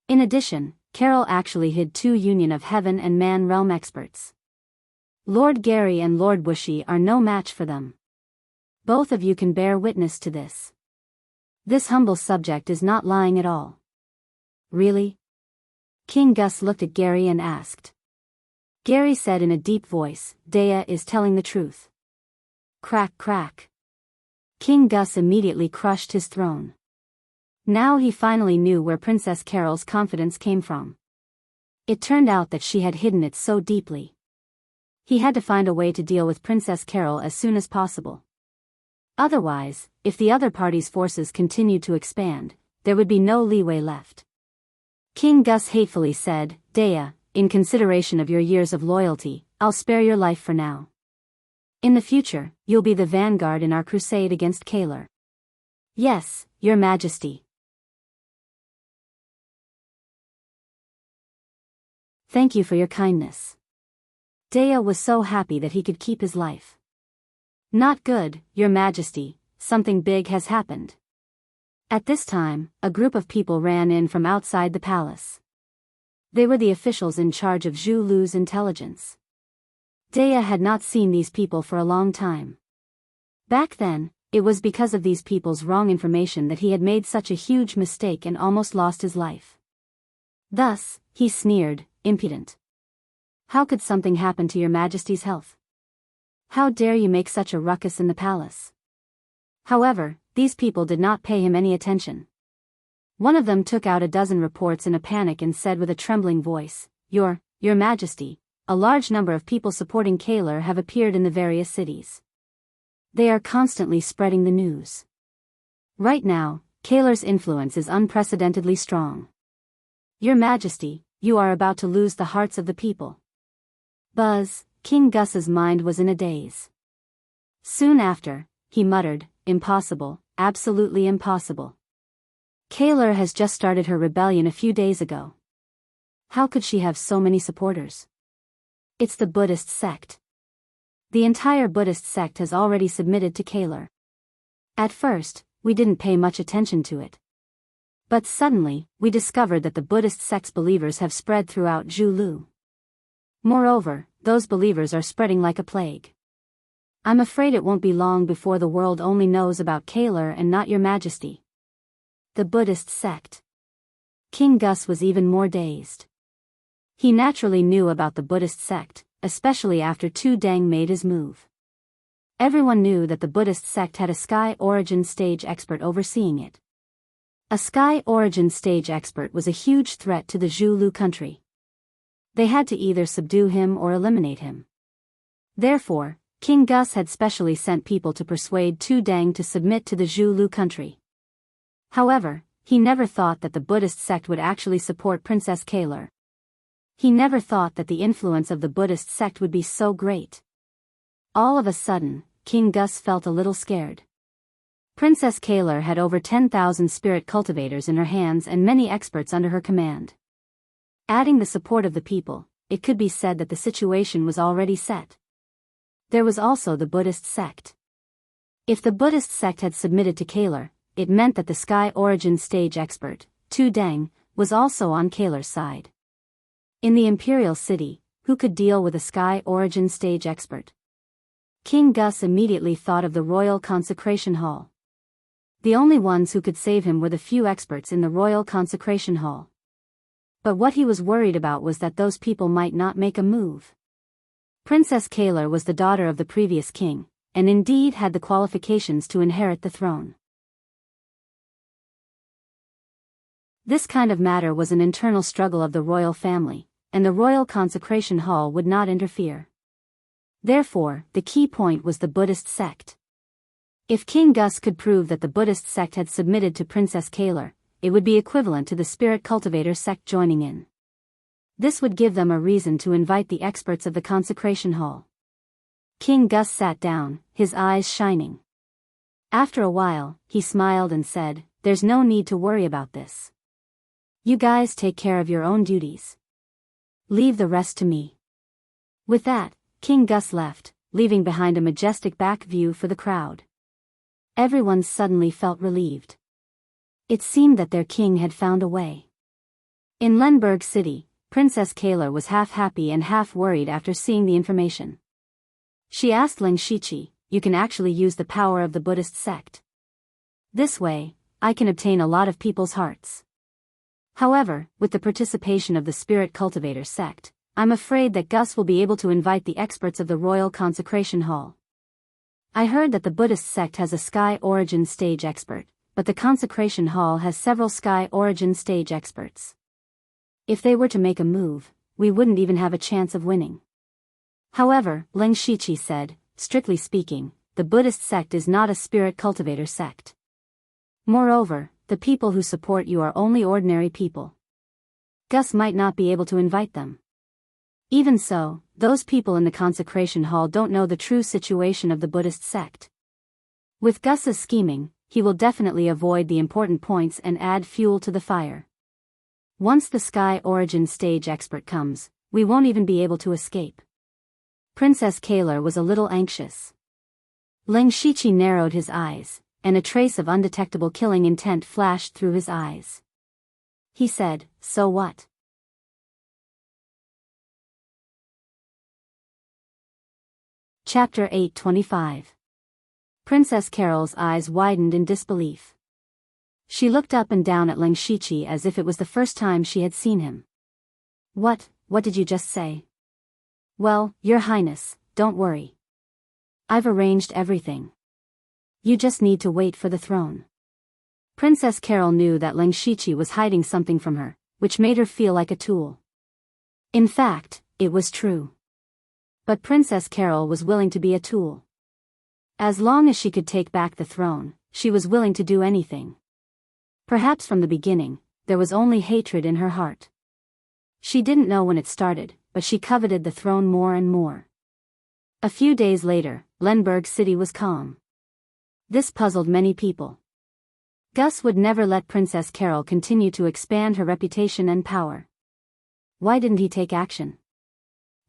In addition, Carol actually hid 2 union of heaven and man realm experts. Lord Gary and Lord Bushy are no match for them. Both of you can bear witness to this. This humble subject is not lying at all." "Really?" King Gus looked at Gary and asked. Gary said in a deep voice, "Dea is telling the truth." Crack crack. King Gus immediately crushed his throne. Now he finally knew where Princess Carol's confidence came from. It turned out that she had hidden it so deeply. He had to find a way to deal with Princess Carol as soon as possible. Otherwise, if the other party's forces continued to expand, there would be no leeway left. King Gus hatefully said, "Dea, in consideration of your years of loyalty, I'll spare your life for now. In the future, you'll be the vanguard in our crusade against Kaler." "Yes, your Majesty." "Thank you for your kindness." Dea was so happy that he could keep his life. "Not good, your Majesty, something big has happened." At this time, a group of people ran in from outside the palace. They were the officials in charge of Zulu's intelligence. Dea had not seen these people for a long time. Back then, it was because of these people's wrong information that he had made such a huge mistake and almost lost his life. Thus, he sneered, "Impudent. How could something happen to your Majesty's health? How dare you make such a ruckus in the palace?" However, these people did not pay him any attention. One of them took out a dozen reports in a panic and said with a trembling voice, Your Majesty, a large number of people supporting Kaler have appeared in the various cities. They are constantly spreading the news. Right now, Kaler's influence is unprecedentedly strong. Your Majesty, you are about to lose the hearts of the people." Buzz, King Gus's mind was in a daze. Soon after, he muttered, "Impossible, absolutely impossible. Kaler has just started her rebellion a few days ago. How could she have so many supporters? It's the Buddhist sect. The entire Buddhist sect has already submitted to Kaler. At first, we didn't pay much attention to it. But suddenly, we discovered that the Buddhist sect's believers have spread throughout Zulu. Moreover, those believers are spreading like a plague. I'm afraid it won't be long before the world only knows about Kaler and not your Majesty." The Buddhist sect. King Gus was even more dazed. He naturally knew about the Buddhist sect, especially after Tu Deng made his move. Everyone knew that the Buddhist sect had a Sky Origin stage expert overseeing it. A Sky Origin stage expert was a huge threat to the Zulu country. They had to either subdue him or eliminate him. Therefore, King Gus had specially sent people to persuade Tu Deng to submit to the Zulu country. However, he never thought that the Buddhist sect would actually support Princess Kaler. He never thought that the influence of the Buddhist sect would be so great. All of a sudden, King Gus felt a little scared. Princess Kaler had over 10,000 spirit cultivators in her hands and many experts under her command. Adding the support of the people, it could be said that the situation was already set. There was also the Buddhist sect. If the Buddhist sect had submitted to Kaler, it meant that the Sky Origin stage expert, Tu Deng, was also on Kaler's side. In the imperial city, who could deal with a Sky Origin stage expert? King Gus immediately thought of the Royal Consecration Hall. The only ones who could save him were the few experts in the Royal Consecration Hall. But what he was worried about was that those people might not make a move. Princess Kaler was the daughter of the previous king, and indeed had the qualifications to inherit the throne. This kind of matter was an internal struggle of the royal family, and the Royal Consecration Hall would not interfere. Therefore, the key point was the Buddhist sect. If King Gus could prove that the Buddhist sect had submitted to Princess Kaler, it would be equivalent to the Spirit Cultivator sect joining in. This would give them a reason to invite the experts of the Consecration Hall. King Gus sat down, his eyes shining. After a while, he smiled and said, "There's no need to worry about this. You guys take care of your own duties. Leave the rest to me." With that, King Gus left, leaving behind a majestic back view for the crowd. Everyone suddenly felt relieved. It seemed that their king had found a way. In Lenberg City, Princess Kaler was half happy and half worried after seeing the information. She asked Ling Shichi, "You can actually use the power of the Buddhist sect. This way, I can obtain a lot of people's hearts. However, with the participation of the Spirit Cultivator sect, I'm afraid that Gus will be able to invite the experts of the Royal Consecration Hall. I heard that the Buddhist sect has a Sky Origin stage expert, but the Consecration Hall has several Sky Origin stage experts. If they were to make a move, we wouldn't even have a chance of winning." However, Ling Shichi said, "Strictly speaking, the Buddhist sect is not a spirit cultivator sect. Moreover, the people who support you are only ordinary people. Gus might not be able to invite them. Even so, those people in the Consecration Hall don't know the true situation of the Buddhist sect. With Gus's scheming, he will definitely avoid the important points and add fuel to the fire. Once the Sky Origin stage expert comes, we won't even be able to escape." Princess Kaler was a little anxious. Ling Shichi narrowed his eyes, and a trace of undetectable killing intent flashed through his eyes. He said, "So what?" Chapter 825. Princess Carol's eyes widened in disbelief. She looked up and down at Ling Shichi as if it was the first time she had seen him. What did you just say?" "Well, Your Highness, don't worry. I've arranged everything. You just need to wait for the throne." Princess Carol knew that Ling Shichi was hiding something from her, which made her feel like a tool. In fact, it was true. But Princess Carol was willing to be a tool. As long as she could take back the throne, she was willing to do anything. Perhaps from the beginning, there was only hatred in her heart. She didn't know when it started, but she coveted the throne more and more. A few days later, Lenberg City was calm. This puzzled many people. Gus would never let Princess Carol continue to expand her reputation and power. Why didn't he take action?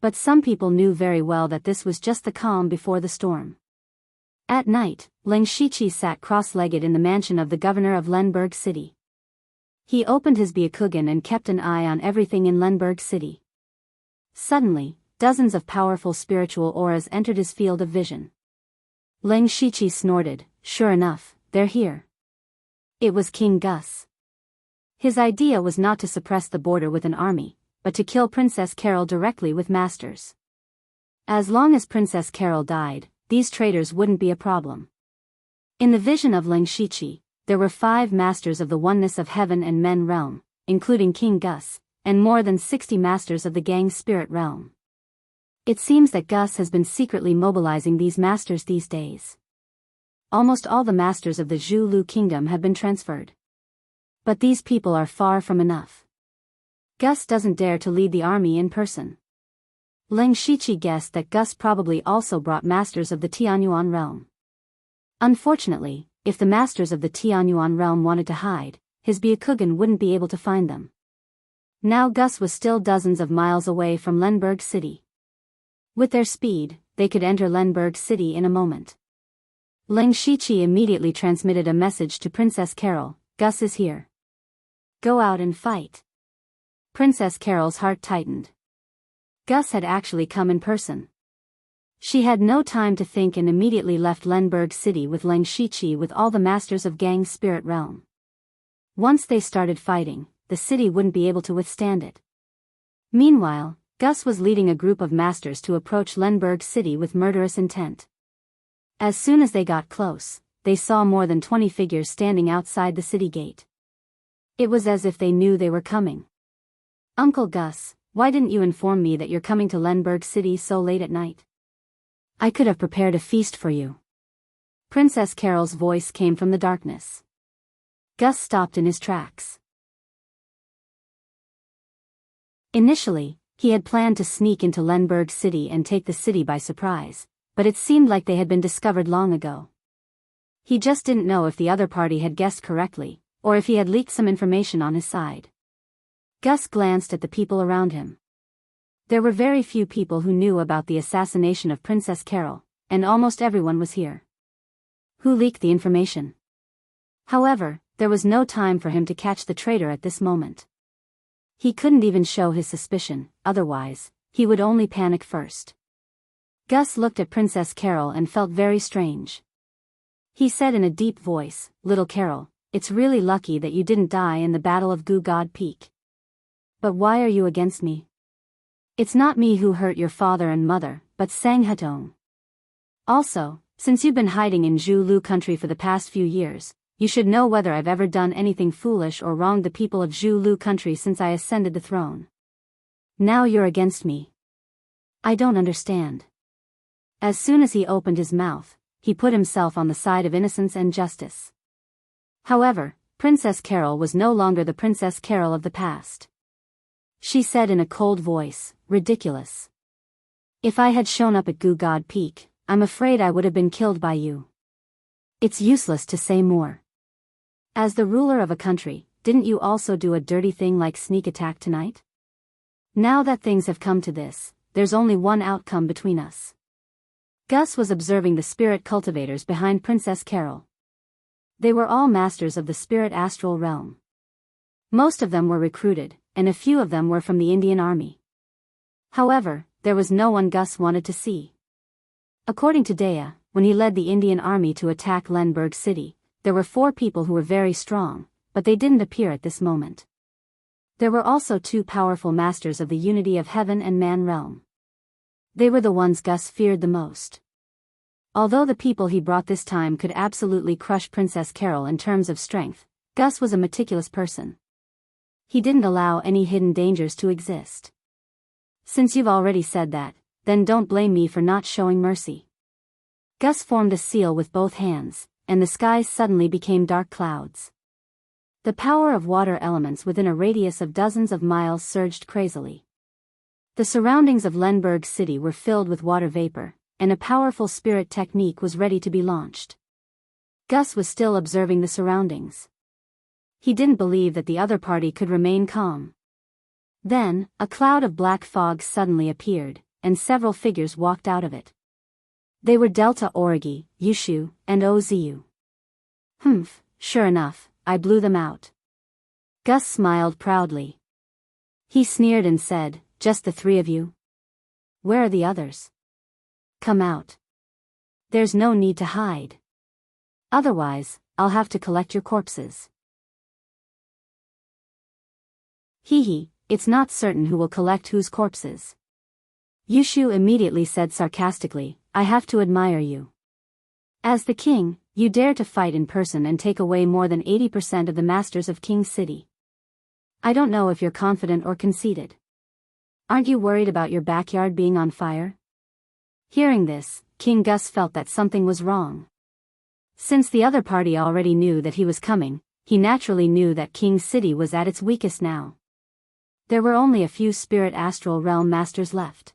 But some people knew very well that this was just the calm before the storm. At night, Ling Shichi sat cross-legged in the mansion of the governor of Lenberg City. He opened his Byakugan and kept an eye on everything in Lenberg City. Suddenly, dozens of powerful spiritual auras entered his field of vision. Ling Shichi snorted, "Sure enough, they're here." It was King Gus. His idea was not to suppress the border with an army, but to kill Princess Carol directly with masters. As long as Princess Carol died, these traitors wouldn't be a problem. In the vision of Ling Shichi, there were 5 masters of the oneness of heaven and men realm, including King Gus, and more than 60 masters of the gang spirit realm. It seems that Gus has been secretly mobilizing these masters these days. Almost all the masters of the Zhulu kingdom have been transferred. But these people are far from enough. Gus doesn't dare to lead the army in person. Ling Shichi guessed that Gus probably also brought masters of the Tianyuan realm. Unfortunately, if the masters of the Tianyuan realm wanted to hide, his Byakugan wouldn't be able to find them. Now Gus was still dozens of miles away from Lenberg City. With their speed, they could enter Lenberg City in a moment. Ling Shiqi immediately transmitted a message to Princess Carol, "Gus is here. Go out and fight." Princess Carol's heart tightened. Gus had actually come in person. She had no time to think and immediately left Lenberg City with Ling Shiqi with all the masters of Gang's spirit realm. Once they started fighting, the city wouldn't be able to withstand it. Meanwhile, Gus was leading a group of masters to approach Lenberg City with murderous intent. As soon as they got close, they saw more than 20 figures standing outside the city gate. It was as if they knew they were coming. "Uncle Gus, why didn't you inform me that you're coming to Lenberg City so late at night? I could have prepared a feast for you." Princess Carol's voice came from the darkness. Gus stopped in his tracks. Initially, he had planned to sneak into Lenberg City and take the city by surprise, but it seemed like they had been discovered long ago. He just didn't know if the other party had guessed correctly, or if he had leaked some information on his side. Gus glanced at the people around him. There were very few people who knew about the assassination of Princess Carol, and almost everyone was here. Who leaked the information? However, there was no time for him to catch the traitor at this moment. He couldn't even show his suspicion, otherwise, he would only panic first. Gus looked at Princess Carol and felt very strange. He said in a deep voice, "Little Carol, it's really lucky that you didn't die in the Battle of Gugod Peak. But why are you against me? It's not me who hurt your father and mother, but Sang Hetong. Also, since you've been hiding in Zhu country for the past few years, you should know whether I've ever done anything foolish or wronged the people of Zhu country since I ascended the throne. Now you're against me. I don't understand." As soon as he opened his mouth, he put himself on the side of innocence and justice. However, Princess Carol was no longer the Princess Carol of the past. She said in a cold voice, "Ridiculous. If I had shown up at Gugod Peak, I'm afraid I would have been killed by you. It's useless to say more. As the ruler of a country, didn't you also do a dirty thing like sneak attack tonight? Now that things have come to this, there's only one outcome between us." Gus was observing the spirit cultivators behind Princess Carol. They were all masters of the spirit astral realm. Most of them were recruited, and a few of them were from the Indian army. However, there was no one Gus wanted to see. According to Dea, when he led the Indian army to attack Lenberg City, there were 4 people who were very strong, but they didn't appear at this moment. There were also 2 powerful masters of the unity of heaven and man realm. They were the ones Gus feared the most. Although the people he brought this time could absolutely crush Princess Carol in terms of strength, Gus was a meticulous person. He didn't allow any hidden dangers to exist. "Since you've already said that, then don't blame me for not showing mercy." Gus formed a seal with both hands, and the skies suddenly became dark clouds. The power of water elements within a radius of dozens of miles surged crazily. The surroundings of Lenberg City were filled with water vapor, and a powerful spirit technique was ready to be launched. Gus was still observing the surroundings. He didn't believe that the other party could remain calm. Then, a cloud of black fog suddenly appeared, and several figures walked out of it. They were Delta Origi, Yushu, and Ozu. "Humph, sure enough, I blew them out." Gus smiled proudly. He sneered and said, "Just the 3 of you? Where are the others? Come out. There's no need to hide. Otherwise, I'll have to collect your corpses." "Hee, it's not certain who will collect whose corpses." Yushu immediately said sarcastically, "I have to admire you. As the king, you dare to fight in person and take away more than 80% of the masters of King City. I don't know if you're confident or conceited. Aren't you worried about your backyard being on fire?" Hearing this, King Gus felt that something was wrong. Since the other party already knew that he was coming, he naturally knew that King City was at its weakest now. There were only a few spirit astral realm masters left.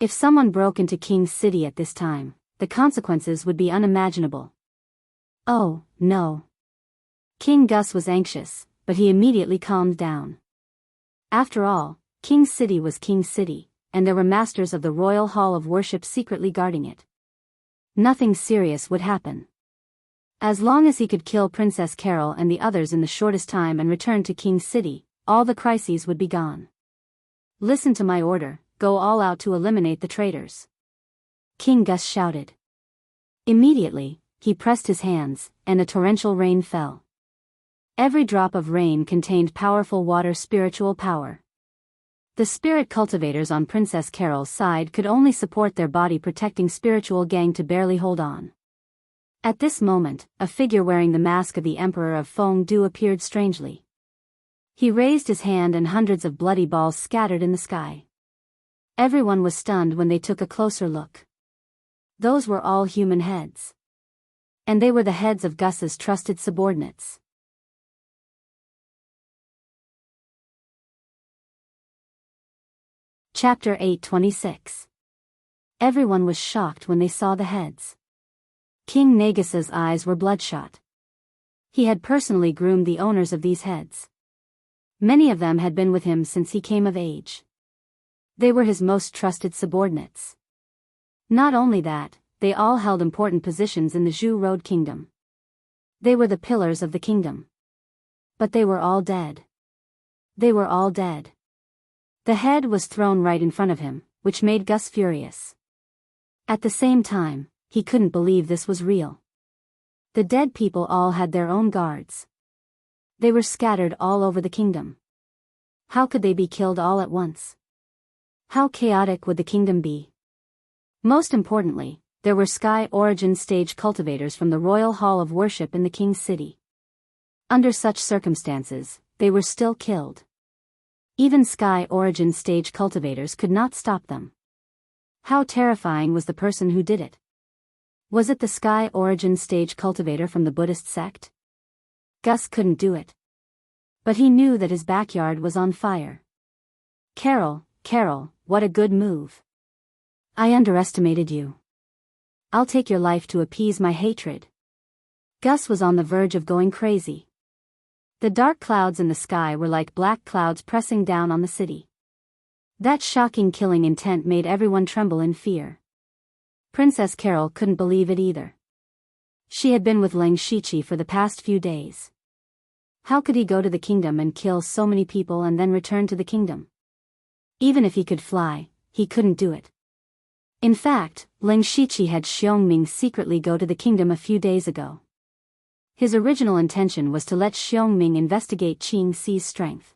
If someone broke into King City at this time, the consequences would be unimaginable. Oh, no. King Gus was anxious, but he immediately calmed down. After all, King's City was King's City, and there were masters of the Royal Hall of Worship secretly guarding it. Nothing serious would happen. As long as he could kill Princess Carol and the others in the shortest time and return to King's City, all the crises would be gone. Listen to my order, go all out to eliminate the traitors. King Gus shouted. Immediately, he pressed his hands, and a torrential rain fell. Every drop of rain contained powerful water spiritual power. The spirit cultivators on Princess Carol's side could only support their body-protecting spiritual gang to barely hold on. At this moment, a figure wearing the mask of the Emperor of Fengdu appeared strangely. He raised his hand and hundreds of bloody balls scattered in the sky. Everyone was stunned when they took a closer look. Those were all human heads. And they were the heads of Gus's trusted subordinates. Chapter 8:26. Everyone was shocked when they saw the heads. King Negus's eyes were bloodshot. He had personally groomed the owners of these heads. Many of them had been with him since he came of age. They were his most trusted subordinates. Not only that, they all held important positions in the Zhu Road Kingdom. They were the pillars of the kingdom. But they were all dead. They were all dead. The head was thrown right in front of him, which made Gus furious. At the same time, he couldn't believe this was real. The dead people all had their own guards. They were scattered all over the kingdom. How could they be killed all at once? How chaotic would the kingdom be? Most importantly, there were Sky Origin stage cultivators from the Royal Hall of Worship in the King's City. Under such circumstances, they were still killed. Even Sky Origin stage cultivators could not stop them. How terrifying was the person who did it? Was it the Sky Origin stage cultivator from the Buddhist sect? Gus couldn't do it. But he knew that his backyard was on fire. Carol, what a good move. I underestimated you. I'll take your life to appease my hatred. Gus was on the verge of going crazy. The dark clouds in the sky were like black clouds pressing down on the city. That shocking killing intent made everyone tremble in fear. Princess Carol couldn't believe it either. She had been with Leng Shiqi for the past few days. How could he go to the kingdom and kill so many people and then return to the kingdom? Even if he could fly, he couldn't do it. In fact, Leng Shiqi had Xiongming secretly go to the kingdom a few days ago. His original intention was to let Xiongming investigate Qing Si's strength.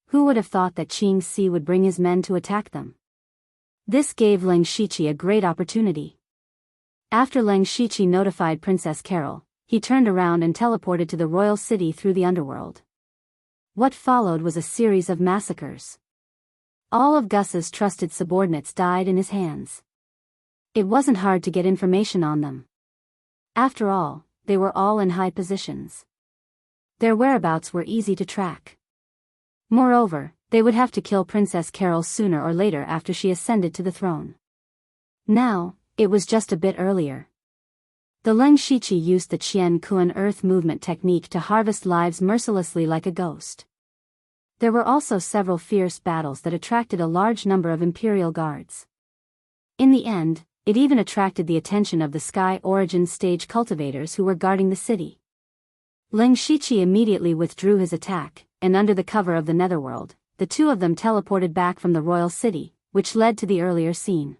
Who would have thought that Qing Si would bring his men to attack them? This gave Leng Shiqi a great opportunity. After Leng Shiqi notified Princess Carol, he turned around and teleported to the royal city through the underworld. What followed was a series of massacres. All of Gus's trusted subordinates died in his hands. It wasn't hard to get information on them. After all, they were all in high positions. Their whereabouts were easy to track. Moreover, they would have to kill Princess Carol sooner or later after she ascended to the throne. Now, it was just a bit earlier. The Leng Shiqi used the Qian Kuan earth movement technique to harvest lives mercilessly like a ghost. There were also several fierce battles that attracted a large number of imperial guards. In the end, it even attracted the attention of the Sky Origin stage cultivators who were guarding the city. Leng Shiqi immediately withdrew his attack, and under the cover of the netherworld, the two of them teleported back from the royal city, which led to the earlier scene.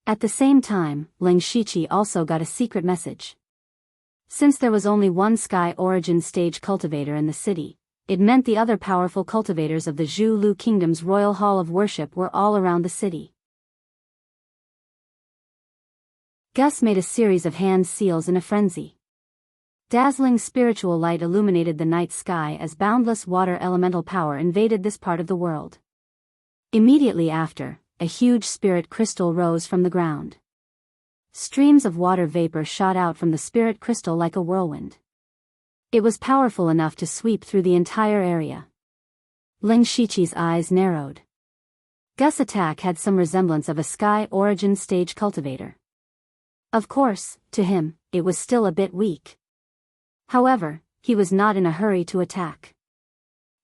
At the same time, Leng Shiqi also got a secret message. Since there was only one Sky Origin stage cultivator in the city, it meant the other powerful cultivators of the Zhu Lu Kingdom's Royal Hall of Worship were all around the city. Gus made a series of hand seals in a frenzy. Dazzling spiritual light illuminated the night sky as boundless water elemental power invaded this part of the world. Immediately after, a huge spirit crystal rose from the ground. Streams of water vapor shot out from the spirit crystal like a whirlwind. It was powerful enough to sweep through the entire area. Leng Shiqi's eyes narrowed. Gus' attack had some resemblance of a Sky Origin stage cultivator. Of course, to him, it was still a bit weak. However, he was not in a hurry to attack.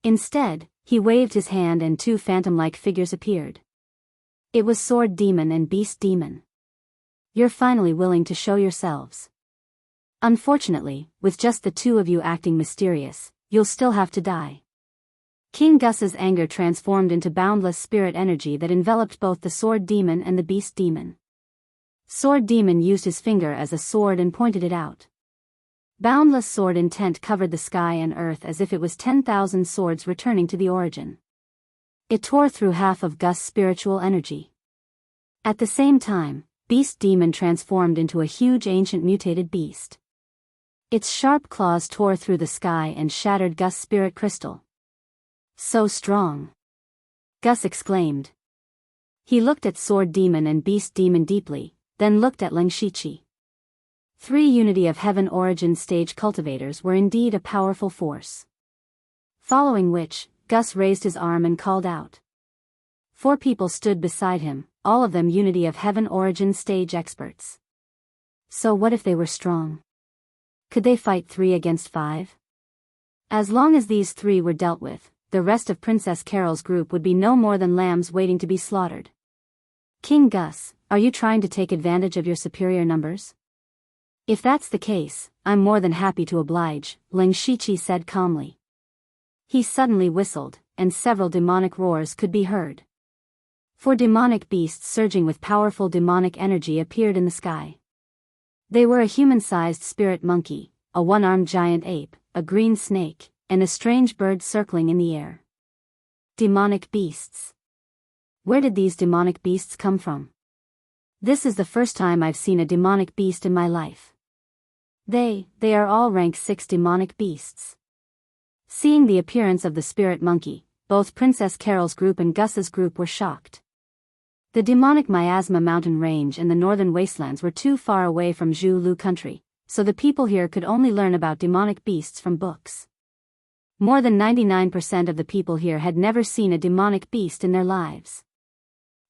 Instead, he waved his hand and two phantom-like figures appeared. It was Sword Demon and Beast Demon. You're finally willing to show yourselves. Unfortunately, with just the two of you acting mysterious, you'll still have to die. King Gus's anger transformed into boundless spirit energy that enveloped both the Sword Demon and the Beast Demon. Sword Demon used his finger as a sword and pointed it out. Boundless sword intent covered the sky and earth as if it was 10,000 swords returning to the origin. It tore through half of Gus' spiritual energy. At the same time, Beast Demon transformed into a huge ancient mutated beast. Its sharp claws tore through the sky and shattered Gus' spirit crystal. So strong! Gus exclaimed. He looked at Sword Demon and Beast Demon deeply, then looked at Ling Shiqi. 3 Unity of Heaven origin stage cultivators were indeed a powerful force. Following which, Gus raised his arm and called out. 4 people stood beside him, all of them Unity of Heaven origin stage experts. So what if they were strong? Could they fight 3 against 5? As long as these 3 were dealt with, the rest of Princess Carol's group would be no more than lambs waiting to be slaughtered. King Gus, are you trying to take advantage of your superior numbers? If that's the case, I'm more than happy to oblige, Ling Shiqi said calmly. He suddenly whistled, and several demonic roars could be heard. 4 demonic beasts surging with powerful demonic energy appeared in the sky. They were a human-sized spirit monkey, a one-armed giant ape, a green snake, and a strange bird circling in the air. Demonic beasts. Where did these demonic beasts come from? This is the first time I've seen a demonic beast in my life. They are all rank 6 demonic beasts. Seeing the appearance of the spirit monkey, both Princess Carol's group and Gus's group were shocked. The demonic Miasma mountain range and the northern wastelands were too far away from Zhu Lu country, so the people here could only learn about demonic beasts from books. More than 99% of the people here had never seen a demonic beast in their lives.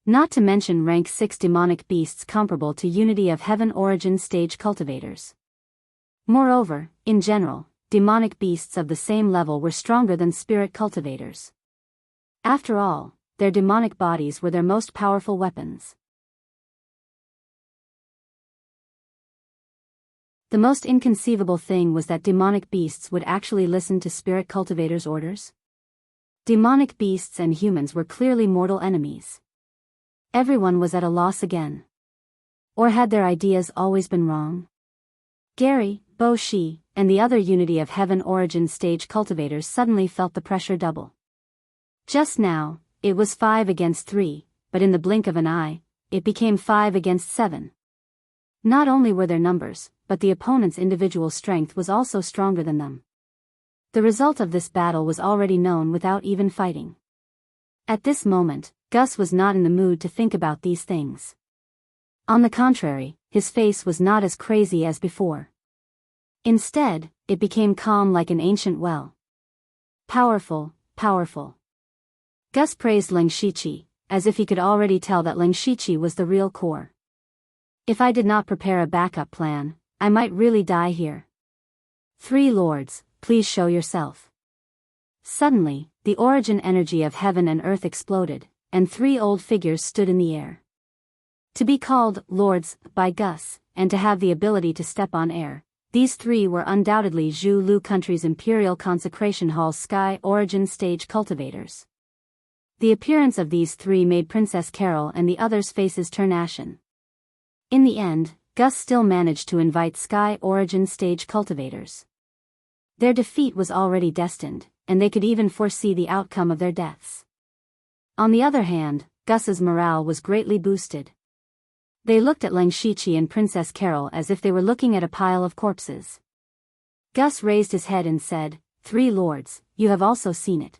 Not to mention rank 6 demonic beasts comparable to Unity of Heaven origin stage cultivators. Moreover, in general, demonic beasts of the same level were stronger than spirit cultivators. After all, their demonic bodies were their most powerful weapons. The most inconceivable thing was that demonic beasts would actually listen to spirit cultivators' orders. Demonic beasts and humans were clearly mortal enemies. Everyone was at a loss again. Or had their ideas always been wrong? Gary, Bo Shi, and the other Unity of Heaven origin stage cultivators suddenly felt the pressure double. Just now, it was 5 against 3, but in the blink of an eye, it became 5 against 7. Not only were their numbers, but the opponent's individual strength was also stronger than them. The result of this battle was already known without even fighting. At this moment, Gus was not in the mood to think about these things. On the contrary, his face was not as crazy as before. Instead, it became calm like an ancient well. Powerful, powerful. Gus praised Ling Shiqi, as if he could already tell that Ling Shiqi was the real core. If I did not prepare a backup plan, I might really die here. 3 lords, please show yourself. Suddenly, the origin energy of heaven and earth exploded, and 3 old figures stood in the air. To be called lords by Gus, and to have the ability to step on air, these 3 were undoubtedly Zhu Lu country's Imperial Consecration Hall Sky origin stage cultivators. The appearance of these 3 made Princess Carol and the others' faces turn ashen. In the end, Gus still managed to invite Sky origin stage cultivators. Their defeat was already destined, and they could even foresee the outcome of their deaths. On the other hand, Gus's morale was greatly boosted. They looked at Ling Shiqi and Princess Carol as if they were looking at a pile of corpses. Gus raised his head and said, 3 lords, you have also seen it.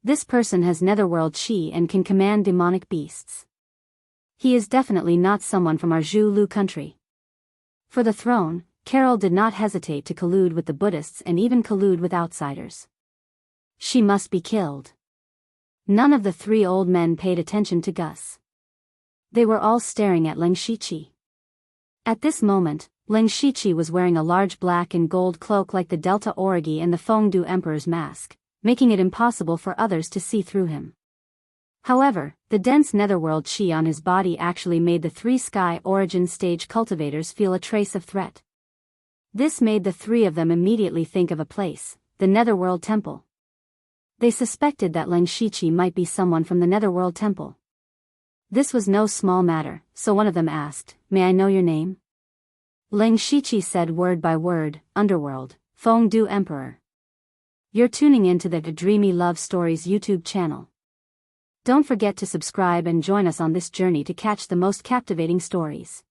This person has netherworld chi and can command demonic beasts. He is definitely not someone from our Zhu Lu country. For the throne, Carol did not hesitate to collude with the Buddhists and even collude with outsiders. She must be killed. None of the 3 old men paid attention to Gus. They were all staring at Ling Shiqi. At this moment, Ling Shiqi was wearing a large black and gold cloak like the Delta Origi and the Fengdu Emperor's mask, making it impossible for others to see through him. However, the dense netherworld chi on his body actually made the three Sky Origin stage cultivators feel a trace of threat. This made the three of them immediately think of a place, the Netherworld Temple. They suspected that Ling Shiqi might be someone from the Netherworld Temple. This was no small matter, so one of them asked, "May I know your name?" Ling Shiqi said word by word, "Underworld, Fengdu Emperor." You're tuning into the Dreamy Love Stories YouTube channel. Don't forget to subscribe and join us on this journey to catch the most captivating stories.